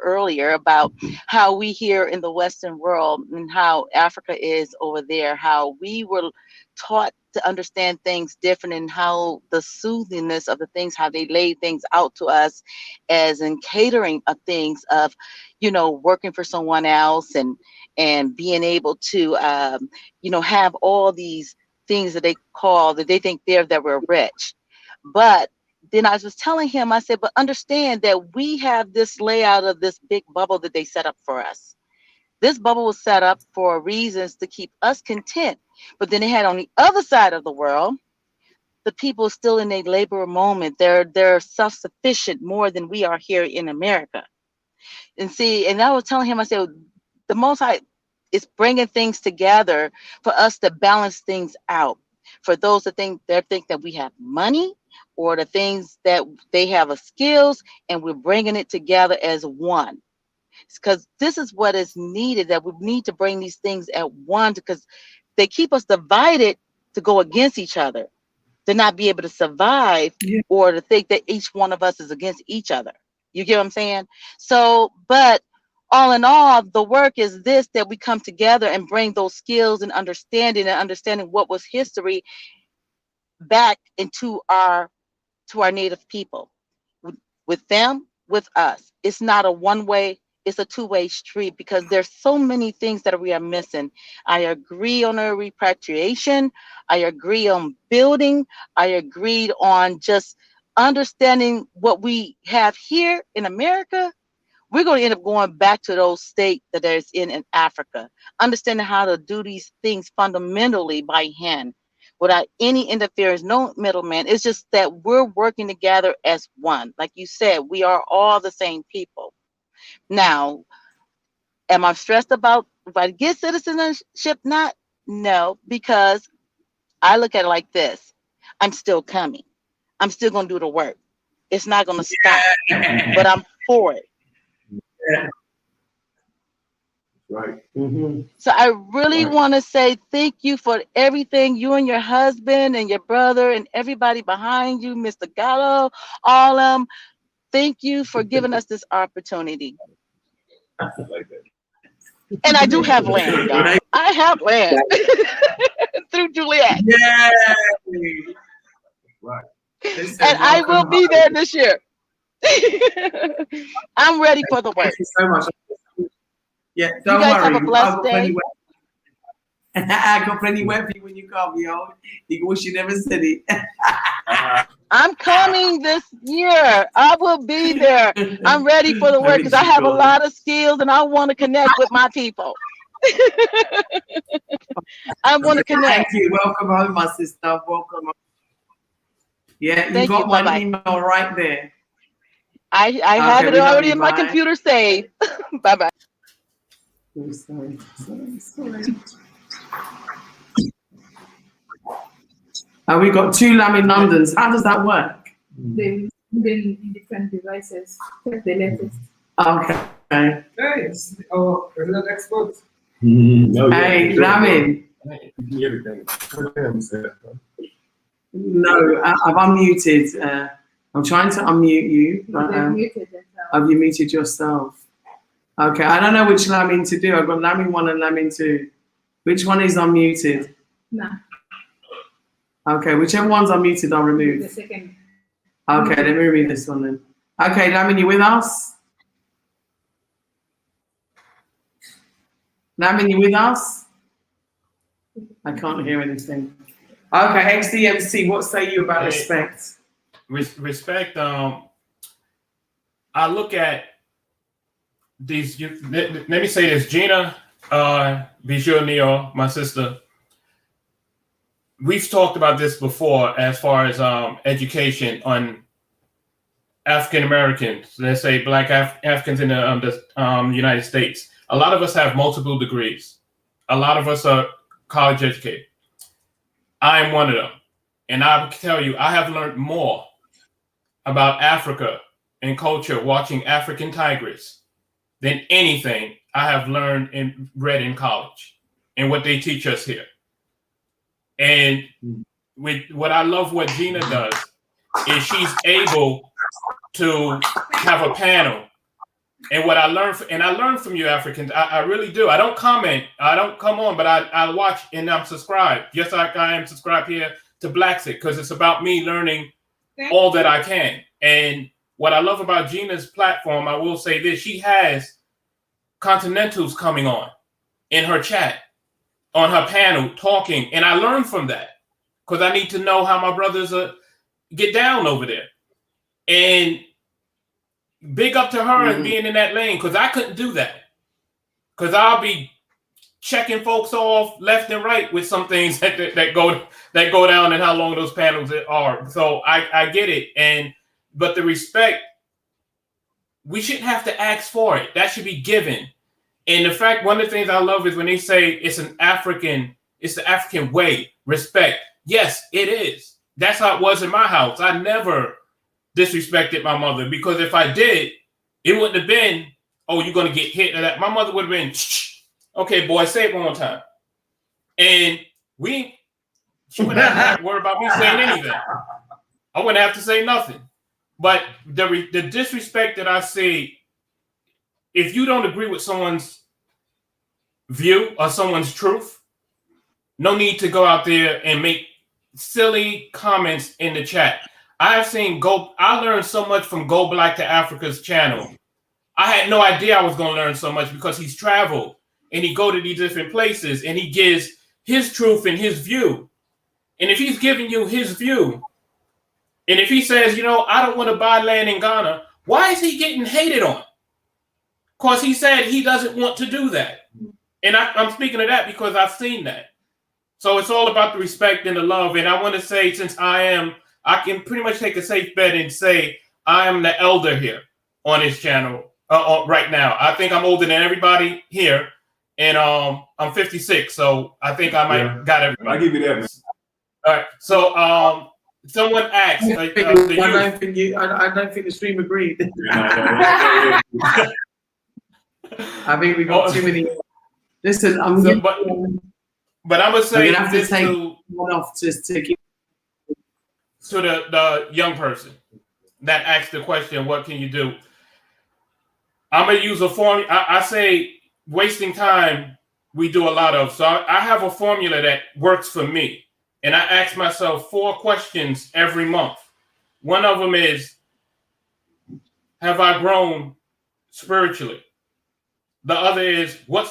earlier about how we here in the Western world and how Africa is over there, how we were taught to understand things different and how the soothingness of the things, how they lay things out to us as in catering of things of, working for someone else and being able to, have all these things that they think that we're rich. But then I was telling him, I said, but understand that we have this layout of this big bubble that they set up for us. This bubble was set up for reasons to keep us content. But then they had on the other side of the world, the people still in a labor moment. They're self-sufficient more than we are here in America. And I was telling him, I said, the Most High is bringing things together for us to balance things out. For those that think that we have money, or the things that they have as skills, and we're bringing it together as one. Because this is what is needed, that we need to bring these things at one, because they keep us divided to go against each other, to not be able to survive, or to think that each one of us is against each other. You get what I'm saying? So, but all in all, the work is this, that we come together and bring those skills and understanding what was history back into our native people, with them, with us. It's not a one-way, it's a two-way street, because there's so many things that we are missing. I agree on a repatriation. I agree on building. I agreed on just understanding what we have here in America. We're going to end up going back to those states that there's in Africa, understanding how to do these things fundamentally by hand, without any interference, no middleman. It's just that we're working together as one. Like you said, we are all the same people. Now, am I stressed about if I get citizenship? Not, no, because I look at it like this. I'm still coming. I'm still going to do the work. It's not going to stop, but I'm for it. Yeah. Right. So I really Right. want to say thank you for everything, you and your husband and your brother and everybody behind you, Mr. Gallo, all of them. Thank you for giving us this opportunity. I like that. And I do have land, y'all. I have land through Juliet. Yeah. Right. Listen, And I will welcome be home. there this year. I'm ready for the work. Thank you so much. Yeah, You don't guys worry. have a I've blessed got plenty day. work. I got plenty work for you when you come, yo. You wish you never said it. I'm coming this year. I will be there. I'm ready for the work because I have a lot of skills and I want to connect with my people. I want to connect. Thank you. Welcome home, my sister. Welcome home. Yeah, you Thank got you. my Bye-bye. email right there. I have Okay, it we love already you. in my Bye. computer saved. Bye-bye. Oh, sorry. We got 2 Lamb in Londons. How does that work? They in different devices. Check the latest. Okay. Hey, oh, President Expert. No, Hey, Lamin. Everything. No, I've unmuted. I'm trying to unmute you, but They've muted themselves. have you muted yourself? Okay, I don't know which Lamin to do. I've got Lamin 1 and Lamin 2. Which one is unmuted? No, Okay, whichever one's unmuted, I'll the remove. second. Okay, let me remove this one then. Okay, Lamin, you with us? Lamin, you with us? I can't hear anything. Okay, XDMC, what say you about respect? Respect. I look at these. Let me say this, Gina, Bijou Neo, my sister. We've talked about this before as far as education on African Americans. Let's say Black Africans in the United States. A lot of us have multiple degrees. A lot of us are college educated. I am one of them. And I can tell you, I have learned more about Africa and culture watching African Tigress than anything I have learned and read in college and what they teach us here. And with what I love what Gina does is she's able to have a panel. And what I learned, and I learned from you Africans, I really do. I don't comment, I don't come on, but I watch and I'm subscribed. Yes, I am subscribed here to Bla Xit because it's about me learning all that I can. And what I love about Gina's platform, I will say this, she has Continentals coming on in her chat, on her panel, talking. And I learned from that because I need to know how my brothers get down over there. And big up to her and being in that lane because I couldn't do that. Because I'll be checking folks off left and right with some things that go down and how long those panels are. So I get it. But the respect, we shouldn't have to ask for it. That should be given. And the fact, one of the things I love is when they say it's the African way, respect. Yes, it is. That's how it was in my house. I never disrespected my mother because if I did, it wouldn't have been, oh, you're going to get hit. My mother would have been, shh. Okay, boy, say it one more time. And she wouldn't have to worry about me saying anything. I wouldn't have to say nothing. But the disrespect that I see, if you don't agree with someone's view or someone's truth, no need to go out there and make silly comments in the chat. I learned so much from Go Black to Africa's channel. I had no idea I was going to learn so much because he's traveled and he go to these different places and he gives his truth and his view. And if he's giving you his view, and if he says, I don't want to buy land in Ghana, why is he getting hated on? Because he said he doesn't want to do that. And I'm speaking of that because I've seen that. So it's all about the respect and the love. And I want to say, since I can pretty much take a safe bet and say I am the elder here on this channel. right now. I think I'm older than everybody here, and I'm 56, so I think I might got everybody. I'll give you that, man. All right. So someone asked. I don't think the stream agreed. I think we got too many. Listen, but I'm gonna say we're gonna have to this take to one off just to keep to the young person that asked the question, what can you do? I'm gonna use a formula. I say wasting time we do a lot of. So I have a formula that works for me. And I ask myself 4 questions every month. One of them is, have I grown spiritually? The other is, what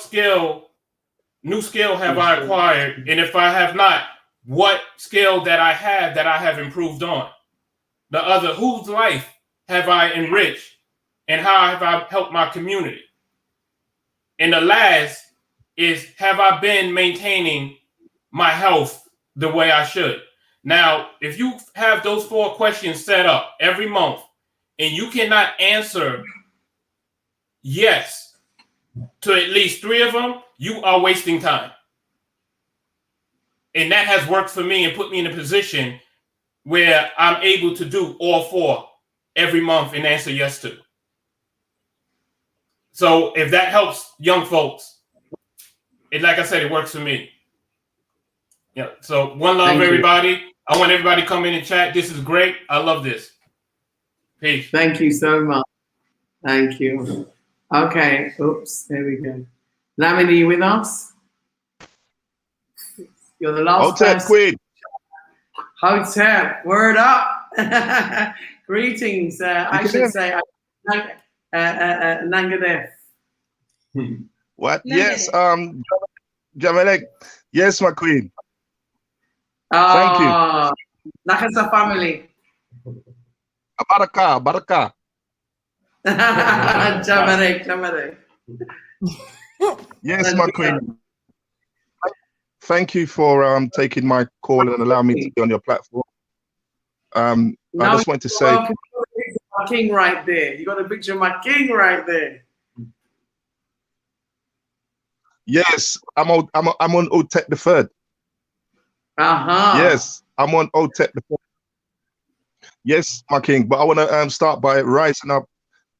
new skill have I acquired? And if I have not, what skill that I have improved on? The other, whose life have I enriched? And how have I helped my community? And the last is, have I been maintaining my health the way I should? Now, if you have those 4 questions set up every month and you cannot answer yes to at least 3 of them, you are wasting time. And that has worked for me and put me in a position where I'm able to do all 4 every month and answer yes to. So if that helps young folks, like I said, it works for me. Yeah. So one love, everybody. I want everybody to come in and chat. This is great. I love this. Peace. Thank you so much. Thank you. Okay. Oops. There we go. Lamini, you with us? You're the last Hotep Queen. Hotep. Word up. Greetings. I should say Nangadef. What? Yes. Jamalek. Yes, my queen. Thank you. Nakasa family. Baraka. Jamarek. Yes, my queen. Thank you for taking my call and allowing me to be on your platform. I just want to say, my king right there. You got a picture of my king right there. yes, I'm on Otep the Third. Yes, I'm on Otep the Third. Yes, my king. But I want to start by rising up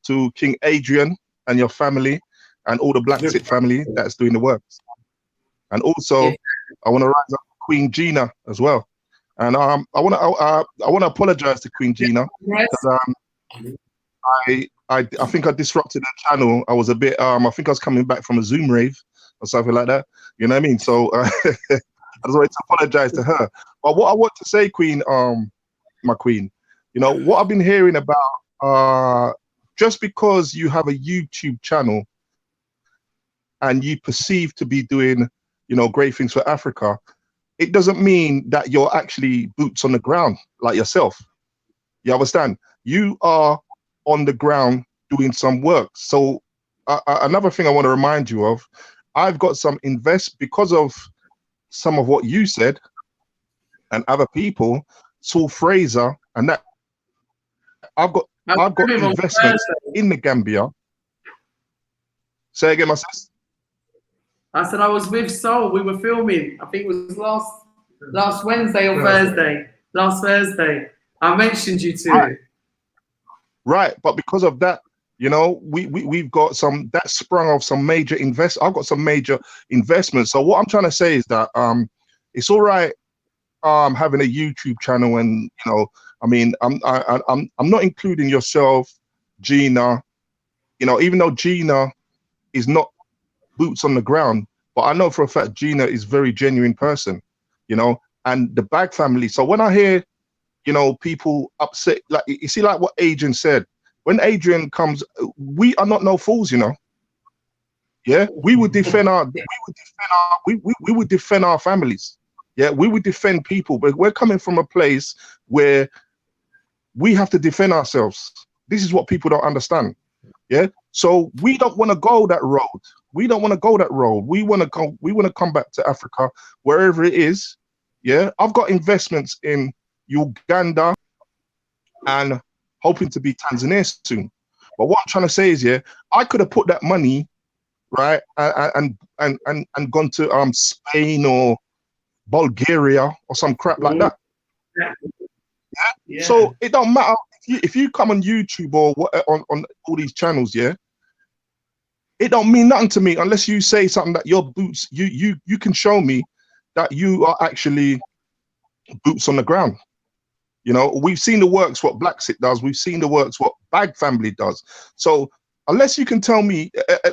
to King Adrian and your family and all the Bla Xit family that's doing the work. And also, I want to rise up to Queen Gina as well. And I want to apologize to Queen Gina because I think I disrupted the channel. I was a bit I think I was coming back from a Zoom rave or something like that. You know what I mean? So I just wanted to apologize to her. But what I want to say, Queen, my queen, you know what I've been hearing about. Just because you have a YouTube channel and you perceive to be doing, you know, great things for Africa, it doesn't mean that you're actually boots on the ground like yourself. You understand? You are on the ground doing some work. So another thing I want to remind you of, I've got some because of some of what you said and other people, Saul Fraser, and that I've got investments in the Gambia. Say again, my sis. I said I was with Soul. We were filming. I think it was last Wednesday or Thursday. Last Thursday. I mentioned you too. Right, but because of that, you know, we've got some that sprung off some major I've got some major investments. So what I'm trying to say is that it's all right having a YouTube channel, and you know, I mean, I'm not including yourself, Gina. You know, even though Gina is not boots on the ground, but I know for a fact Gina is a very genuine person, you know, and the Bag family. So when I hear, you know, people upset, like you see, like what Adrian said, when Adrian comes, we are not no fools, you know. Yeah, we would defend our families. Yeah, we would defend people, but we're coming from a place where we have to defend ourselves. This is what people don't understand. Yeah, so we don't want to go that road. We don't want to go that road. We want to come back to Africa, wherever it is. Yeah, I've got investments in Uganda and hoping to be Tanzania soon. But what I'm trying to say is, yeah, I could have put that money, right, and gone to Spain or Bulgaria or some crap like that. Yeah. So it don't matter if you come on YouTube or what on all these channels, yeah. It don't mean nothing to me unless you say something that your boots, you can show me that you are actually boots on the ground. You know, we've seen the works what Bla Xit does. We've seen the works what Bag Family does. So unless you can tell me,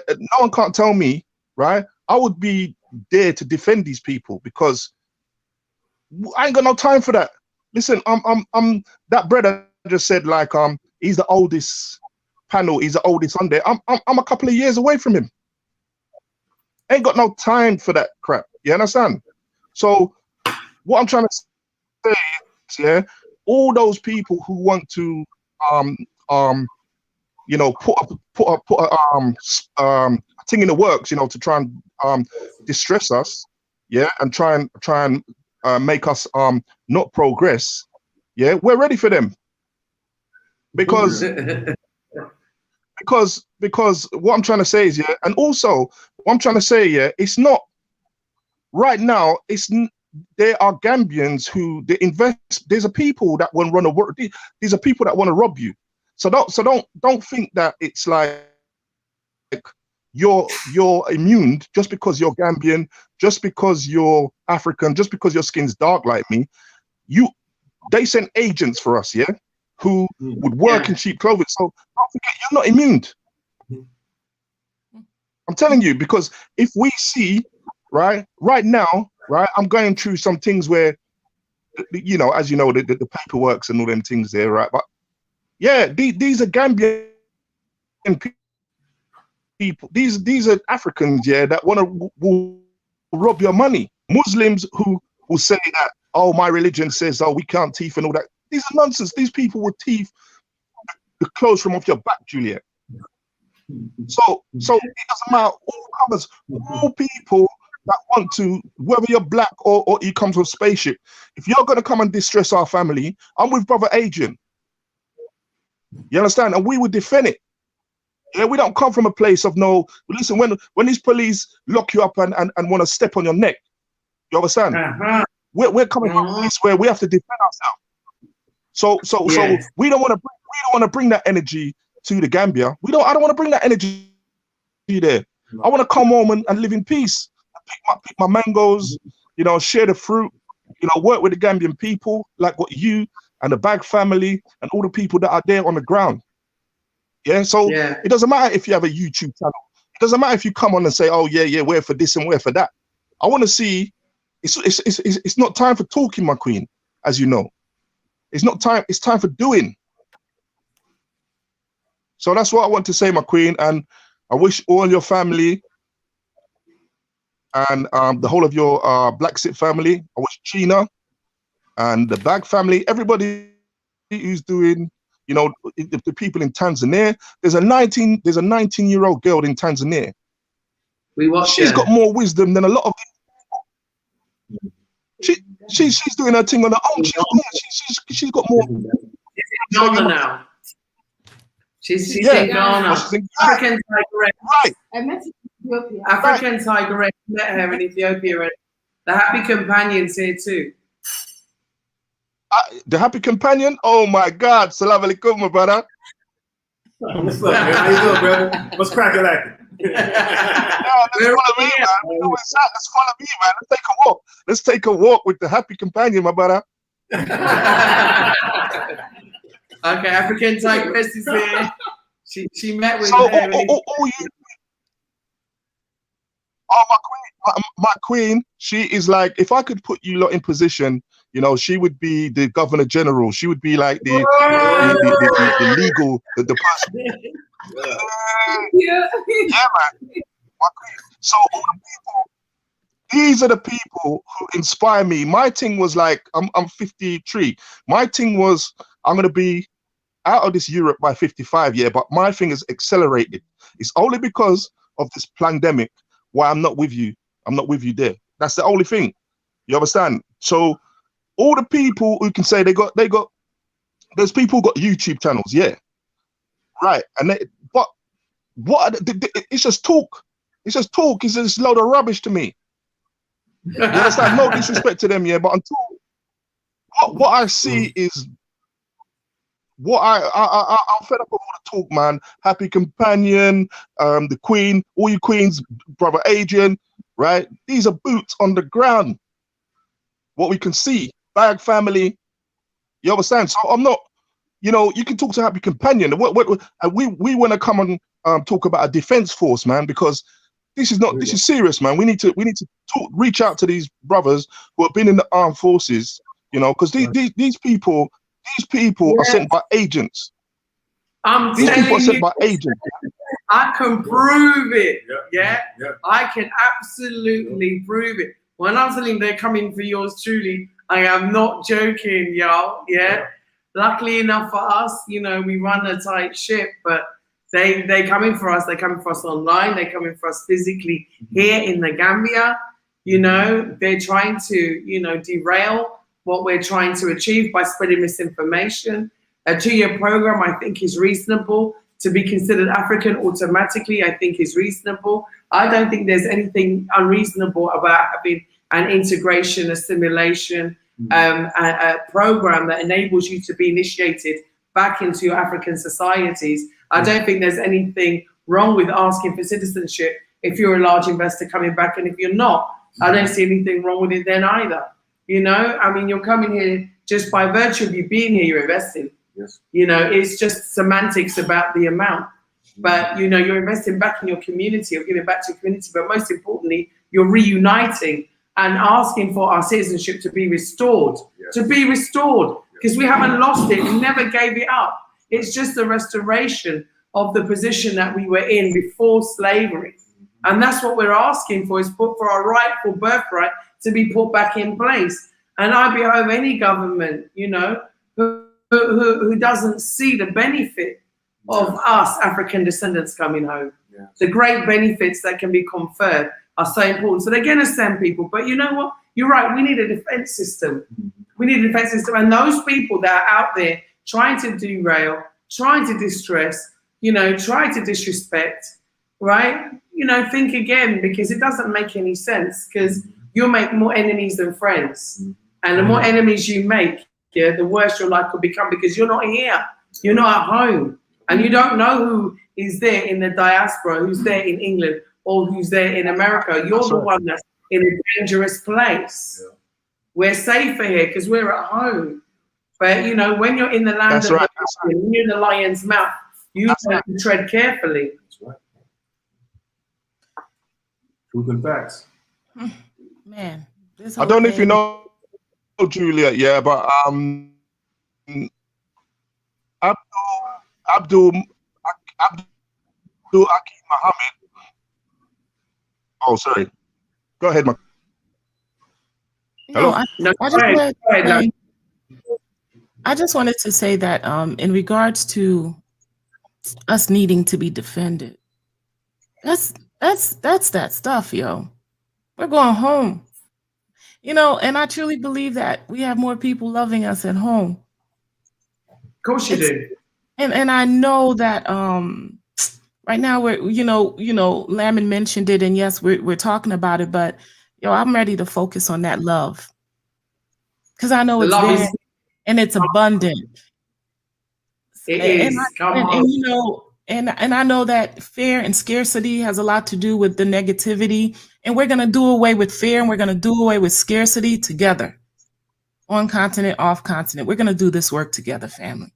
no one can't tell me, right? I would be there to defend these people because I ain't got no time for that. Listen, I'm that brother just said like he's the oldest panel, he's the oldest on there. I'm a couple of years away from him. Ain't got no time for that crap. You understand? So what I'm trying to say is, yeah, all those people who want to you know, put a thing in the works, you know, to try and distress us, yeah, and try and make us not progress, yeah, we're ready for them. Because what I'm trying to say is, yeah, and also what I'm trying to say, yeah, it's not right now, there are Gambians who they invest. There's a people that want to run a work. These are people that want to rob you. So don't think that it's like you're immune just because you're Gambian, just because you're African, just because your skin's dark like me. They send agents for us, yeah, who would work in cheap clothing. So don't forget, you're not immune. I'm telling you, because if we see right now, right, I'm going through some things where, you know, as you know, the paperworks and all them things there, right? But yeah, these are Gambian people. These are Africans, yeah, that will rob your money. Muslims who will say that, oh, my religion says, oh, we can't thief and all that. These are nonsense. These people will thief the clothes from off your back, Juliet. So it doesn't matter. All colors, all people that want to, whether you're black or you come from a spaceship, if you're going to come and distress our family, I'm with Brother Adrian. You understand? And we would defend it. Yeah, we don't come from a place of no. Listen, when these police lock you up and want to step on your neck, you understand? We're coming from a place where we have to defend ourselves. So we don't want to bring that energy to the Gambia. I don't want to bring that energy there. I want to come home and live in peace. Pick my mangoes, you know, share the fruit, you know, work with the Gambian people, like what you and the Bag family and all the people that are there on the ground. Yeah, so it doesn't matter if you have a YouTube channel. It doesn't matter if you come on and say, oh yeah, we're for this and we're for that. I want to see. It's not time for talking, my queen, as you know. It's not time. It's time for doing. So that's what I want to say, my queen, and I wish all your family and the whole of your Bla Xit family. I wish Gina and the Bag family, everybody who's doing, you know, the people in Tanzania. There's a 19-year-old girl in Tanzania. She's got more wisdom than a lot of people. She's doing her thing on her own. She's got more. She's in Ghana now. She's in Ghana. African Tigress. Right. I met her in Ethiopia. African Tigress, met her in Ethiopia. And the Happy Companion's here too. The Happy Companion? Oh my God. Salam alaikum, my brother. What's up, man? How you doing, brother? What's cracking like? That's follow me, man. We know what's up. Let's follow me, man. Let's take a walk. Let's take a walk with the Happy Companion, my brother. Okay, African Tigress is here. She met with my queen, she is like, if I could put you lot in position, you know, she would be the Governor General. She would be like the legal, the person. Yeah, man. My queen. So all the people, these are the people who inspire me. My thing was like, I'm 53. My thing was, I'm gonna be out of this Europe by 55, yeah, but my thing is accelerated. It's only because of this pandemic why I'm not with you. I'm not with you there. That's the only thing. You understand? So all the people who can say they got, there's people who got YouTube channels, yeah. right? And but what? It's just talk. It's just talk. It's just a load of rubbish to me. You understand? No disrespect to them, yeah. But until what I see is what I'm fed up of all the talk, man. Happy Companion, the Queen, all you queens, brother Adrian, right? These are boots on the ground. What we can see, Bag family. You understand? So I'm not, you know, you can talk to Happy Companion. And we want to come and talk about a defense force, man, because this is not, this is serious, man. We need to talk, reach out to these brothers who have been in the armed forces, you know, because these people are sent by agents. These people are sent by agents. I can prove it. Yeah. I can absolutely prove it. When I'm telling they're coming for yours truly, I am not joking, y'all. Yeah. Luckily enough for us, you know, we run a tight ship, but they coming for us. They're coming for us online. They're coming for us physically here in the Gambia. You know, they're trying to, you know, derail what we're trying to achieve by spreading misinformation. A 2-year program, I think, is reasonable. To be considered African automatically, I think, is reasonable. I don't think there's anything unreasonable about having an integration, assimilation, a program that enables you to be initiated back into your African societies. I don't think there's anything wrong with asking for citizenship if you're a large investor coming back, and if you're not, I don't see anything wrong with it then either. You know, I mean, you're coming here just by virtue of you being here, you're investing. Yes. You know, it's just semantics about the amount. But, you know, you're investing back in your community, or giving back to your community. But most importantly, you're reuniting and asking for our citizenship to be restored. Yes. To be restored. Because we haven't lost it. We never gave it up. It's just a restoration of the position that we were in before slavery. And that's what we're asking for, is for our rightful birthright to be put back in place. And I behoove any government, you know, who doesn't see the benefit of us African descendants coming home. Yeah. The great benefits that can be conferred are so important. So they're going to send people. But you know what? You're right. We need a defense system. We need a defense system. And those people that are out there trying to derail, trying to distress, you know, trying to disrespect, right? You know, think again, because it doesn't make any sense, because you'll make more enemies than friends. And the more enemies you make, yeah, the worse your life could become, because you're not here. You're not at home. And you don't know who is there in the diaspora, who's there in England, or who's there in America. You're the one that's in a dangerous place. Yeah. We're safer here because we're at home. But, you know, when you're in the land of the lion, when you're in the lion's mouth, you have to tread carefully. That's right. Truth and facts. Man, I don't know if you know Juliet, yeah, but Abdul Akim Muhammad. Oh, sorry. Go ahead, man. No, I just wanted to say that in regards to us needing to be defended, that's that stuff, yo. We're going home. You know, and I truly believe that we have more people loving us at home. Of course you do. And I know that right now we're, you know, Lamin mentioned it, and yes, we're talking about it, but yo, I'm ready to focus on that love. Because I know it's there and it's abundant. It is. And you know, and I know that fear and scarcity has a lot to do with the negativity, and we're gonna do away with fear and we're gonna do away with scarcity together. On continent, off continent. We're gonna do this work together, family.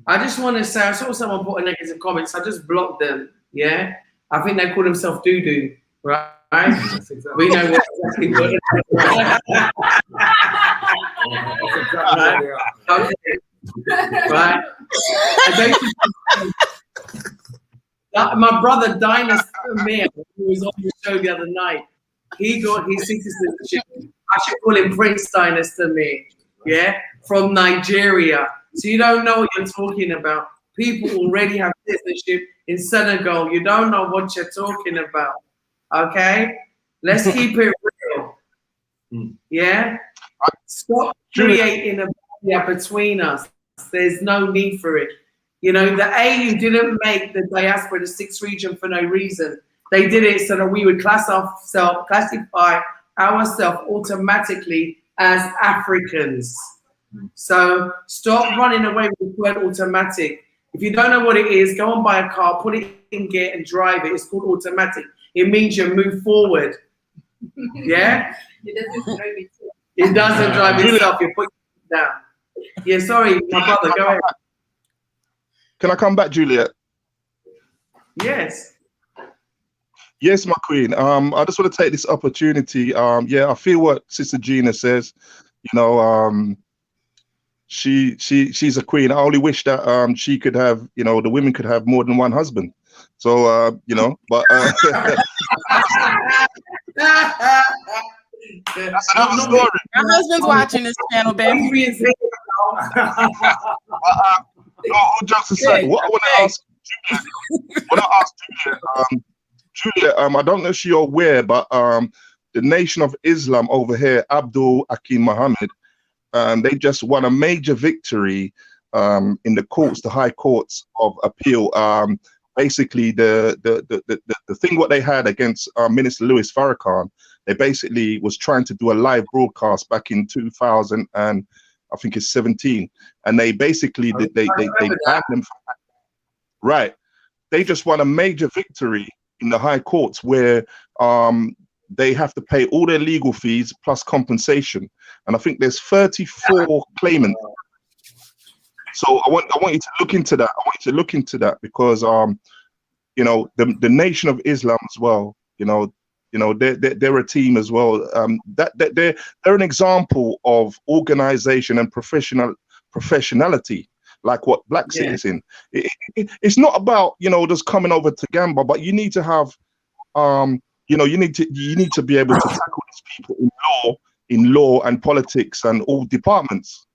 I just want to say, I saw someone put a negative comments. I just blocked them. Yeah, I think they call themselves doo-doo, right? We know what exactly what it is. Right? My brother Dynasty Amir, who was on the show the other night, he got his citizenship. I should call him Prince Dynasty Amir, yeah, from Nigeria. So you don't know what you're talking about. People already have citizenship in Senegal. You don't know what you're talking about. Okay? Let's keep it real. Yeah? Stop creating a barrier between us. There's no need for it. You know, the AU didn't make the diaspora the sixth region for no reason. They did it so that we would classify ourselves automatically as Africans. So stop running away with the word automatic. If you don't know what it is, go and buy a car, put it in gear and drive it. It's called automatic. It means you move forward. Yeah? It doesn't drive itself. It doesn't drive itself. You put it down. Yeah, sorry, my brother, go ahead. Can I come back, Juliet? Yes. Yes, my queen. I just want to take this opportunity. Yeah, I feel what Sister Gina says. You know, she's a queen. I only wish that she could have, you know, the women could have more than one husband. So you know, but that's another story. My husband's watching this channel, baby. All jokes aside, what I want to ask Juliet, I don't know if you're aware, but the Nation of Islam over here, Abdul Hakim Muhammad, they just won a major victory in the courts, the high courts of appeal. Basically, the thing what they had against Minister Louis Farrakhan, they basically was trying to do a live broadcast back in 2000 and I think it's 17, and they basically they banned them from that. Right. They just won a major victory in the high courts where they have to pay all their legal fees plus compensation, and I think there's 34 claimants. So I want you to look into that. I want you to look into that because you know, the Nation of Islam as well. You know, they're a team as well. That they're an example of organization and professionality, like what Black Xit is in. It's not about, you know, just coming over to Gamba, but you need to have, you know, you need to be able to tackle these people in law and politics and all departments.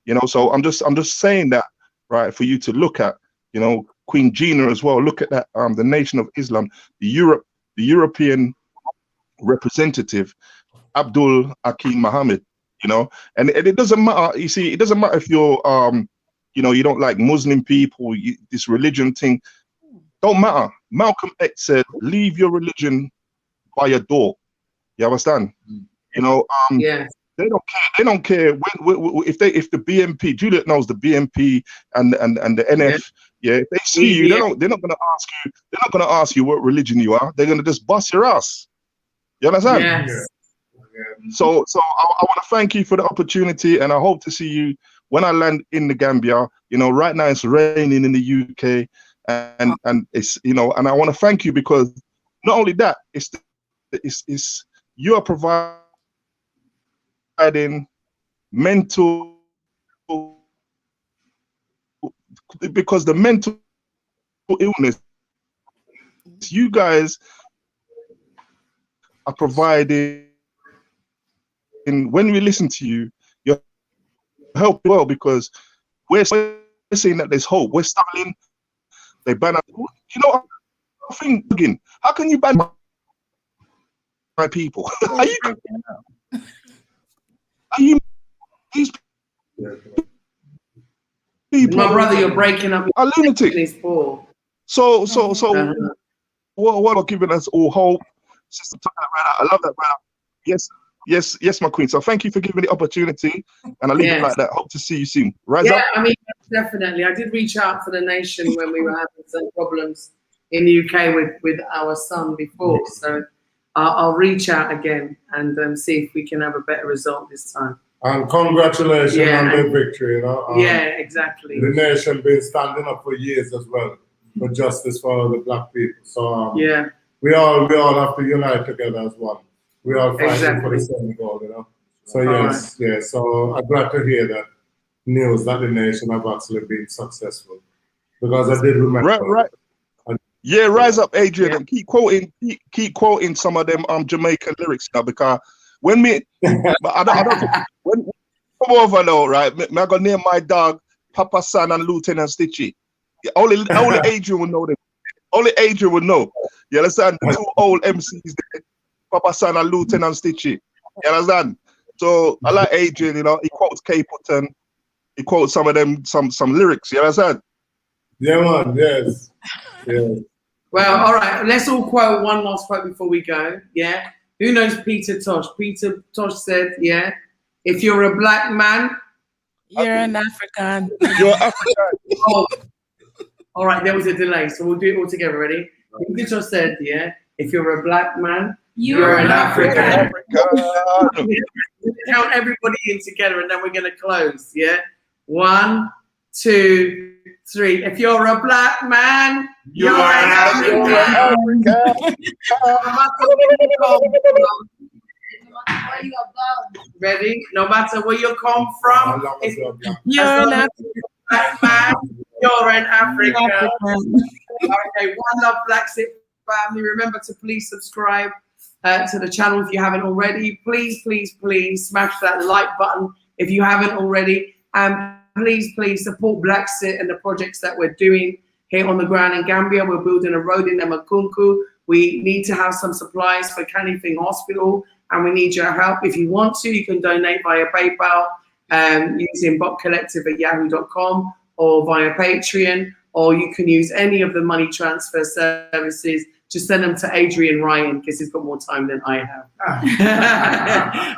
You know, so I'm just saying that, right, for you to look at, you know, Queen Gina as well. Look at that, the Nation of Islam, the European representative, Abdul Hakim Muhammad, you know, and it doesn't matter. You see, it doesn't matter if you're, you know, you don't like Muslim people, this religion thing, don't matter. Malcolm X said, leave your religion by your door. You understand? You know, they don't care. They don't care if the BNP, Juliet knows the BNP and the NF. Yeah, if they see you, they're not gonna ask you. They're not gonna ask you what religion you are. They're gonna just bust your ass. You understand? Yes. So I want to thank you for the opportunity, and I hope to see you when I land in the Gambia. You know, right now it's raining in the UK, and it's, you know, and I want to thank you because not only that, it's you are providing mental, because the mental illness, you guys are providing, when we listen to you, you're helping well, because we're saying that there's hope. We're starting, they ban out, you know, I think, again, how can you ban my people? Are you these people? My brother, you're breaking up. A lunatic. So what are giving us all hope? Sister, I love that, brother. Yes, my queen. So thank you for giving me the opportunity, and I leave it like that. Hope to see you soon. Rise up. I mean, definitely. I did reach out to the nation when we were having some problems in the UK with our son before, so I'll reach out again and see if we can have a better result this time. And congratulations on the victory. You know? Exactly. The nation been standing up for years as well for justice for the Black people. So we all have to unite together as one. We all fighting for the same goal, you know. So yes. So I'm glad to hear that news that the nation have actually been successful, because I did remember. Right. Yeah, rise up, Adrian, and keep quoting some of them Jamaican lyrics now, because when me, but I don't when come over now, right? Me I gonna name my dog Papa San and Lieutenant Stitchy. Yeah, only Adrian would know them. Only Adrian would know. You understand? The two old MCs there, Papa San and Lieutenant Stitchy. You understand? So I like Adrian, you know, he quotes Capleton. he quotes some of them, some lyrics. You understand? Yeah, man. Yes. Yes. Well, all right. Let's all quote one last quote before we go. Yeah. Who knows Peter Tosh? Peter Tosh said, "Yeah, if you're a black man, you're an African." You're African. Oh, all right. There was a delay, so we'll do it all together. Ready? Peter Tosh said, "Yeah, if you're a black man, you're an African." Count everybody in together, and then we're gonna close. Yeah. 1, 2, 3. If you're a black man, you're an African. Ready? No matter where you come from, if you're an African black man, you're an African. Okay, One Love Bla Xit Family. Remember to please subscribe to the channel if you haven't already. Please, please, please smash that like button if you haven't already. And please, please support Bla Xit and the projects that we're doing here on the ground in Gambia. We're building a road in Nemakunku. We need to have some supplies for Canifing Hospital, and we need your help. If you want to, you can donate via PayPal using botcollective@yahoo.com or via Patreon, or you can use any of the money transfer services. Just send them to Adrian Ryan because he's got more time than I have.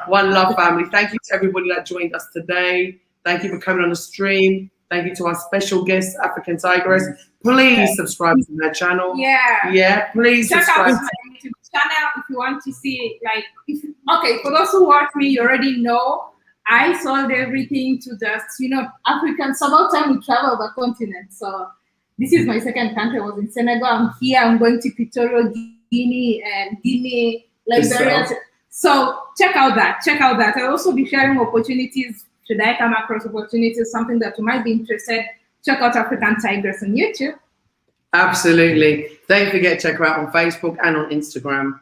One Love family. Thank you to everybody that joined us today. Thank you for coming on the stream. Thank you to our special guest, African Tigress. Please subscribe to their channel. Yeah, please check subscribe. out my YouTube channel if you want to see like okay, for those who watch me, you already know I sold everything to just African. So about time we travel the continent. So this is my second country. I was in Senegal. I'm here. I'm going to Equatorial Guinea and Guinea, Liberia. So check out that. Check out that. I'll also be sharing opportunities. Should I come across opportunities, something that you might be interested, check out African Tigress on YouTube. Absolutely. Don't forget to check her out on Facebook and on Instagram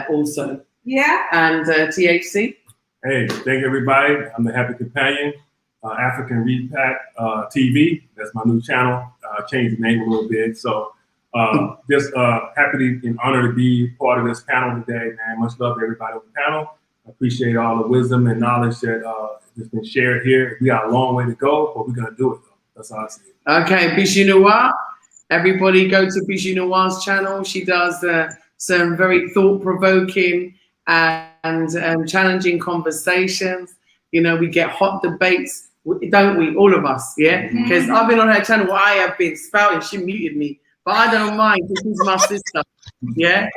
also. Yeah. And THC. Hey, thank everybody. I'm the Happy Companion, African Repack TV. That's my new channel. Changed the name a little bit. So just happy and honored to be part of this panel today, man. Much love to everybody on the panel. I appreciate all the wisdom and knowledge that has been shared here. We got a long way to go, but we're going to do it, though. That's how I see it. Okay, Bijou Noir. Everybody go to Bijou Noir's channel. She does some very thought-provoking and challenging conversations. We get hot debates, don't we? All of us, yeah? Because I've been on her channel. I have been spouting. She muted me. But I don't mind because she's my sister, yeah?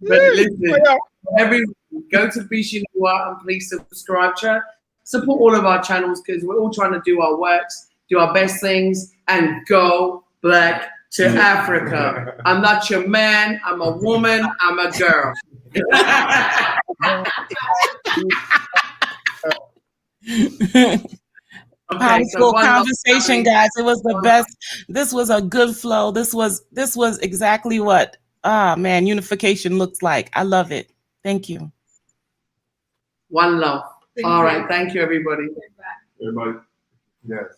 But listen, go to Bijou Noir and please subscribe to her. Support all of our channels because we're all trying to do our works, do our best things, and go black to Africa. I'm not your man. I'm a woman. I'm a girl. Powerful conversation, guys. It was the best. This was a good flow. This was exactly what unification looks like. I love it. Thank you. One love. All right. Thank you, everybody. Everybody. Yes.